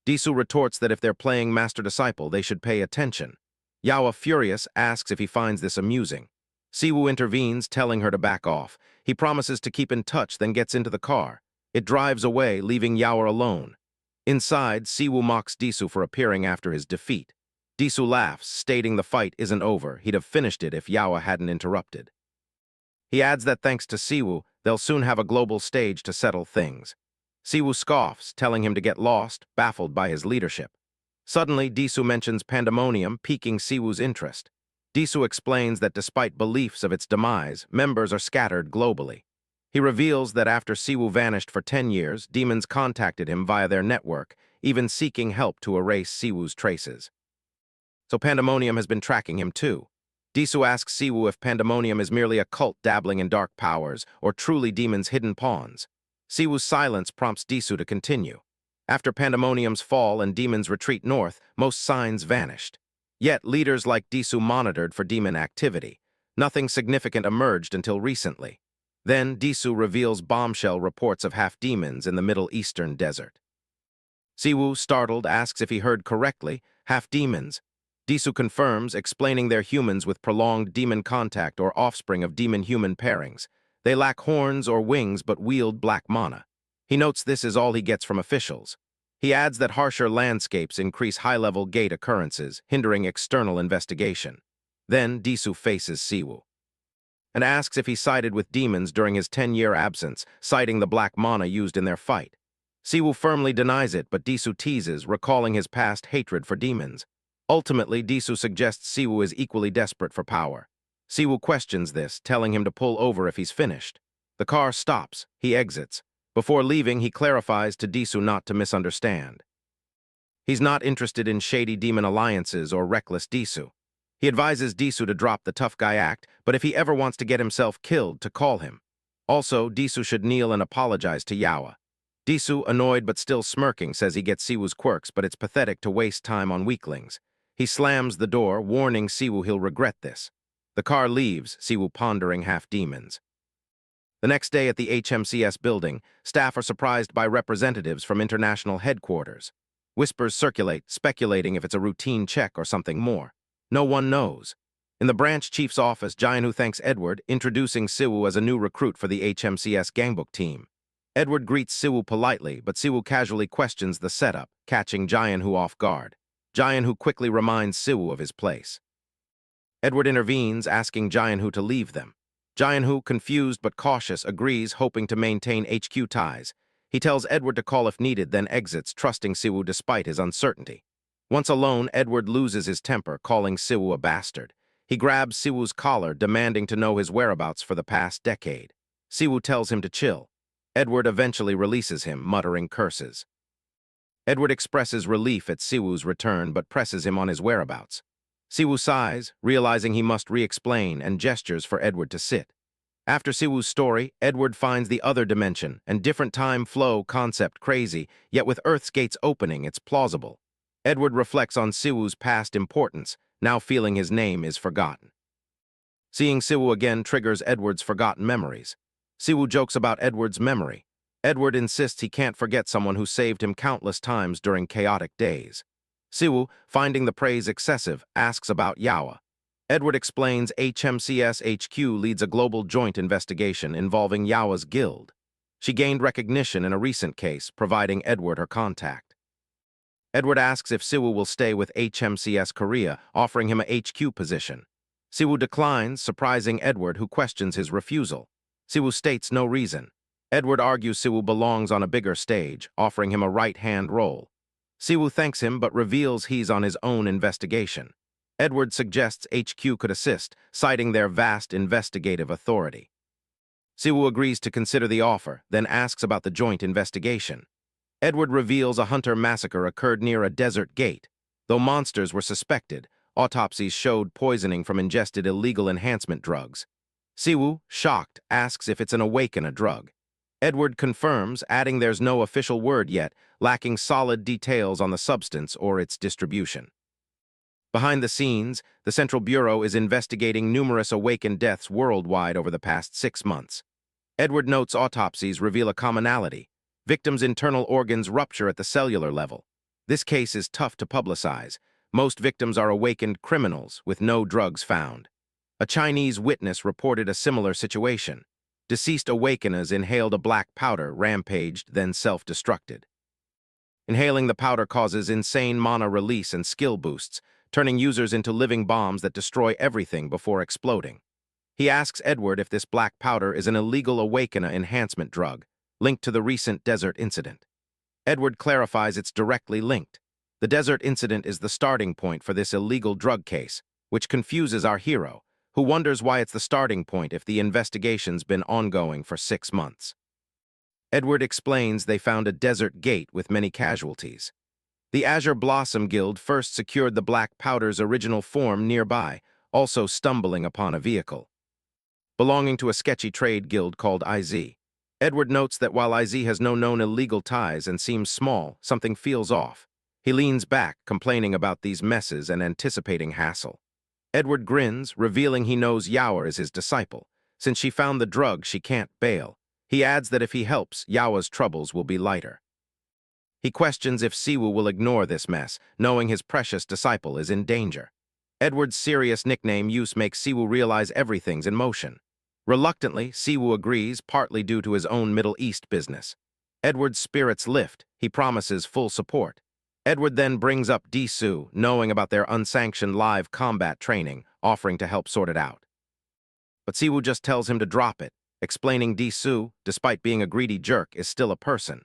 Disu retorts that if they're playing master-disciple, they should pay attention. Yawa, furious, asks if he finds this amusing. Siwoo intervenes, telling her to back off. He promises to keep in touch, then gets into the car. It drives away, leaving Yawa alone. Inside, Siwoo mocks Disu for appearing after his defeat. Disu laughs, stating the fight isn't over. He'd have finished it if Yawa hadn't interrupted. He adds that thanks to Siwoo, they'll soon have a global stage to settle things. Siwoo scoffs, telling him to get lost, baffled by his leadership. Suddenly, Disu mentions pandemonium, piquing Siwoo's interest. Disu explains that despite beliefs of its demise, members are scattered globally. He reveals that after Siwoo vanished for 10 years, demons contacted him via their network, even seeking help to erase Siwoo's traces. So Pandemonium has been tracking him too. Disu asks Siwoo if Pandemonium is merely a cult dabbling in dark powers or truly demons' hidden pawns. Siwoo's silence prompts Disu to continue. After Pandemonium's fall and demons retreat north, most signs vanished. Yet leaders like Disu monitored for demon activity. Nothing significant emerged until recently. Then Disu reveals bombshell reports of half-demons in the Middle Eastern desert. Siwoo, startled, asks if he heard correctly, half-demons. Disu confirms, explaining they're humans with prolonged demon contact or offspring of demon-human pairings. They lack horns or wings but wield black mana. He notes this is all he gets from officials. He adds that harsher landscapes increase high-level gate occurrences, hindering external investigation. Then Disu faces Siwoo and asks if he sided with demons during his 10-year absence, citing the black mana used in their fight. Siwoo firmly denies it, but Disu teases, recalling his past hatred for demons. Ultimately, Disu suggests Siwoo is equally desperate for power. Siwoo questions this, telling him to pull over if he's finished. The car stops. He exits. Before leaving, he clarifies to Disu not to misunderstand. He's not interested in shady demon alliances or reckless Disu. He advises Disu to drop the tough guy act, but if he ever wants to get himself killed, to call him. Also, Disu should kneel and apologize to Yawa. Disu, annoyed but still smirking, says he gets Siwoo's quirks, but it's pathetic to waste time on weaklings. He slams the door, warning Siwoo he'll regret this. The car leaves, Siwoo pondering half-demons. The next day at the HMCS building, staff are surprised by representatives from international headquarters. Whispers circulate, speculating if it's a routine check or something more. No one knows. In the branch chief's office, Jianhu thanks Edward, introducing Siwoo as a new recruit for the HMCS gangbook team. Edward greets Siwoo politely, but Siwoo casually questions the setup, catching Jianhu off guard. Jianhu quickly reminds Siwoo of his place. Edward intervenes, asking Jianhu to leave them. Jianhu, confused but cautious, agrees, hoping to maintain HQ ties. He tells Edward to call if needed, then exits, trusting Siwoo despite his uncertainty. Once alone, Edward loses his temper, calling Siwoo a bastard. He grabs Siwoo's collar, demanding to know his whereabouts for the past decade. Siwoo tells him to chill. Edward eventually releases him, muttering curses. Edward expresses relief at Siwoo's return, but presses him on his whereabouts. Siwoo sighs, realizing he must re-explain, and gestures for Edward to sit. After Siwoo's story, Edward finds the other dimension and different time flow concept crazy, yet with Earth's gates opening, it's plausible. Edward reflects on Siwoo's past importance, now feeling his name is forgotten. Seeing Siwoo again triggers Edward's forgotten memories. Siwoo jokes about Edward's memory. Edward insists he can't forget someone who saved him countless times during chaotic days. Siwoo, finding the praise excessive, asks about Yawa. Edward explains HMCS HQ leads a global joint investigation involving Yawa's guild. She gained recognition in a recent case, providing Edward her contact. Edward asks if Siwoo will stay with HMCS Korea, offering him a HQ position. Siwoo declines, surprising Edward, who questions his refusal. Siwoo states no reason. Edward argues Siwoo belongs on a bigger stage, offering him a right-hand role. Siwoo thanks him but reveals he's on his own investigation. Edward suggests HQ could assist, citing their vast investigative authority. Siwoo agrees to consider the offer, then asks about the joint investigation. Edward reveals a hunter massacre occurred near a desert gate. Though monsters were suspected, autopsies showed poisoning from ingested illegal enhancement drugs. Siwoo, shocked, asks if it's an awaken a drug. Edward confirms, adding there's no official word yet, lacking solid details on the substance or its distribution. Behind the scenes, the Central Bureau is investigating numerous awakened deaths worldwide over the past 6 months. Edward notes autopsies reveal a commonality. Victims' internal organs rupture at the cellular level. This case is tough to publicize. Most victims are awakened criminals with no drugs found. A Chinese witness reported a similar situation. Deceased awakeners inhaled a black powder, rampaged, then self-destructed. Inhaling the powder causes insane mana release and skill boosts, turning users into living bombs that destroy everything before exploding. He asks Edward if this black powder is an illegal awakener enhancement drug, linked to the recent desert incident. Edward clarifies it's directly linked. The desert incident is the starting point for this illegal drug case, which confuses our hero, who wonders why it's the starting point if the investigation's been ongoing for 6 months. Edward explains they found a desert gate with many casualties. The Azure Blossom Guild first secured the black powder's original form nearby, also stumbling upon a vehicle belonging to a sketchy trade guild called IZ. Edward notes that while IZ has no known illegal ties and seems small, something feels off. He leans back, complaining about these messes and anticipating hassle. Edward grins, revealing he knows Yawa is his disciple. Since she found the drug, she can't bail. He adds that if he helps, Yawa's troubles will be lighter. He questions if Siwoo will ignore this mess, knowing his precious disciple is in danger. Edward's serious nickname use makes Siwoo realize everything's in motion. Reluctantly, Siwoo agrees, partly due to his own Middle East business. Edward's spirits lift. He promises full support. Edward then brings up Disoo, knowing about their unsanctioned live combat training, offering to help sort it out. But Siwoo just tells him to drop it, explaining Disoo, despite being a greedy jerk, is still a person.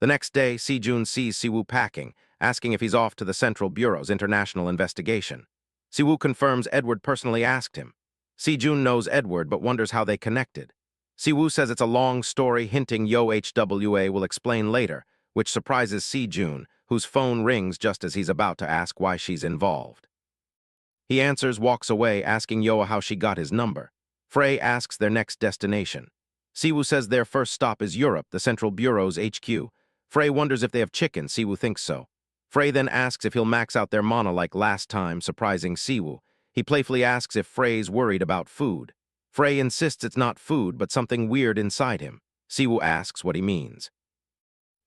The next day, Sejun sees Siwoo packing, asking if he's off to the Central Bureau's international investigation. Siwoo confirms Edward personally asked him. Sejun knows Edward but wonders how they connected. Siwoo says it's a long story, hinting Yo HWA will explain later, which surprises Sejun, whose phone rings just as he's about to ask why she's involved. He answers, walks away, asking Yoa how she got his number. Frey asks their next destination. Siwoo says their first stop is Europe, the Central Bureau's HQ. Frey wonders if they have chicken. Siwoo thinks so. Frey then asks if he'll max out their mana like last time, surprising Siwoo. He playfully asks if Frey's worried about food. Frey insists it's not food, but something weird inside him. Siwoo asks what he means.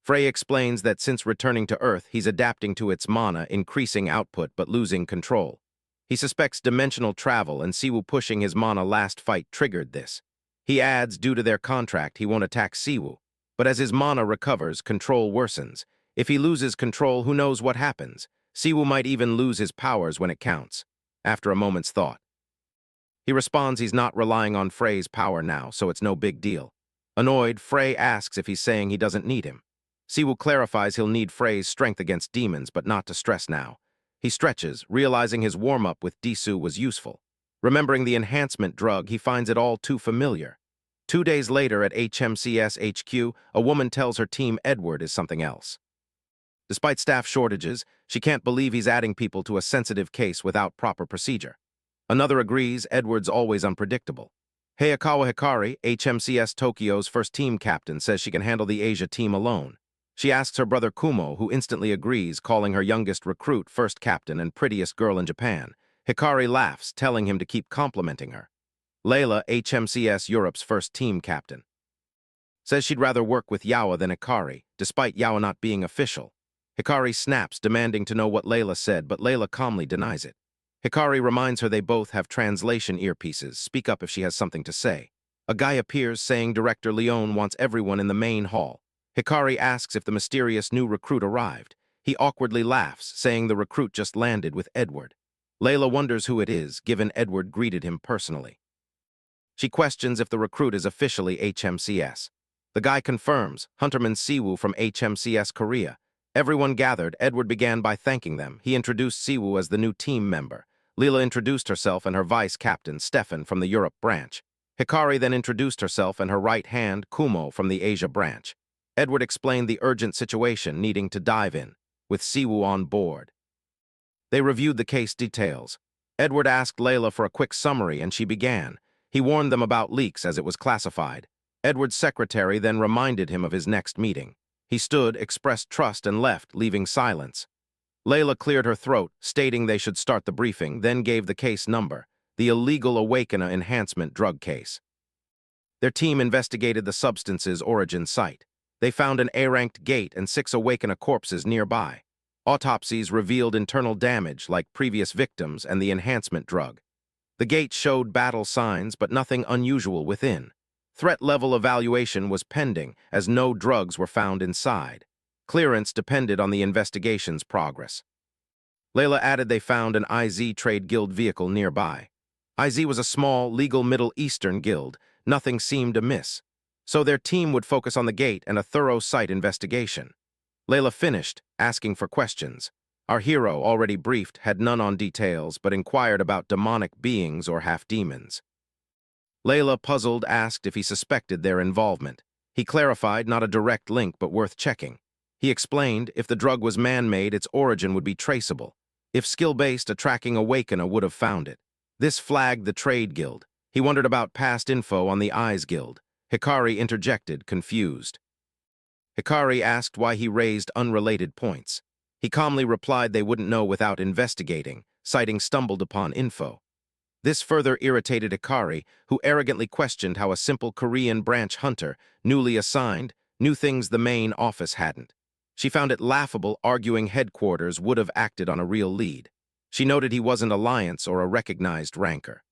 Frey explains that since returning to Earth, he's adapting to its mana, increasing output but losing control. He suspects dimensional travel, and Siwoo pushing his mana last fight triggered this. He adds, due to their contract, he won't attack Siwoo. But as his mana recovers, control worsens. If he loses control, who knows what happens? Siwoo might even lose his powers when it counts. After a moment's thought, he responds he's not relying on Frey's power now, so it's no big deal. Annoyed, Frey asks if he's saying he doesn't need him. Siwoo clarifies he'll need Frey's strength against demons, but not to stress now. He stretches, realizing his warm-up with Disoo was useful. Remembering the enhancement drug, he finds it all too familiar. 2 days later at HMCS HQ, a woman tells her team Edward is something else. Despite staff shortages, she can't believe he's adding people to a sensitive case without proper procedure. Another agrees Edward's always unpredictable. Hayakawa Hikari, HMCS Tokyo's first team captain, says she can handle the Asia team alone. She asks her brother Kumo, who instantly agrees, calling her youngest recruit first captain and prettiest girl in Japan. Hikari laughs, telling him to keep complimenting her. Layla, HMCS Europe's first team captain, says she'd rather work with Yawa than Hikari, despite Yawa not being official. Hikari snaps, demanding to know what Layla said, but Layla calmly denies it. Hikari reminds her they both have translation earpieces. Speak up if she has something to say. A guy appears, saying Director Leon wants everyone in the main hall. Hikari asks if the mysterious new recruit arrived. He awkwardly laughs, saying the recruit just landed with Edward. Layla wonders who it is, given Edward greeted him personally. She questions if the recruit is officially HMCS. The guy confirms, Hunterman Siwoo from HMCS Korea. Everyone gathered. Edward began by thanking them. He introduced Siwoo as the new team member. Leela introduced herself and her vice captain, Stefan, from the Europe branch. Hikari then introduced herself and her right hand, Kumo, from the Asia branch. Edward explained the urgent situation needing to dive in, with Siwoo on board. They reviewed the case details. Edward asked Layla for a quick summary, and she began. He warned them about leaks as it was classified. Edward's secretary then reminded him of his next meeting. He stood, expressed trust, and left, leaving silence. Layla cleared her throat, stating they should start the briefing, then gave the case number, the illegal Awakener enhancement drug case. Their team investigated the substance's origin site. They found an A-ranked gate and 6 Awakener corpses nearby. Autopsies revealed internal damage like previous victims and the enhancement drug. The gate showed battle signs, but nothing unusual within. Threat level evaluation was pending, as no drugs were found inside. Clearance depended on the investigation's progress. Layla added they found an IZ Trade Guild vehicle nearby. IZ was a small, legal Middle Eastern guild. Nothing seemed amiss. So their team would focus on the gate and a thorough site investigation. Layla finished, asking for questions. Our hero, already briefed, had none on details, but inquired about demonic beings or half-demons. Layla, puzzled, asked if he suspected their involvement. He clarified not a direct link, but worth checking. He explained if the drug was man-made, its origin would be traceable. If skill-based, a tracking awakener would have found it. This flagged the Trade Guild. He wondered about past info on the Eyes Guild. Hikari interjected, confused. Hikari asked why he raised unrelated points. He calmly replied they wouldn't know without investigating, citing stumbled upon info. This further irritated Hikari, who arrogantly questioned how a simple Korean branch hunter, newly assigned, knew things the main office hadn't. She found it laughable arguing headquarters would have acted on a real lead. She noted he wasn't alliance or a recognized ranker.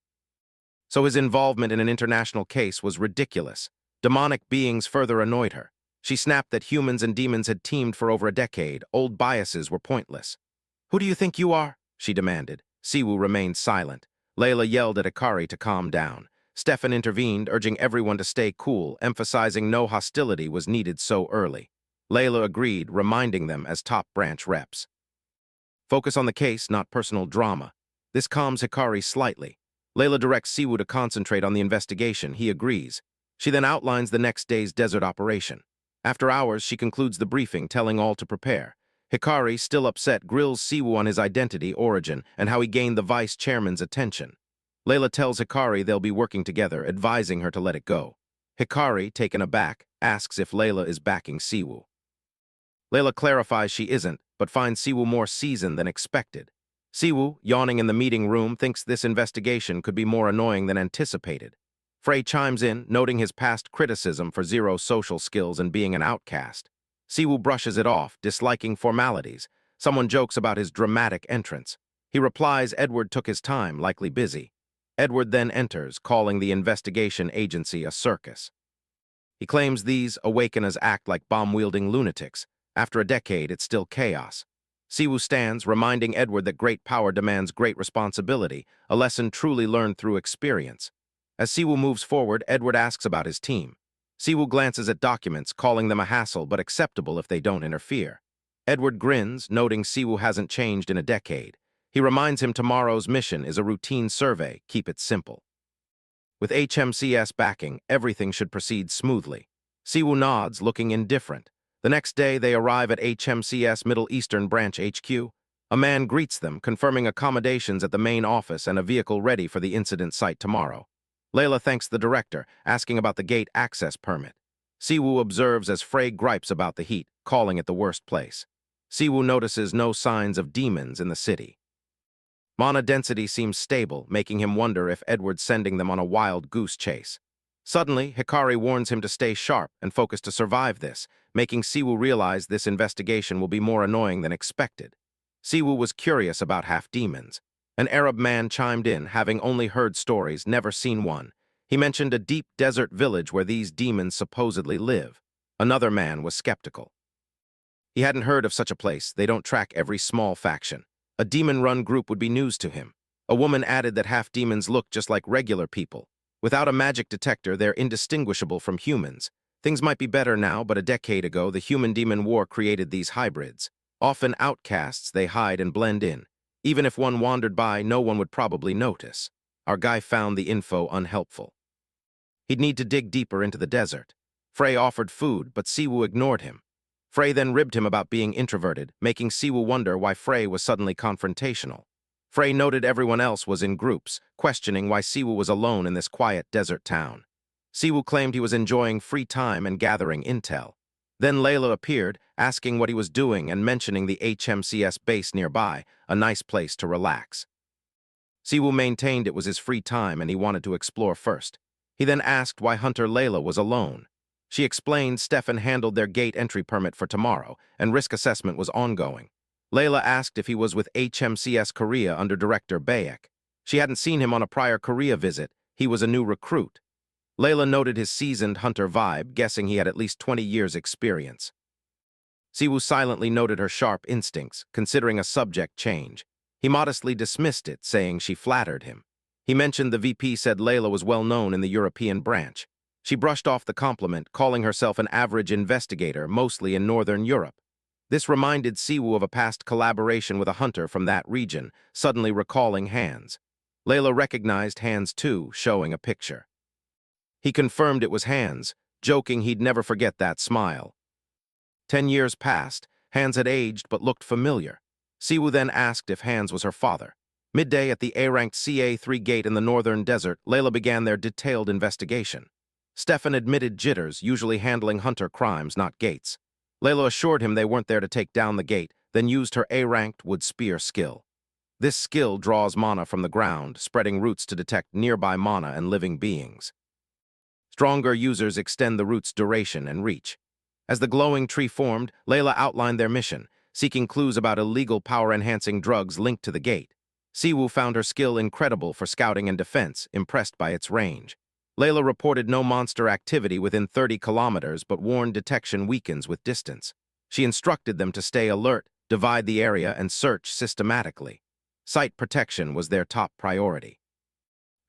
So his involvement in an international case was ridiculous. Demonic beings further annoyed her. She snapped that humans and demons had teamed for over a decade. Old biases were pointless. "Who do you think you are?" she demanded. Siwoo remained silent. Layla yelled at Hikari to calm down. Stefan intervened, urging everyone to stay cool, emphasizing no hostility was needed so early. Layla agreed, reminding them as top branch reps. Focus on the case, not personal drama. This calms Hikari slightly. Layla directs Siwoo to concentrate on the investigation. He agrees. She then outlines the next day's desert operation. After hours, she concludes the briefing, telling all to prepare. Hikari, still upset, grills Siwoo on his identity, origin, and how he gained the vice chairman's attention. Layla tells Hikari they'll be working together, advising her to let it go. Hikari, taken aback, asks if Layla is backing Siwoo. Layla clarifies she isn't, but finds Siwoo more seasoned than expected. Siwoo, yawning in the meeting room, thinks this investigation could be more annoying than anticipated. Frey chimes in, noting his past criticism for zero social skills and being an outcast. Siwoo brushes it off, disliking formalities. Someone jokes about his dramatic entrance. He replies Edward took his time, likely busy. Edward then enters, calling the investigation agency a circus. He claims these awakeners act like bomb-wielding lunatics. After a decade, it's still chaos. Siwoo stands, reminding Edward that great power demands great responsibility, a lesson truly learned through experience. As Siwoo moves forward, Edward asks about his team. Siwoo glances at documents, calling them a hassle but acceptable if they don't interfere. Edward grins, noting Siwoo hasn't changed in a decade. He reminds him tomorrow's mission is a routine survey, keep it simple. With HMCS backing, everything should proceed smoothly. Siwoo nods, looking indifferent. The next day, they arrive at HMCS Middle Eastern Branch HQ. A man greets them, confirming accommodations at the main office and a vehicle ready for the incident site tomorrow. Layla thanks the director, asking about the gate access permit. Siwoo observes as Frey gripes about the heat, calling it the worst place. Siwoo notices no signs of demons in the city. Mana density seems stable, making him wonder if Edward's sending them on a wild goose chase. Suddenly, Hikari warns him to stay sharp and focus to survive this, making Siwoo realize this investigation will be more annoying than expected. Siwoo was curious about half-demons. An Arab man chimed in, having only heard stories, never seen one. He mentioned a deep desert village where these demons supposedly live. Another man was skeptical. He hadn't heard of such a place. They don't track every small faction. A demon-run group would be news to him. A woman added that half-demons look just like regular people. Without a magic detector, they're indistinguishable from humans. Things might be better now, but a decade ago, the human-demon war created these hybrids. Often outcasts, they hide and blend in. Even if one wandered by, no one would probably notice. Our guy found the info unhelpful. He'd need to dig deeper into the desert. Frey offered food, but Siwoo ignored him. Frey then ribbed him about being introverted, making Siwoo wonder why Frey was suddenly confrontational. Frey noted everyone else was in groups, questioning why Siwoo was alone in this quiet desert town. Siwoo claimed he was enjoying free time and gathering intel. Then Layla appeared, asking what he was doing and mentioning the HMCS base nearby, a nice place to relax. Siwoo maintained it was his free time and he wanted to explore first. He then asked why Hunter Layla was alone. She explained Stefan handled their gate entry permit for tomorrow, and risk assessment was ongoing. Layla asked if he was with HMCS Korea under Director Bayek. She hadn't seen him on a prior Korea visit. He was a new recruit. Layla noted his seasoned hunter vibe, guessing he had at least 20 years' experience. Siwoo silently noted her sharp instincts, considering a subject change. He modestly dismissed it, saying she flattered him. He mentioned the VP said Layla was well known in the European branch. She brushed off the compliment, calling herself an average investigator, mostly in Northern Europe. This reminded Siwoo of a past collaboration with a hunter from that region, suddenly recalling Hans. Layla recognized Hans too, showing a picture. He confirmed it was Hans, joking he'd never forget that smile. 10 years passed. Hans had aged but looked familiar. Siwoo then asked if Hans was her father. Midday at the A-ranked CA3 gate in the northern desert, Layla began their detailed investigation. Stefan admitted jitters, usually handling hunter crimes, not gates. Layla assured him they weren't there to take down the gate, then used her A-ranked wood spear skill. This skill draws mana from the ground, spreading roots to detect nearby mana and living beings. Stronger users extend the root's duration and reach. As the glowing tree formed, Layla outlined their mission, seeking clues about illegal power-enhancing drugs linked to the gate. Siwoo found her skill incredible for scouting and defense, impressed by its range. Layla reported no monster activity within 30 kilometers but warned detection weakens with distance. She instructed them to stay alert, divide the area, and search systematically. Site protection was their top priority.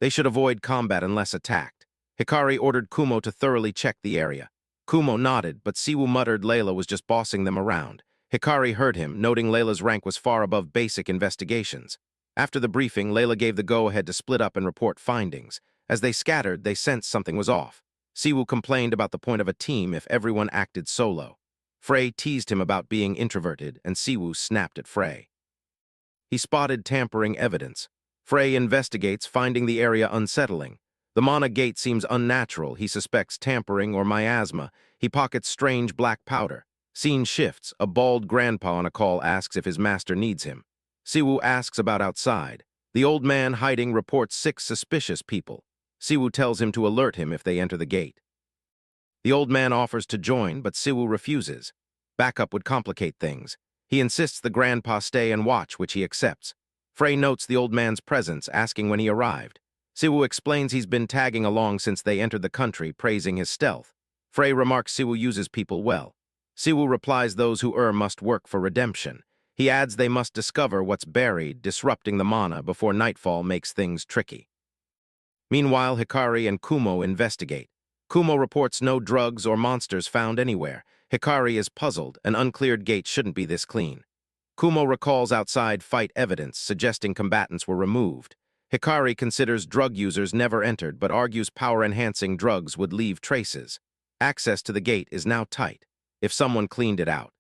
They should avoid combat unless attacked. Hikari ordered Kumo to thoroughly check the area. Kumo nodded, but Siwoo muttered Layla was just bossing them around. Hikari heard him, noting Layla's rank was far above basic investigations. After the briefing, Layla gave the go-ahead to split up and report findings. As they scattered, they sensed something was off. Siwoo complained about the point of a team if everyone acted solo. Frey teased him about being introverted, and Siwoo snapped at Frey. He spotted tampering evidence. Frey investigates, finding the area unsettling. The mana gate seems unnatural. He suspects tampering or miasma. He pockets strange black powder. Scene shifts. A bald grandpa on a call asks if his master needs him. Siwoo asks about outside. The old man hiding reports 6 suspicious people. Siwoo tells him to alert him if they enter the gate. The old man offers to join, but Siwoo refuses. Backup would complicate things. He insists the grandpa stay and watch, which he accepts. Frey notes the old man's presence, asking when he arrived. Siwoo explains he's been tagging along since they entered the country, praising his stealth. Frey remarks Siwoo uses people well. Siwoo replies those who err must work for redemption. He adds they must discover what's buried, disrupting the mana before nightfall makes things tricky. Meanwhile, Hikari and Kumo investigate. Kumo reports no drugs or monsters found anywhere. Hikari is puzzled. An uncleared gate shouldn't be this clean. Kumo recalls outside fight evidence, suggesting combatants were removed. Hikari considers drug users never entered, but argues power-enhancing drugs would leave traces. Access to the gate is now tight, if someone cleaned it out.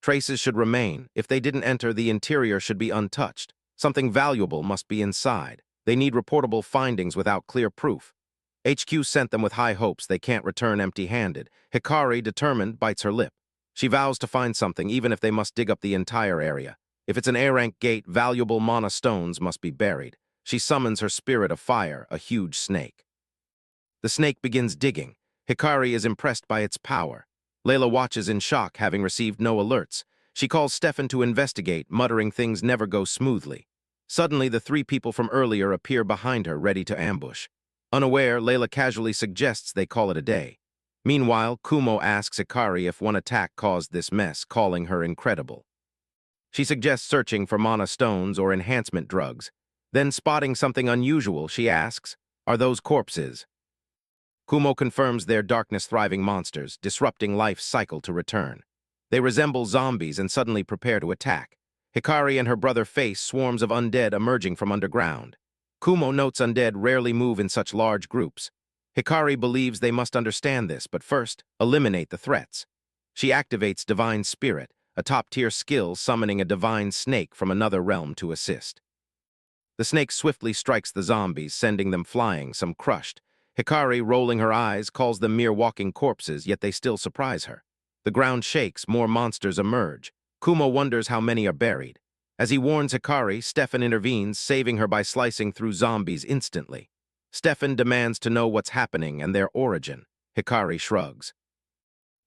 Traces should remain. If they didn't enter, the interior should be untouched. Something valuable must be inside. They need reportable findings without clear proof. HQ sent them with high hopes they can't return empty-handed. Hikari, determined, bites her lip. She vows to find something, even if they must dig up the entire area. If it's an A-rank gate, valuable mana stones must be buried. She summons her spirit of fire, a huge snake. The snake begins digging. Hikari is impressed by its power. Layla watches in shock, having received no alerts. She calls Stefan to investigate, muttering things never go smoothly. Suddenly, the 3 people from earlier appear behind her, ready to ambush. Unaware, Layla casually suggests they call it a day. Meanwhile, Kumo asks Hikari if one attack caused this mess, calling her incredible. She suggests searching for mana stones or enhancement drugs. Then, spotting something unusual, she asks, "Are those corpses?" Kumo confirms they're darkness-thriving monsters, disrupting life's cycle to return. They resemble zombies and suddenly prepare to attack. Hikari and her brother face swarms of undead emerging from underground. Kumo notes undead rarely move in such large groups. Hikari believes they must understand this, but first, eliminate the threats. She activates Divine Spirit, a top-tier skill summoning a divine snake from another realm to assist. The snake swiftly strikes the zombies, sending them flying, some crushed. Hikari, rolling her eyes, calls them mere walking corpses, yet they still surprise her. The ground shakes, more monsters emerge. Kumo wonders how many are buried. As he warns Hikari, Stefan intervenes, saving her by slicing through zombies instantly. Stefan demands to know what's happening and their origin. Hikari shrugs.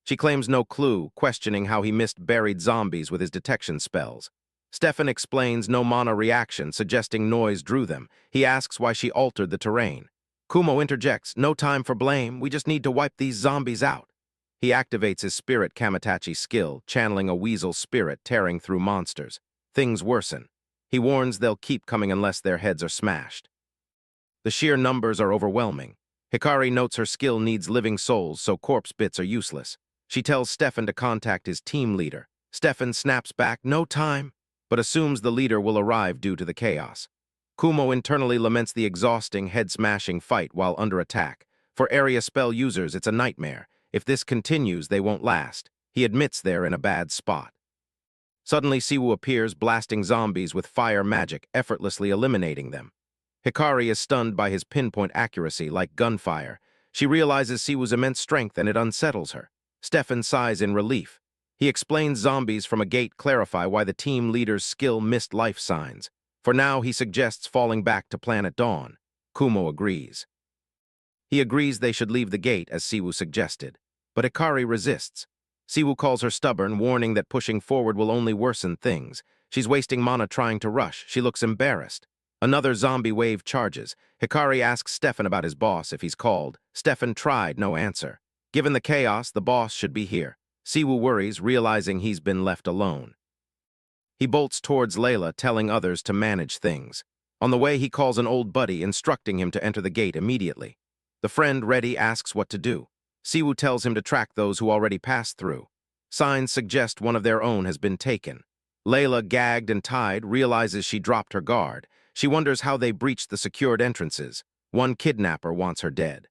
She claims no clue, questioning how he missed buried zombies with his detection spells. Stefan explains no mana reaction, suggesting noise drew them. He asks why she altered the terrain. Kumo interjects, no time for blame, we just need to wipe these zombies out. He activates his spirit Kamitachi skill, channeling a weasel spirit tearing through monsters. Things worsen. He warns they'll keep coming unless their heads are smashed. The sheer numbers are overwhelming. Hikari notes her skill needs living souls, so corpse bits are useless. She tells Stefan to contact his team leader. Stefan snaps back, no time, but assumes the leader will arrive due to the chaos. Kumo internally laments the exhausting, head-smashing fight while under attack. For area spell users, it's a nightmare. If this continues, they won't last. He admits they're in a bad spot. Suddenly, Siwoo appears, blasting zombies with fire magic, effortlessly eliminating them. Hikari is stunned by his pinpoint accuracy, like gunfire. She realizes Siwoo's immense strength and it unsettles her. Stefan sighs in relief. He explains zombies from a gate clarify why the team leader's skill missed life signs. For now, he suggests falling back to Planet Dawn. Kumo agrees. He agrees they should leave the gate, as Siwoo suggested. But Hikari resists. Siwoo calls her stubborn, warning that pushing forward will only worsen things. She's wasting mana trying to rush. She looks embarrassed. Another zombie wave charges. Hikari asks Stefan about his boss if he's called. Stefan tried, no answer. Given the chaos, the boss should be here. Siwoo worries, realizing he's been left alone. He bolts towards Layla, telling others to manage things. On the way, he calls an old buddy, instructing him to enter the gate immediately. The friend, ready, asks what to do. Siwoo tells him to track those who already passed through. Signs suggest one of their own has been taken. Layla, gagged and tied, realizes she dropped her guard. She wonders how they breached the secured entrances. One kidnapper wants her dead.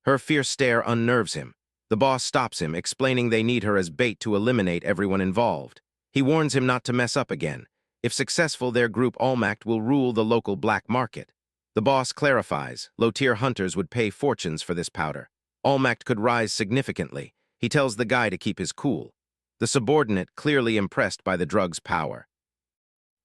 Her fierce stare unnerves him. The boss stops him, explaining they need her as bait to eliminate everyone involved. He warns him not to mess up again. If successful, their group Almacht will rule the local black market. The boss clarifies, low-tier hunters would pay fortunes for this powder. Almacht could rise significantly. He tells the guy to keep his cool. The subordinate, clearly impressed by the drug's power,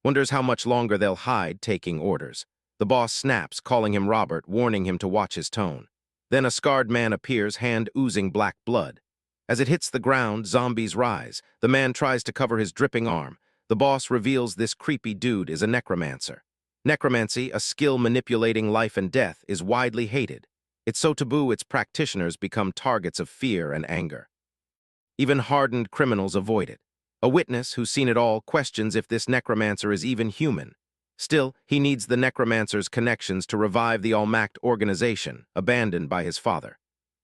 wonders how much longer they'll hide taking orders. The boss snaps, calling him Robert, warning him to watch his tone. Then a scarred man appears, hand oozing black blood. As it hits the ground, zombies rise. The man tries to cover his dripping arm. The boss reveals this creepy dude is a necromancer. Necromancy, a skill manipulating life and death, is widely hated. It's so taboo its practitioners become targets of fear and anger. Even hardened criminals avoid it. A witness who's seen it all questions if this necromancer is even human. Still, he needs the necromancer's connections to revive the Almacht organization, abandoned by his father.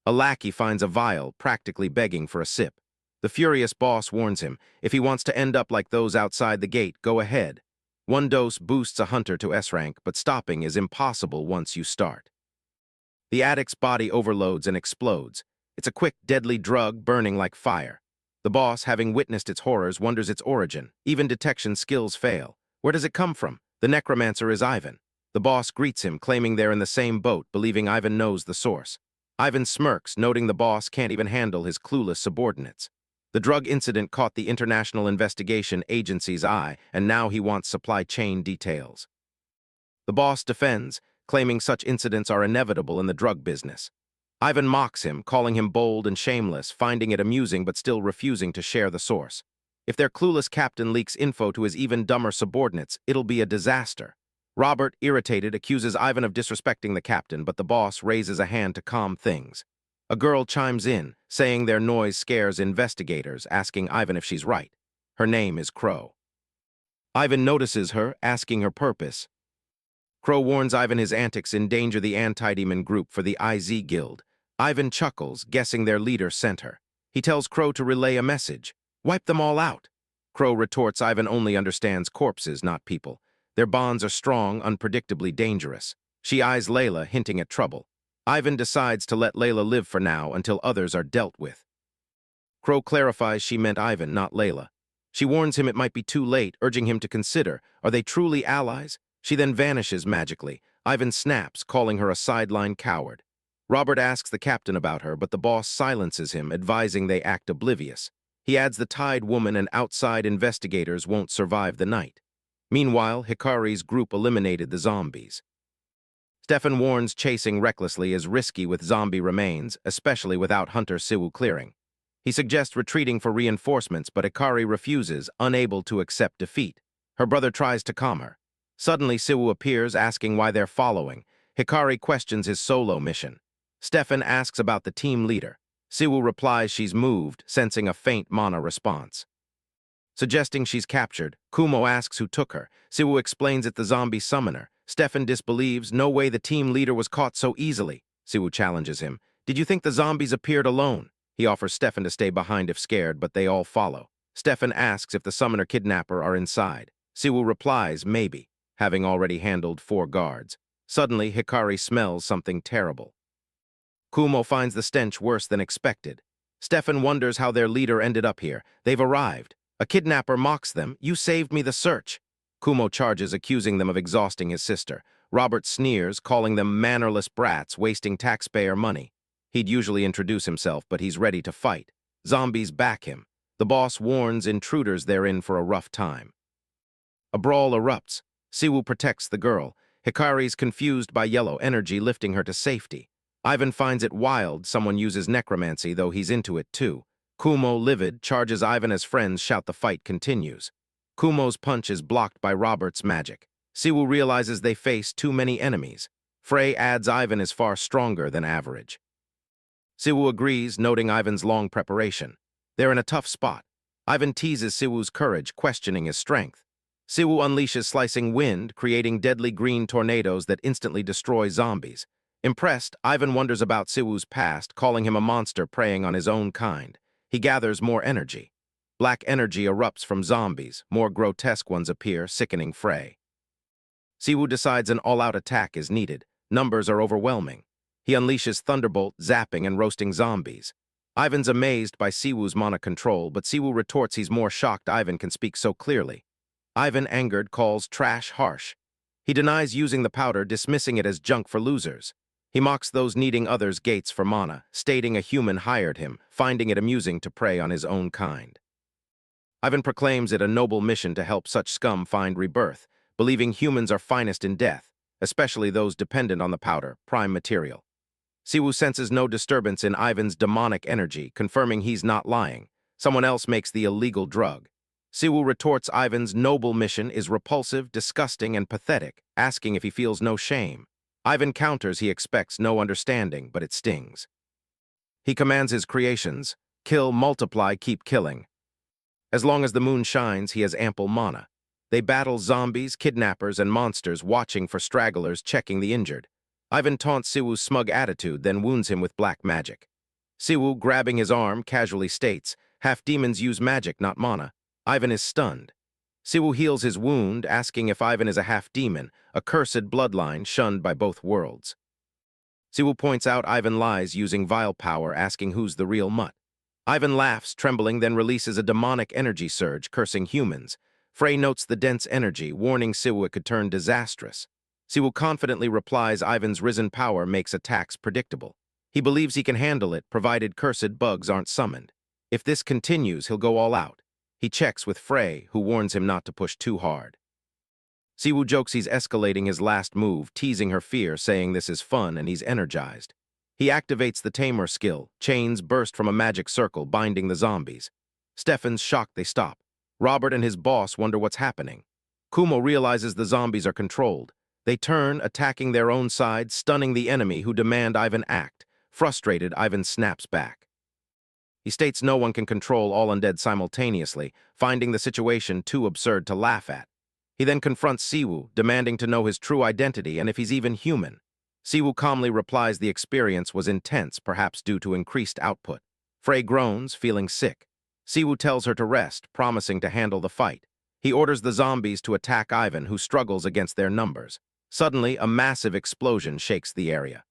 A lackey finds a vial, practically begging for a sip. The furious boss warns him, if he wants to end up like those outside the gate, go ahead. One dose boosts a hunter to S rank, but stopping is impossible once you start. The addict's body overloads and explodes. It's a quick, deadly drug burning like fire. The boss, having witnessed its horrors, wonders its origin. Even detection skills fail. Where does it come from? The necromancer is Ivan. The boss greets him, claiming they're in the same boat, believing Ivan knows the source. Ivan smirks, noting the boss can't even handle his clueless subordinates. The drug incident caught the International Investigation Agency's eye, and now he wants supply chain details. The boss defends, claiming such incidents are inevitable in the drug business. Ivan mocks him, calling him bold and shameless, finding it amusing but still refusing to share the source. If their clueless captain leaks info to his even dumber subordinates, it'll be a disaster. Robert, irritated, accuses Ivan of disrespecting the captain, but the boss raises a hand to calm things. A girl chimes in, saying their noise scares investigators, asking Ivan if she's right. Her name is Crow. Ivan notices her, asking her purpose. Crow warns Ivan his antics endanger the anti-demon group for the IZ Guild. Ivan chuckles, guessing their leader sent her. He tells Crow to relay a message. Wipe them all out. Crow retorts Ivan only understands corpses, not people. Their bonds are strong, unpredictably dangerous. She eyes Layla, hinting at trouble. Ivan decides to let Layla live for now until others are dealt with. Crow clarifies she meant Ivan, not Layla. She warns him it might be too late, urging him to consider. Are they truly allies? She then vanishes magically. Ivan snaps, calling her a sideline coward. Robert asks the captain about her, but the boss silences him, advising they act oblivious. He adds the tied woman and outside investigators won't survive the night. Meanwhile, Hikari's group eliminated the zombies. Stefan warns chasing recklessly is risky with zombie remains, especially without Hunter Siwoo clearing. He suggests retreating for reinforcements, but Hikari refuses, unable to accept defeat. Her brother tries to calm her. Suddenly, Siwoo appears, asking why they're following. Hikari questions his solo mission. Stefan asks about the team leader. Siwoo replies she's moved, sensing a faint mana response. Suggesting she's captured, Kumo asks who took her. Siwoo explains it's the zombie summoner. Stefan disbelieves, no way the team leader was caught so easily. Siwoo challenges him. Did you think the zombies appeared alone? He offers Stefan to stay behind if scared, but they all follow. Stefan asks if the summoner kidnapper are inside. Siwoo replies, maybe, having already handled 4 guards. Suddenly, Hikari smells something terrible. Kumo finds the stench worse than expected. Stefan wonders how their leader ended up here. They've arrived. A kidnapper mocks them. You saved me the search. Kumo charges, accusing them of exhausting his sister. Robert sneers, calling them mannerless brats wasting taxpayer money. He'd usually introduce himself, but he's ready to fight. Zombies back him. The boss warns intruders they're in for a rough time. A brawl erupts. Siwoo protects the girl. Hikari's confused by yellow energy, lifting her to safety. Ivan finds it wild someone uses necromancy, though he's into it too. Kumo, livid, charges Ivan as friends shout the fight continues. Kumo's punch is blocked by Robert's magic. Siwoo realizes they face too many enemies. Frey adds Ivan is far stronger than average. Siwoo agrees, noting Ivan's long preparation. They're in a tough spot. Ivan teases Siwoo's courage, questioning his strength. Siwoo unleashes slicing wind, creating deadly green tornadoes that instantly destroy zombies. Impressed, Ivan wonders about Siwoo's past, calling him a monster preying on his own kind. He gathers more energy. Black energy erupts from zombies. More grotesque ones appear, sickening Frey. Siwoo decides an all-out attack is needed. Numbers are overwhelming. He unleashes Thunderbolt, zapping and roasting zombies. Ivan's amazed by Siwoo's mana control, but Siwoo retorts he's more shocked Ivan can speak so clearly. Ivan, angered, calls trash harsh. He denies using the powder, dismissing it as junk for losers. He mocks those needing others' gates for mana, stating a human hired him, finding it amusing to prey on his own kind. Ivan proclaims it a noble mission to help such scum find rebirth, believing humans are finest in death, especially those dependent on the powder, prime material. Siwoo senses no disturbance in Ivan's demonic energy, confirming he's not lying. Someone else makes the illegal drug. Siwoo retorts Ivan's noble mission is repulsive, disgusting, and pathetic, asking if he feels no shame. Ivan counters he expects no understanding, but it stings. He commands his creations, kill, multiply, keep killing. As long as the moon shines, he has ample mana. They battle zombies, kidnappers, and monsters, watching for stragglers, checking the injured. Ivan taunts Siwoo's smug attitude, then wounds him with black magic. Siwoo, grabbing his arm, casually states, half-demons use magic, not mana. Ivan is stunned. Siwoo heals his wound, asking if Ivan is a half-demon, a cursed bloodline shunned by both worlds. Siwoo points out Ivan lies using vile power, asking who's the real mutt. Ivan laughs, trembling, then releases a demonic energy surge, cursing humans. Frey notes the dense energy, warning Siwoo it could turn disastrous. Siwoo confidently replies Ivan's risen power makes attacks predictable. He believes he can handle it, provided cursed bugs aren't summoned. If this continues, he'll go all out. He checks with Frey, who warns him not to push too hard. Siwoo jokes he's escalating his last move, teasing her fear, saying this is fun and he's energized. He activates the Tamer skill. Chains burst from a magic circle, binding the zombies. Stefan's shocked they stop. Robert and his boss wonder what's happening. Kumo realizes the zombies are controlled. They turn, attacking their own side, stunning the enemy who demand Ivan act. Frustrated, Ivan snaps back. He states no one can control all undead simultaneously, finding the situation too absurd to laugh at. He then confronts Siwoo, demanding to know his true identity and if he's even human. Siwoo calmly replies the experience was intense, perhaps due to increased output. Frey groans, feeling sick. Siwoo tells her to rest, promising to handle the fight. He orders the zombies to attack Ivan, who struggles against their numbers. Suddenly, a massive explosion shakes the area.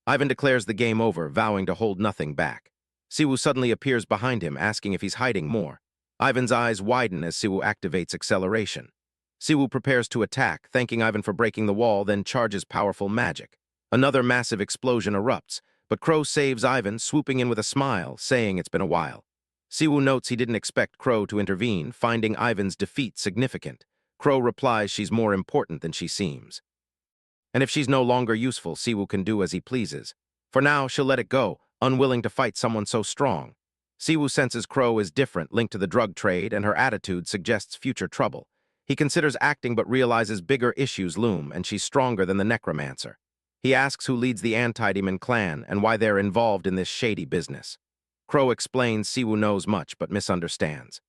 Ivan declares the game over, vowing to hold nothing back. Siwoo suddenly appears behind him, asking if he's hiding more. Ivan's eyes widen as Siwoo activates acceleration. Siwoo prepares to attack, thanking Ivan for breaking the wall, then charges powerful magic. Another massive explosion erupts, but Crow saves Ivan, swooping in with a smile, saying it's been a while. Siwoo notes he didn't expect Crow to intervene, finding Ivan's defeat significant. Crow replies she's more important than she seems. And if she's no longer useful, Siwoo can do as he pleases. For now, she'll let it go, unwilling to fight someone so strong. Siwoo senses Crow is different, linked to the drug trade, and her attitude suggests future trouble. He considers acting but realizes bigger issues loom, and she's stronger than the necromancer. He asks who leads the anti-demon clan and why they're involved in this shady business. Crow explains Siwoo knows much but misunderstands.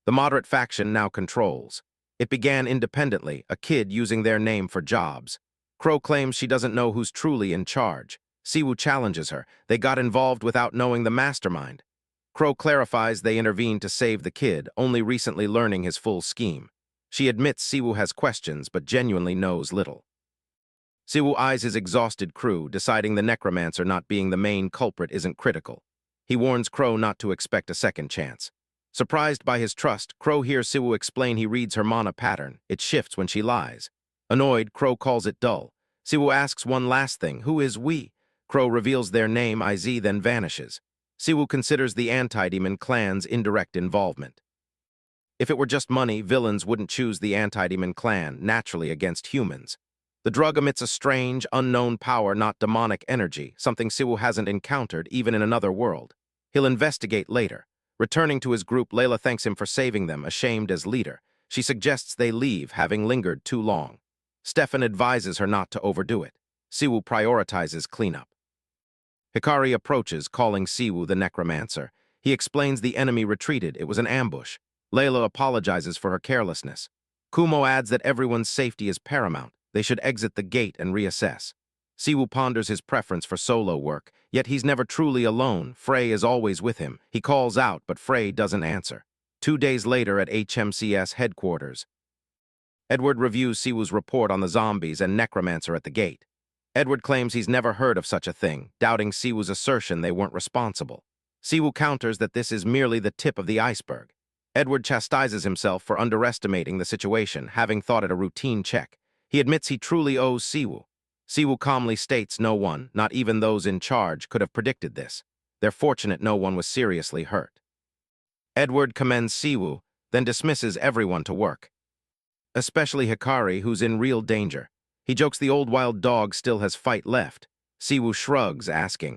The moderate faction now controls. It began independently, a kid using their name for jobs. Crow claims she doesn't know who's truly in charge. Siwoo challenges her. They got involved without knowing the mastermind. Crow clarifies they intervened to save the kid, only recently learning his full scheme. She admits Siwoo has questions but genuinely knows little. Siwoo eyes his exhausted crew, deciding the necromancer not being the main culprit isn't critical. He warns Crow not to expect a second chance. Surprised by his trust, Crow hears Siwoo explain he reads her mana pattern. It shifts when she lies. Annoyed, Crow calls it dull. Siwoo asks one last thing, who is we? Crow reveals their name, Iz, then vanishes. Siwoo considers the anti-demon clan's indirect involvement. If it were just money, villains wouldn't choose the anti-demon clan, naturally against humans. The drug emits a strange, unknown power, not demonic energy, something Siwoo hasn't encountered even in another world. He'll investigate later. Returning to his group, Layla thanks him for saving them, ashamed as leader. She suggests they leave, having lingered too long. Stefan advises her not to overdo it. Siwoo prioritizes cleanup. Hikari approaches, calling Siwoo the necromancer. He explains the enemy retreated, it was an ambush. Layla apologizes for her carelessness. Kumo adds that everyone's safety is paramount. They should exit the gate and reassess. Siwoo ponders his preference for solo work, yet he's never truly alone. Frey is always with him. He calls out, but Frey doesn't answer. 2 days later at HMCS headquarters, Edward reviews Siwoo's report on the zombies and necromancer at the gate. Edward claims he's never heard of such a thing, doubting Siwoo's assertion they weren't responsible. Siwoo counters that this is merely the tip of the iceberg. Edward chastises himself for underestimating the situation, having thought it a routine check. He admits he truly owes Siwoo. Siwoo calmly states no one, not even those in charge, could have predicted this. They're fortunate no one was seriously hurt. Edward commends Siwoo, then dismisses everyone to work, especially Hikari, who's in real danger. He jokes the old wild dog still has fight left. Siwoo shrugs, asking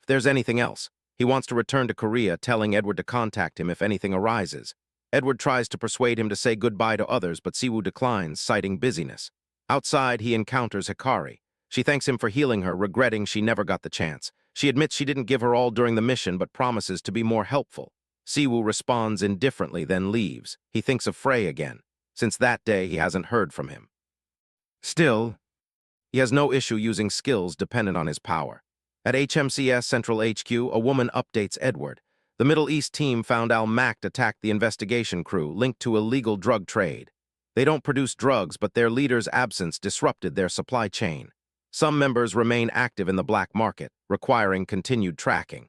if there's anything else. He wants to return to Korea, telling Edward to contact him if anything arises. Edward tries to persuade him to say goodbye to others, but Siwoo declines, citing busyness. Outside, he encounters Hikari. She thanks him for healing her, regretting she never got the chance. She admits she didn't give her all during the mission, but promises to be more helpful. Siwoo responds indifferently, then leaves. He thinks of Frey again. Since that day, he hasn't heard from him. Still, he has no issue using skills dependent on his power. At HMCS Central HQ, a woman updates Edward. The Middle East team found Al-Makt attacked the investigation crew, linked to illegal drug trade. They don't produce drugs, but their leader's absence disrupted their supply chain. Some members remain active in the black market, requiring continued tracking.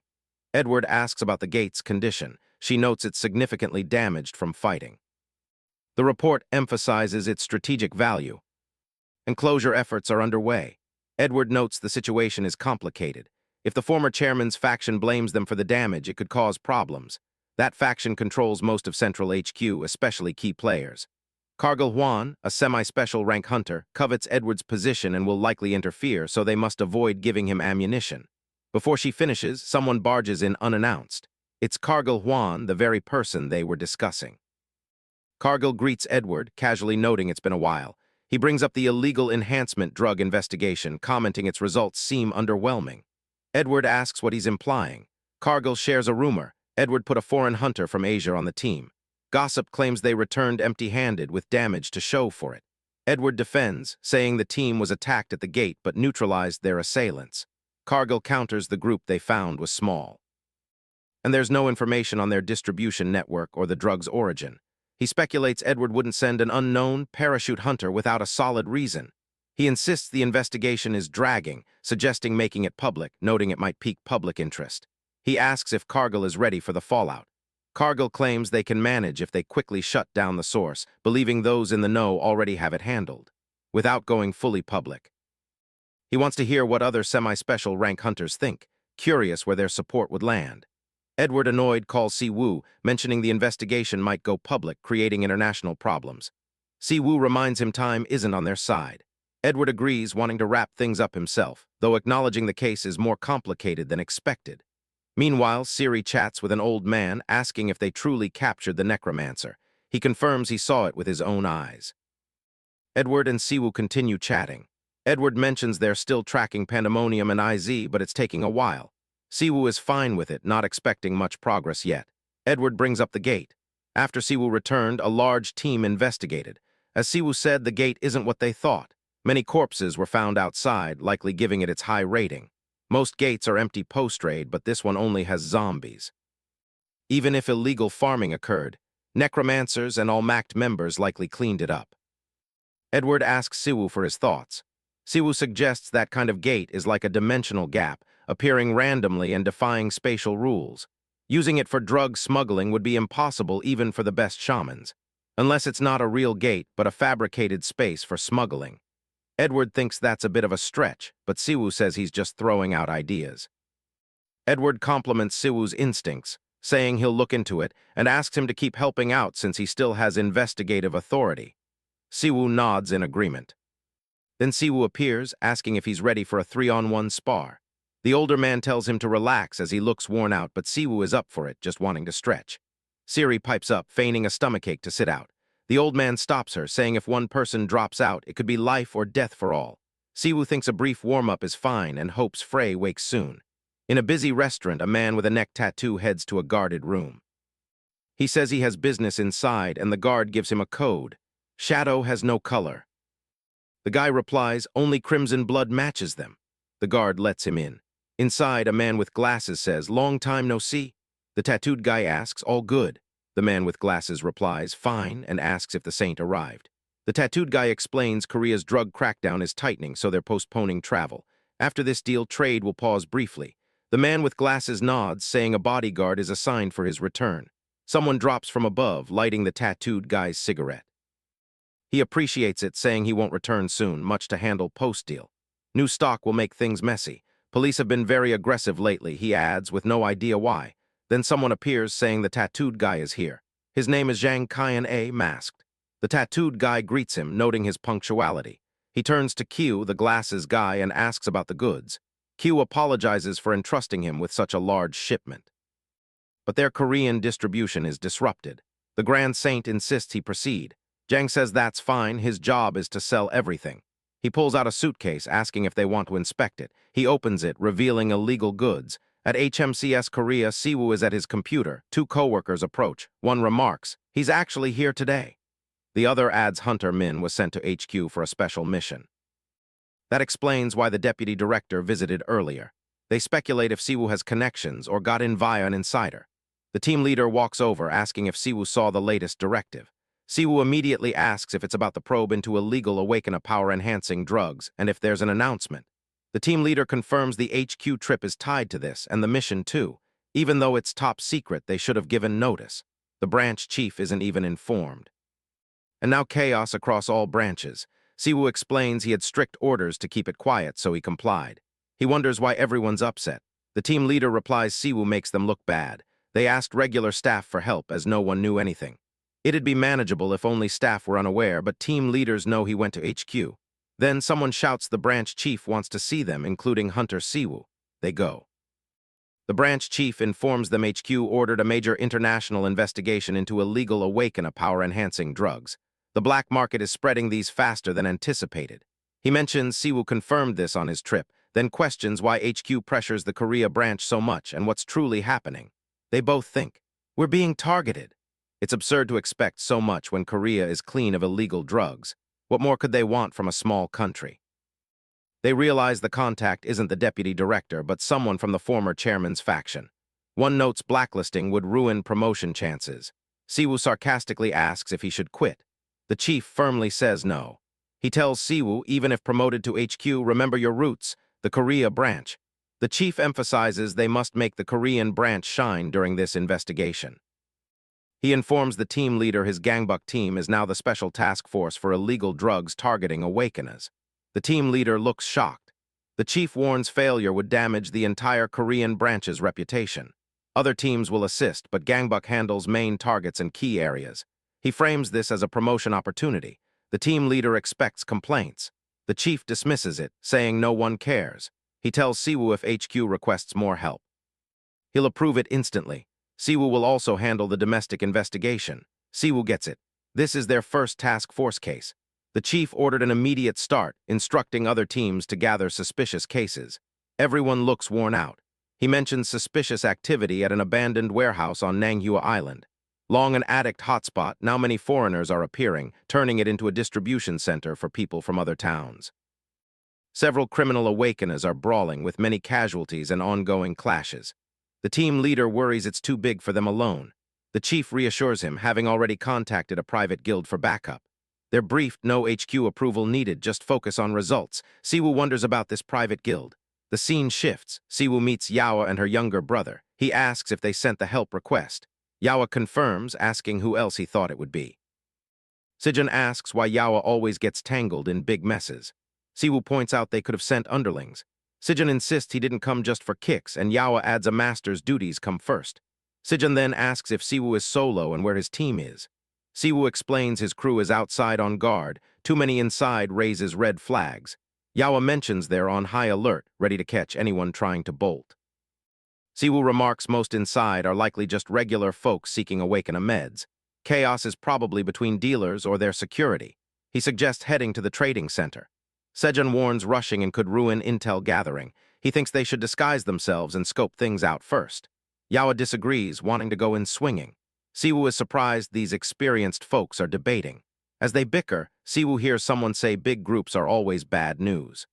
Edward asks about the gate's condition. She notes it's significantly damaged from fighting. The report emphasizes its strategic value. Enclosure efforts are underway. Edward notes the situation is complicated. If the former chairman's faction blames them for the damage, it could cause problems. That faction controls most of Central HQ, especially key players. Cargill Hwan, a semi-special rank hunter, covets Edward's position and will likely interfere, so they must avoid giving him ammunition. Before she finishes, someone barges in unannounced. It's Cargill Hwan, the very person they were discussing. Cargill greets Edward, casually noting it's been a while. He brings up the illegal enhancement drug investigation, commenting its results seem underwhelming. Edward asks what he's implying. Cargill shares a rumor. Edward put a foreign hunter from Asia on the team. Gossip claims they returned empty-handed with damage to show for it. Edward defends, saying the team was attacked at the gate but neutralized their assailants. Cargill counters the group they found was small. And there's no information on their distribution network or the drug's origin. He speculates Edward wouldn't send an unknown parachute hunter without a solid reason. He insists the investigation is dragging, suggesting making it public, noting it might pique public interest. He asks if Cargill is ready for the fallout. Cargill claims they can manage if they quickly shut down the source, believing those in the know already have it handled, without going fully public. He wants to hear what other semi-special rank hunters think, curious where their support would land. Edward, annoyed, calls Siwoo, mentioning the investigation might go public, creating international problems. Siwoo reminds him time isn't on their side. Edward agrees, wanting to wrap things up himself, though acknowledging the case is more complicated than expected. Meanwhile, Siri chats with an old man, asking if they truly captured the necromancer. He confirms he saw it with his own eyes. Edward and Siwoo continue chatting. Edward mentions they're still tracking Pandemonium and IZ, but it's taking a while. Siwoo is fine with it, not expecting much progress yet. Edward brings up the gate. After Siwoo returned, a large team investigated. As Siwoo said, the gate isn't what they thought. Many corpses were found outside, likely giving it its high rating. Most gates are empty post-raid, but this one only has zombies. Even if illegal farming occurred, necromancers and Almact members likely cleaned it up. Edward asks Siwoo for his thoughts. Siwoo suggests that kind of gate is like a dimensional gap, appearing randomly and defying spatial rules. Using it for drug smuggling would be impossible even for the best shamans, unless it's not a real gate but a fabricated space for smuggling. Edward thinks that's a bit of a stretch, but Siwoo says he's just throwing out ideas. Edward compliments Siwoo's instincts, saying he'll look into it, and asks him to keep helping out since he still has investigative authority. Siwoo nods in agreement. Then Siwoo appears, asking if he's ready for a 3-on-1 spar. The older man tells him to relax as he looks worn out, but Siwoo is up for it, just wanting to stretch. Siri pipes up, feigning a stomachache to sit out. The old man stops her, saying if one person drops out, it could be life or death for all. Siwoo thinks a brief warm-up is fine and hopes Frey wakes soon. In a busy restaurant, a man with a neck tattoo heads to a guarded room. He says he has business inside, and the guard gives him a code. Shadow has no color. The guy replies, only crimson blood matches them. The guard lets him in. Inside, a man with glasses says, long time no see. The tattooed guy asks, all good. The man with glasses replies, fine, and asks if the saint arrived. The tattooed guy explains Korea's drug crackdown is tightening, so they're postponing travel. After this deal, trade will pause briefly. The man with glasses nods, saying a bodyguard is assigned for his return. Someone drops from above, lighting the tattooed guy's cigarette. He appreciates it, saying he won't return soon, much to handle post-deal. New stock will make things messy. Police have been very aggressive lately, he adds, with no idea why. Then someone appears, saying the tattooed guy is here. His name is Zhang Kyan, masked. The tattooed guy greets him, noting his punctuality. He turns to Q, the glasses guy, and asks about the goods. Q apologizes for entrusting him with such a large shipment. But their Korean distribution is disrupted. The Grand Saint insists he proceed. Zhang says that's fine, his job is to sell everything. He pulls out a suitcase, asking if they want to inspect it. He opens it, revealing illegal goods. At HMCS Korea, Siwoo is at his computer. Two co-workers approach. One remarks, he's actually here today. The other adds Hunter Min was sent to HQ for a special mission. That explains why the deputy director visited earlier. They speculate if Siwoo has connections or got in via an insider. The team leader walks over, asking if Siwoo saw the latest directive. Siwoo immediately asks if it's about the probe into illegal Awakener power-enhancing drugs and if there's an announcement. The team leader confirms the HQ trip is tied to this, and the mission too. Even though it's top secret, they should have given notice. The branch chief isn't even informed. And now chaos across all branches. Siwoo explains he had strict orders to keep it quiet, so he complied. He wonders why everyone's upset. The team leader replies Siwoo makes them look bad. They asked regular staff for help as no one knew anything. It'd be manageable if only staff were unaware, but team leaders know he went to HQ. Then someone shouts the branch chief wants to see them, including Hunter Siwoo. They go. The branch chief informs them HQ ordered a major international investigation into illegal Awakener power-enhancing drugs. The black market is spreading these faster than anticipated. He mentions Siwoo confirmed this on his trip, then questions why HQ pressures the Korea branch so much and what's truly happening. They both think, we're being targeted. It's absurd to expect so much when Korea is clean of illegal drugs. What more could they want from a small country? They realize the contact isn't the deputy director, but someone from the former chairman's faction. One notes blacklisting would ruin promotion chances. Siwoo sarcastically asks if he should quit. The chief firmly says no. He tells Siwoo, even if promoted to HQ, remember your roots, the Korea branch. The chief emphasizes they must make the Korean branch shine during this investigation. He informs the team leader his Gangbuk team is now the special task force for illegal drugs targeting Awakeners. The team leader looks shocked. The chief warns failure would damage the entire Korean branch's reputation. Other teams will assist, but Gangbuk handles main targets and key areas. He frames this as a promotion opportunity. The team leader expects complaints. The chief dismisses it, saying no one cares. He tells Siwoo if HQ requests more help. He'll approve it instantly. Siwoo will also handle the domestic investigation. Siwoo gets it. This is their first task force case. The chief ordered an immediate start, instructing other teams to gather suspicious cases. Everyone looks worn out. He mentions suspicious activity at an abandoned warehouse on Manhwa Island. Long an addict hotspot, now many foreigners are appearing, turning it into a distribution center for people from other towns. Several criminal awakeners are brawling with many casualties and ongoing clashes. The team leader worries it's too big for them alone. The chief reassures him, having already contacted a private guild for backup. They're briefed, no HQ approval needed, just focus on results. Siwoo wonders about this private guild. The scene shifts. Siwoo meets Yawa and her younger brother. He asks if they sent the help request. Yawa confirms, asking who else he thought it would be. Sijun asks why Yawa always gets tangled in big messes. Siwoo points out they could have sent underlings. Sijun insists he didn't come just for kicks, and Yawa adds a master's duties come first. Sijun then asks if Siwoo is solo and where his team is. Siwoo explains his crew is outside on guard. Too many inside raises red flags. Yawa mentions they're on high alert, ready to catch anyone trying to bolt. Siwoo remarks most inside are likely just regular folks seeking awakener meds. Chaos is probably between dealers or their security. He suggests heading to the trading center. Sejun warns rushing and could ruin intel gathering. He thinks they should disguise themselves and scope things out first. Yawa disagrees, wanting to go in swinging. Siwoo is surprised these experienced folks are debating. As they bicker, Siwoo hears someone say big groups are always bad news.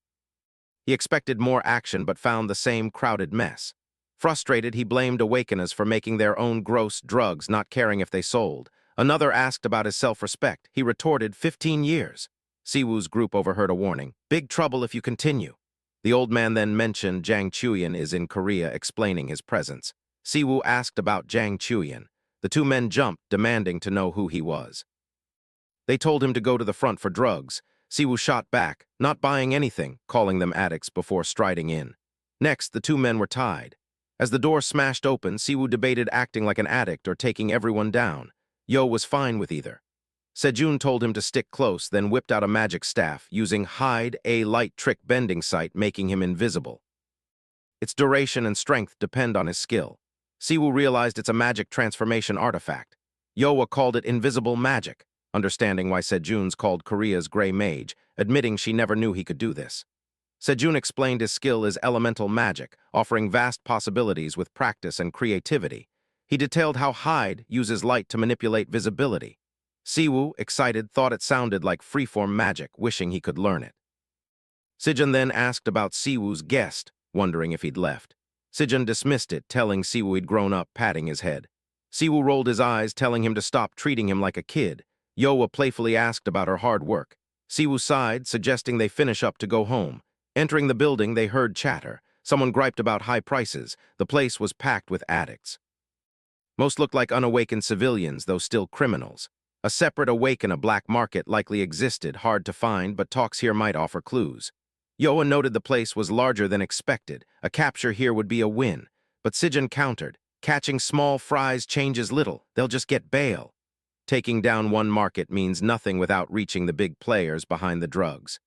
He expected more action but found the same crowded mess. Frustrated, he blamed awakeners for making their own gross drugs, not caring if they sold. Another asked about his self-respect. He retorted, 15 years. Siwoo's group overheard a warning. Big trouble if you continue. The old man then mentioned Jang Chuyen is in Korea, explaining his presence. Siwoo asked about Jang Chuyen. The two men jumped, demanding to know who he was. They told him to go to the front for drugs. Siwoo shot back, not buying anything, calling them addicts before striding in. Next, the two men were tied. As the door smashed open, Siwoo debated acting like an addict or taking everyone down. Yo was fine with either. Sejun told him to stick close, then whipped out a magic staff, using hide, a light trick bending sight, making him invisible. Its duration and strength depend on his skill. Siwoo realized it's a magic transformation artifact. Yoa called it invisible magic, understanding why Sejun's called Korea's gray mage, admitting she never knew he could do this. Sejun explained his skill is elemental magic, offering vast possibilities with practice and creativity. He detailed how hide uses light to manipulate visibility. Siwoo, excited, thought it sounded like freeform magic, wishing he could learn it. Sijun then asked about Siwoo's guest, wondering if he'd left. Sijun dismissed it, telling Siwoo he'd grown up, patting his head. Siwoo rolled his eyes, telling him to stop treating him like a kid. Yoa playfully asked about her hard work. Siwoo sighed, suggesting they finish up to go home. Entering the building, they heard chatter. Someone griped about high prices. The place was packed with addicts. Most looked like unawakened civilians, though still criminals. A separate awaken black market likely existed, hard to find, but talks here might offer clues. Yoa noted the place was larger than expected. A capture here would be a win. But Sijun countered, catching small fries changes little. They'll just get bail. Taking down one market means nothing without reaching the big players behind the drugs.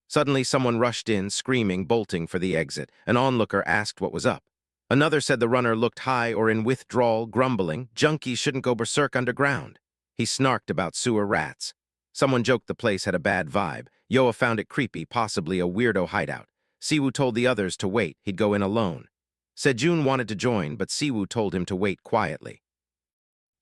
Suddenly, someone rushed in, screaming, bolting for the exit. An onlooker asked what was up. Another said the runner looked high or in withdrawal, grumbling, junkies shouldn't go berserk underground. He snarked about sewer rats. Someone joked the place had a bad vibe. Yoa found it creepy, possibly a weirdo hideout. Siwoo told the others to wait, he'd go in alone. Sejun wanted to join, but Siwoo told him to wait quietly.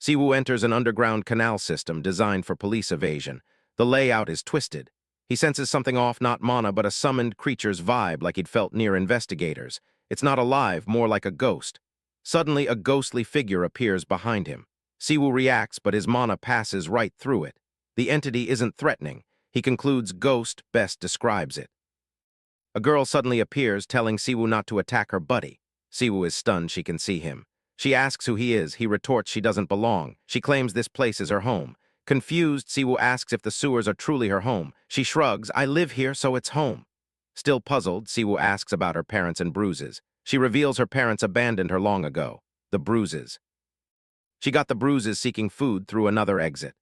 Siwoo enters an underground canal system designed for police evasion. The layout is twisted. He senses something off, not mana, but a summoned creature's vibe like he'd felt near investigators. It's not alive, more like a ghost. Suddenly, a ghostly figure appears behind him. Siwoo reacts, but his mana passes right through it. The entity isn't threatening. He concludes ghost best describes it. A girl suddenly appears, telling Siwoo not to attack her buddy. Siwoo is stunned she can see him. She asks who he is. He retorts she doesn't belong. She claims this place is her home. Confused, Siwoo asks if the sewers are truly her home. She shrugs, I live here, so it's home. Still puzzled, Siwoo asks about her parents and bruises. She reveals her parents abandoned her long ago. The bruises. She got the bruises seeking food through another exit.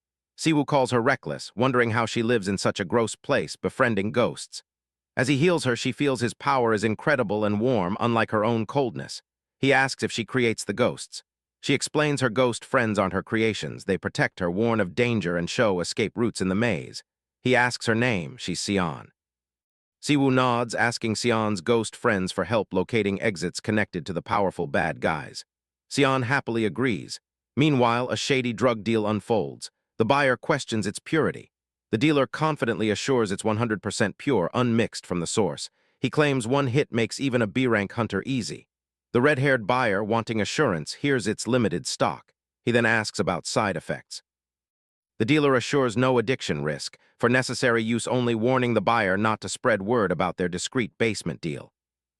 Siwoo calls her reckless, wondering how she lives in such a gross place, befriending ghosts. As he heals her, she feels his power is incredible and warm, unlike her own coldness. He asks if she creates the ghosts. She explains her ghost friends aren't her creations. They protect her, warn of danger, and show escape routes in the maze. He asks her name. She's Sion. Siwoo nods, asking Sion's ghost friends for help locating exits connected to the powerful bad guys. Sion happily agrees. Meanwhile, a shady drug deal unfolds. The buyer questions its purity. The dealer confidently assures it's 100% pure, unmixed from the source. He claims one hit makes even a B-rank hunter easy. The red-haired buyer, wanting assurance, hears its limited stock. He then asks about side effects. The dealer assures no addiction risk, for necessary use only, warning the buyer not to spread word about their discreet basement deal.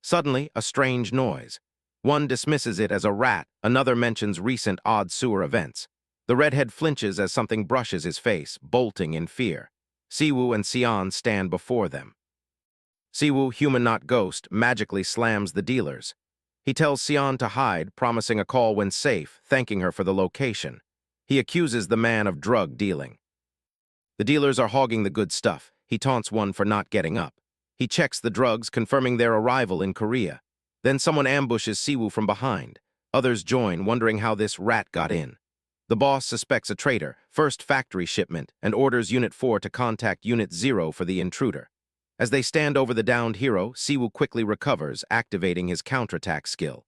Suddenly, a strange noise. One dismisses it as a rat, another mentions recent odd sewer events. The redhead flinches as something brushes his face, bolting in fear. Siwoo and Sion stand before them. Siwoo, human not ghost, magically slams the dealers. He tells Sion to hide, promising a call when safe, thanking her for the location. He accuses the man of drug dealing. The dealers are hogging the good stuff. He taunts one for not getting up. He checks the drugs, confirming their arrival in Korea. Then someone ambushes Siwoo from behind. Others join, wondering how this rat got in. The boss suspects a traitor, first factory shipment, and orders Unit 4 to contact Unit 0 for the intruder. As they stand over the downed hero, Siwoo quickly recovers, activating his counterattack skill,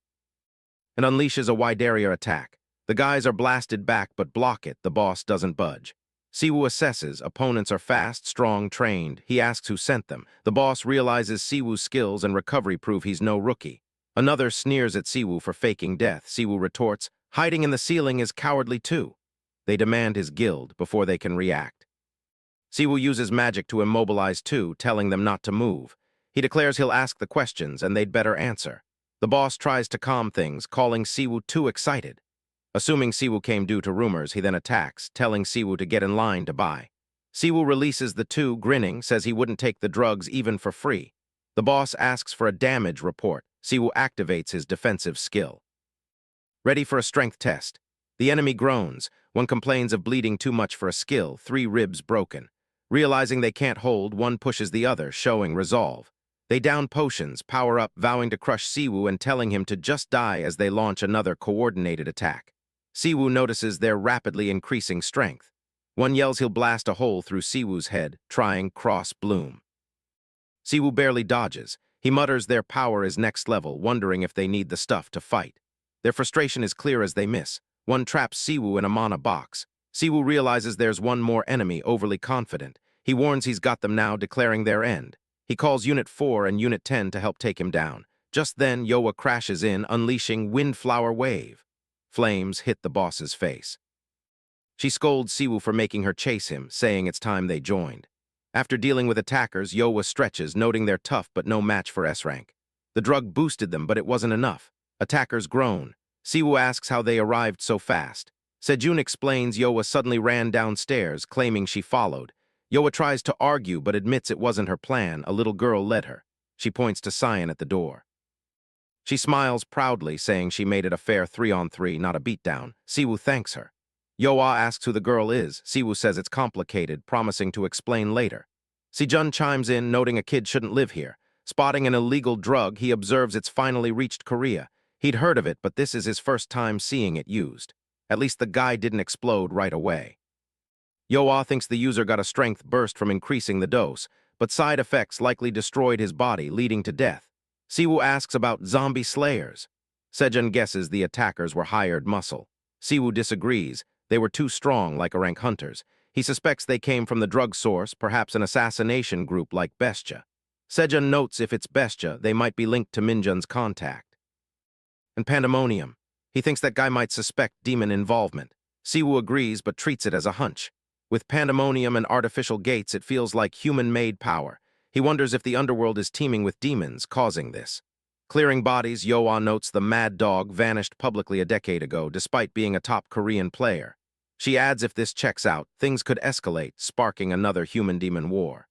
and unleashes a wide area attack. The guys are blasted back but block it. The boss doesn't budge. Siwoo assesses. Opponents are fast, strong, trained. He asks who sent them. The boss realizes Siwoo's skills and recovery prove he's no rookie. Another sneers at Siwoo for faking death. Siwoo retorts, hiding in the ceiling is cowardly too. They demand his guild before they can react. Siwoo uses magic to immobilize two, telling them not to move. He declares he'll ask the questions and they'd better answer. The boss tries to calm things, calling Siwoo too excited. Assuming Siwoo came due to rumors, he then attacks, telling Siwoo to get in line to buy. Siwoo releases the two, grinning, says he wouldn't take the drugs even for free. The boss asks for a damage report. Siwoo activates his defensive skill. Ready for a strength test. The enemy groans. One complains of bleeding too much for a skill, 3 ribs broken. Realizing they can't hold, one pushes the other, showing resolve. They down potions, power up, vowing to crush Siwoo and telling him to just die as they launch another coordinated attack. Siwoo notices their rapidly increasing strength. One yells he'll blast a hole through Siwoo's head, trying cross bloom. Siwoo barely dodges. He mutters their power is next level, wondering if they need the stuff to fight. Their frustration is clear as they miss. One traps Siwoo in a mana box. Siwoo realizes there's one more enemy, overly confident. He warns he's got them now, declaring their end. He calls Unit 4 and Unit 10 to help take him down. Just then, Yoa crashes in, unleashing Windflower Wave. Flames hit the boss's face. She scolds Siwoo for making her chase him, saying it's time they joined. After dealing with attackers, Yoa stretches, noting they're tough but no match for S-rank. The drug boosted them, but it wasn't enough. Attackers groan. Siwoo asks how they arrived so fast. Sejun explains Yoa suddenly ran downstairs, claiming she followed. Yoa tries to argue but admits it wasn't her plan. A little girl led her. She points to Cyan at the door. She smiles proudly, saying she made it a fair 3-on-3, not a beatdown. Siwoo thanks her. Yoa asks who the girl is. Siwoo says it's complicated, promising to explain later. Sejun chimes in, noting a kid shouldn't live here. Spotting an illegal drug, he observes it's finally reached Korea. He'd heard of it, but this is his first time seeing it used. At least the guy didn't explode right away. Yoa thinks the user got a strength burst from increasing the dose, but side effects likely destroyed his body, leading to death. Siwoo asks about zombie slayers. Sejun guesses the attackers were hired muscle. Siwoo disagrees. They were too strong, like rank hunters. He suspects they came from the drug source, perhaps an assassination group like Bestia. Sejun notes if it's Bestia, they might be linked to Minjun's contact. And Pandemonium. He thinks that guy might suspect demon involvement. Siwoo agrees but treats it as a hunch. With Pandemonium and artificial gates, it feels like human-made power. He wonders if the underworld is teeming with demons, causing this. Clearing bodies, Yoa notes the Mad Dog vanished publicly a decade ago, despite being a top Korean player. She adds if this checks out, things could escalate, sparking another human-demon war.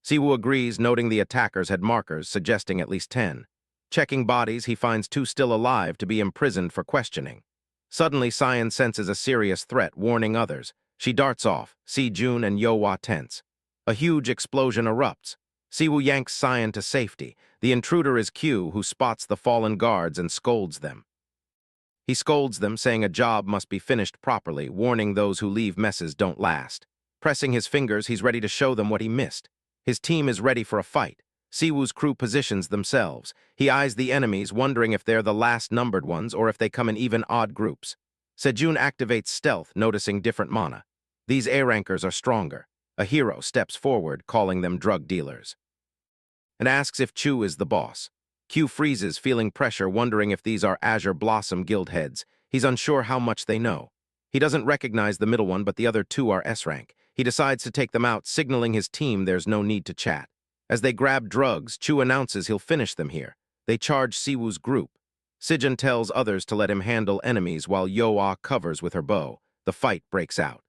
Siwoo agrees, noting the attackers had markers, suggesting at least 10. Checking bodies, he finds 2 still alive to be imprisoned for questioning. Suddenly, Cyan senses a serious threat, warning others. She darts off. Sejun and Yoa tense. A huge explosion erupts. Siwoo yanks Cyan to safety. The intruder is Q, who spots the fallen guards and scolds them. He scolds them, saying a job must be finished properly, warning those who leave messes don't last. Pressing his fingers, he's ready to show them what he missed. His team is ready for a fight. Siwoo's crew positions themselves. He eyes the enemies, wondering if they're the last numbered ones or if they come in even odd groups. Sejun activates stealth, noticing different mana. These A-rankers are stronger. A hero steps forward, calling them drug dealers, and asks if Chu is the boss. Q freezes, feeling pressure, wondering if these are Azure Blossom guild heads. He's unsure how much they know. He doesn't recognize the middle one, but the other two are S-rank. He decides to take them out, signaling his team there's no need to chat. As they grab drugs, Chu announces he'll finish them here. They charge Siwoo's group. Sijin tells others to let him handle enemies while Yo-Ah covers with her bow. The fight breaks out.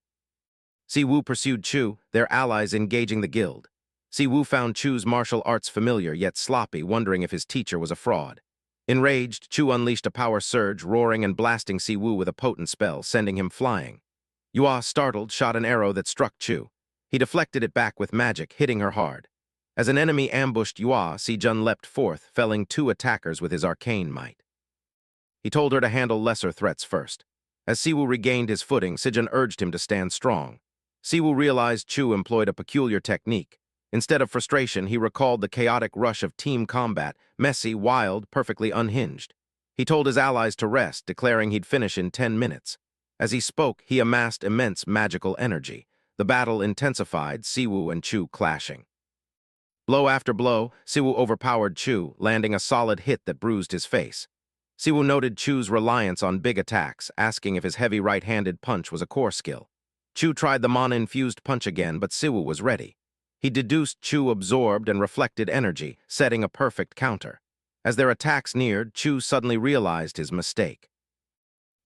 Siwoo pursued Chu, their allies engaging the guild. Siwoo found Chu's martial arts familiar yet sloppy, wondering if his teacher was a fraud. Enraged, Chu unleashed a power surge, roaring and blasting Siwoo with a potent spell, sending him flying. Yo-Ah, startled, shot an arrow that struck Chu. He deflected it back with magic, hitting her hard. As an enemy ambushed Yo-Ah, Sijun leapt forth, felling 2 attackers with his arcane might. He told her to handle lesser threats first. As Siwoo regained his footing, Sijun urged him to stand strong. Siwoo realized Chu employed a peculiar technique. Instead of frustration, he recalled the chaotic rush of team combat, messy, wild, perfectly unhinged. He told his allies to rest, declaring he'd finish in 10 minutes. As he spoke, he amassed immense magical energy. The battle intensified, Siwoo and Chu clashing. Blow after blow, Siwoo overpowered Chu, landing a solid hit that bruised his face. Siwoo noted Chu's reliance on big attacks, asking if his heavy right-handed punch was a core skill. Chu tried the mana-infused punch again, but Siwoo was ready. He deduced Chu absorbed and reflected energy, setting a perfect counter. As their attacks neared, Chu suddenly realized his mistake.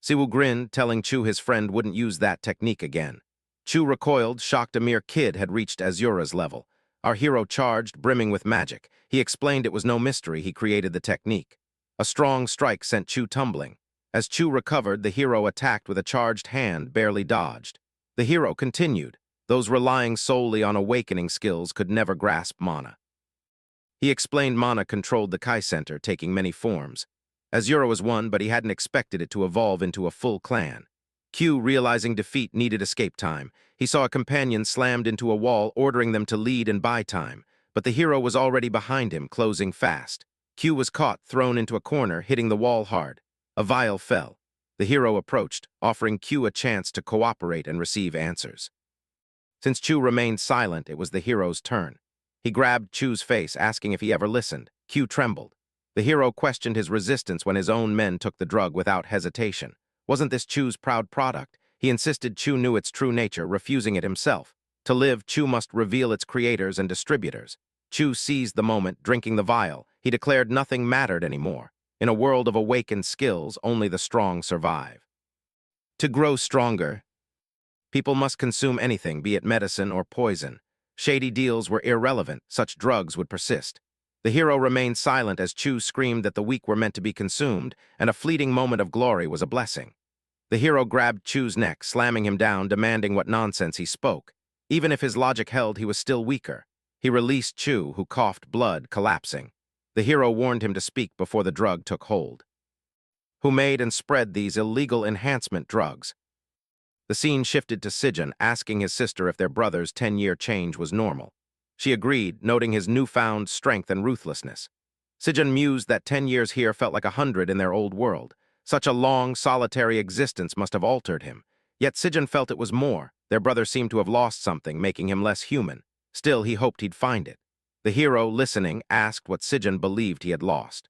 Siwoo grinned, telling Chu his friend wouldn't use that technique again. Chu recoiled, shocked a mere kid had reached Azura's level. Our hero charged, brimming with magic. He explained it was no mystery he created the technique. A strong strike sent Chu tumbling. As Chu recovered, the hero attacked with a charged hand, barely dodged. The hero continued. Those relying solely on awakening skills could never grasp mana. He explained mana controlled the Kai Center, taking many forms. Azura was one, but he hadn't expected it to evolve into a full clan. Q, realizing defeat needed escape time, he saw a companion slammed into a wall, ordering them to lead and buy time, but the hero was already behind him, closing fast. Q was caught, thrown into a corner, hitting the wall hard. A vial fell. The hero approached, offering Q a chance to cooperate and receive answers. Since Chu remained silent, it was the hero's turn. He grabbed Chu's face, asking if he ever listened. Q trembled. The hero questioned his resistance when his own men took the drug without hesitation. Wasn't this Chu's proud product? He insisted Chu knew its true nature, refusing it himself. To live, Chu must reveal its creators and distributors. Chu seized the moment, drinking the vial. He declared nothing mattered anymore. In a world of awakened skills, only the strong survive. To grow stronger, people must consume anything, be it medicine or poison. Shady deals were irrelevant, such drugs would persist. The hero remained silent as Chu screamed that the weak were meant to be consumed, and a fleeting moment of glory was a blessing. The hero grabbed Chu's neck, slamming him down, demanding what nonsense he spoke. Even if his logic held, he was still weaker. He released Chu, who coughed blood, collapsing. The hero warned him to speak before the drug took hold. Who made and spread these illegal enhancement drugs? The scene shifted to Sijin, asking his sister if their brother's 10-year change was normal. She agreed, noting his newfound strength and ruthlessness. Sijin mused that 10 years here felt like 100 in their old world. Such a long, solitary existence must have altered him. Yet Sijin felt it was more. Their brother seemed to have lost something, making him less human. Still, he hoped he'd find it. The hero, listening, asked what Sijin believed he had lost.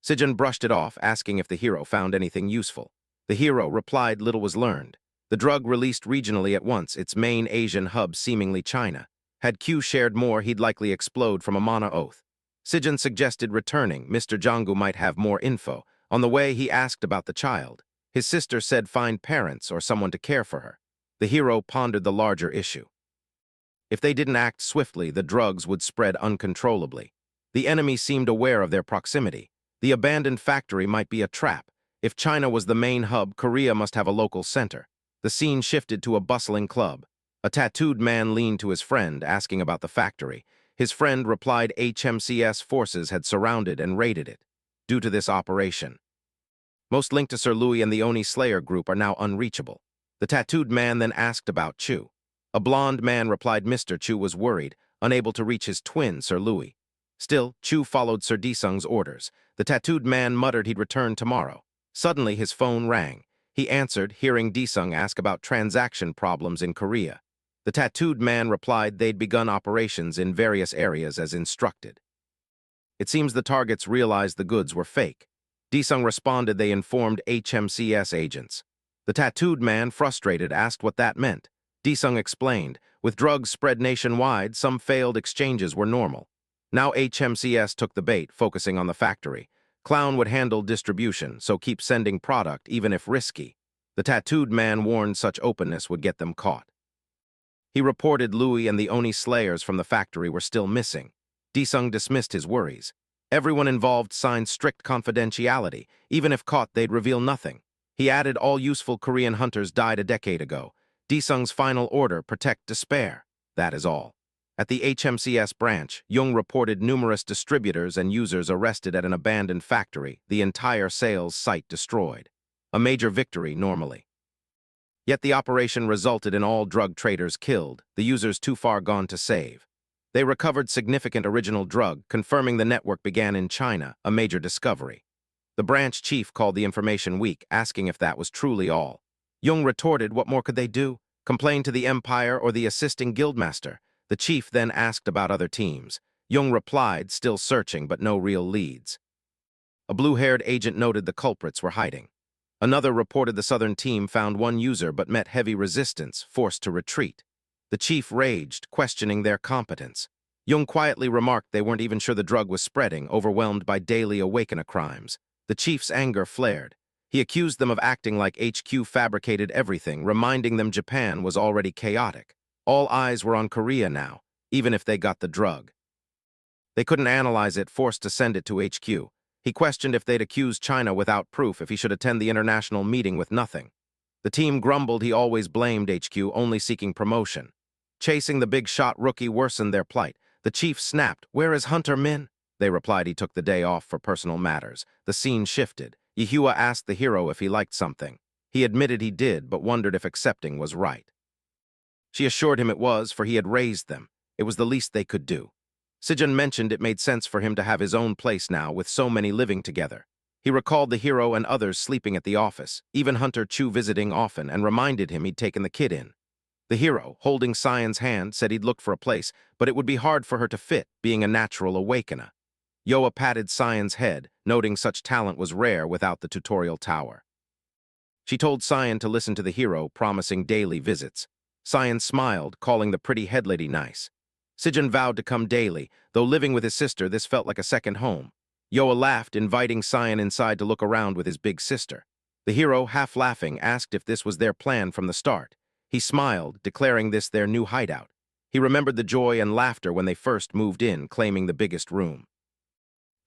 Sijin brushed it off, asking if the hero found anything useful. The hero replied little was learned. The drug released regionally at once, its main Asian hub seemingly China. Had Q shared more, he'd likely explode from a mana oath. Sijin suggested returning. Mr. Janggu might have more info. On the way, he asked about the child. His sister said find parents or someone to care for her. The hero pondered the larger issue. If they didn't act swiftly, the drugs would spread uncontrollably. The enemy seemed aware of their proximity. The abandoned factory might be a trap. If China was the main hub, Korea must have a local center. The scene shifted to a bustling club. A tattooed man leaned to his friend, asking about the factory. His friend replied HMCS forces had surrounded and raided it. Due to this operation, Most linked to Sir Louis and the Oni Slayer group are now unreachable. The tattooed man then asked about Chu. A blond man replied Mr. Chu was worried, unable to reach his twin, Sir Louis. Still, Chu followed Sir Disung's orders. The tattooed man muttered he'd return tomorrow. Suddenly, his phone rang. He answered, hearing Disung ask about transaction problems in Korea. The tattooed man replied they'd begun operations in various areas as instructed. It seems the targets realized the goods were fake. Disung responded they informed HMCS agents. The tattooed man, frustrated, asked what that meant. Disung explained, with drugs spread nationwide, some failed exchanges were normal. Now HMCS took the bait, focusing on the factory. Clown would handle distribution, so keep sending product even if risky. The tattooed man warned such openness would get them caught. He reported Louis and the Oni Slayers from the factory were still missing. Disung dismissed his worries. Everyone involved signed strict confidentiality. Even if caught, they'd reveal nothing. He added all useful Korean hunters died a decade ago. Disung's final order, protect despair. That is all. At the HMCS branch, Jung reported numerous distributors and users arrested at an abandoned factory, the entire sales site destroyed. A major victory, normally. Yet the operation resulted in all drug traders killed, the users too far gone to save. They recovered significant original drug, confirming the network began in China, a major discovery. The branch chief called the information weak, asking if that was truly all. Jung retorted what more could they do? Complain to the Empire or the assisting guildmaster? The chief then asked about other teams. Jung replied, still searching, but no real leads. A blue-haired agent noted the culprits were hiding. Another reported the southern team found one user but met heavy resistance, forced to retreat. The chief raged, questioning their competence. Jung quietly remarked they weren't even sure the drug was spreading, overwhelmed by daily Awakener crimes. The chief's anger flared. He accused them of acting like HQ fabricated everything, reminding them Japan was already chaotic. All eyes were on Korea now, even if they got the drug. They couldn't analyze it, forced to send it to HQ. He questioned if they'd accuse China without proof, if he should attend the international meeting with nothing. The team grumbled he always blamed HQ, only seeking promotion. Chasing the big-shot rookie worsened their plight. The chief snapped, "Where is Hunter Min?" They replied he took the day off for personal matters. The scene shifted. Yehua asked the hero if he liked something. He admitted he did, but wondered if accepting was right. She assured him it was, for he had raised them. It was the least they could do. Sijun mentioned it made sense for him to have his own place now, with so many living together. He recalled the hero and others sleeping at the office, even Hunter Chu visiting often, and reminded him he'd taken the kid in. The hero, holding Cyan's hand, said he'd look for a place, but it would be hard for her to fit, being a natural awakener. Yoa patted Cyan's head, noting such talent was rare without the tutorial tower. She told Cyan to listen to the hero, promising daily visits. Cyan smiled, calling the pretty head lady nice. Sijun vowed to come daily, though living with his sister, this felt like a second home. Yoa laughed, inviting Cyan inside to look around with his big sister. The hero, half laughing, asked if this was their plan from the start. He smiled, declaring this their new hideout. He remembered the joy and laughter when they first moved in, claiming the biggest room.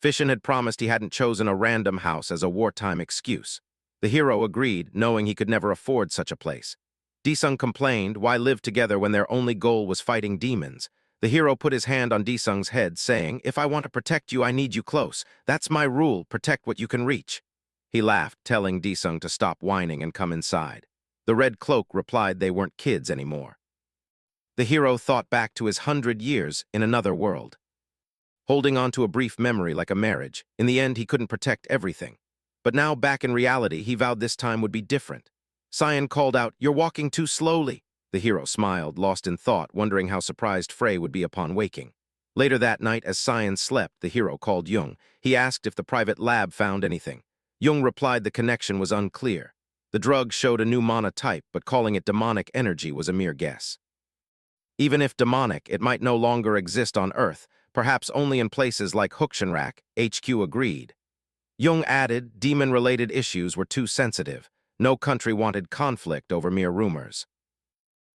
Fishin had promised he hadn't chosen a random house as a wartime excuse. The hero agreed, knowing he could never afford such a place. Disung complained, why live together when their only goal was fighting demons? The hero put his hand on Disung's head, saying, "If I want to protect you, I need you close. That's my rule, protect what you can reach." He laughed, telling Disung to stop whining and come inside. The red cloak replied they weren't kids anymore. The hero thought back to his 100 years in another world. Holding on to a brief memory like a marriage, in the end he couldn't protect everything. But now back in reality, he vowed this time would be different. Cyan called out, "You're walking too slowly." The hero smiled, lost in thought, wondering how surprised Frey would be upon waking. Later that night, as Cyan slept, the hero called Jung. He asked if the private lab found anything. Jung replied the connection was unclear. The drug showed a new mana type, but calling it demonic energy was a mere guess. Even if demonic, it might no longer exist on Earth, perhaps only in places like Hukshanrak, HQ agreed. Jung added, demon-related issues were too sensitive. No country wanted conflict over mere rumors.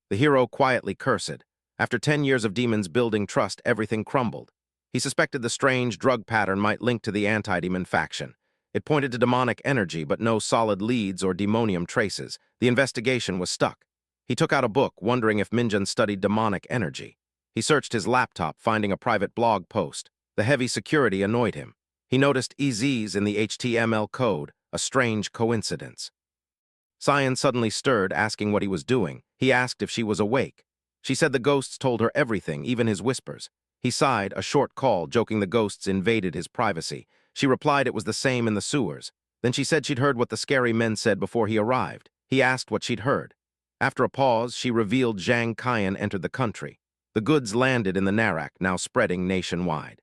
The hero quietly cursed. After 10 years of demons building trust, everything crumbled. He suspected the strange drug pattern might link to the anti-demon faction. It pointed to demonic energy, but no solid leads or demonium traces. The investigation was stuck. He took out a book, wondering if Minjun studied demonic energy. He searched his laptop, finding a private blog post. The heavy security annoyed him. He noticed EZs in the HTML code, A strange coincidence. Cyan suddenly stirred, asking what he was doing. He asked if she was awake. She said the ghosts told her everything, even his whispers. He sighed, a short call, joking the ghosts invaded his privacy. She replied it was the same in the sewers. Then she said she'd heard what the scary men said before he arrived. He asked what she'd heard. After a pause, she revealed Zhang Kaiyan entered the country. The goods landed in the Narak, now spreading nationwide.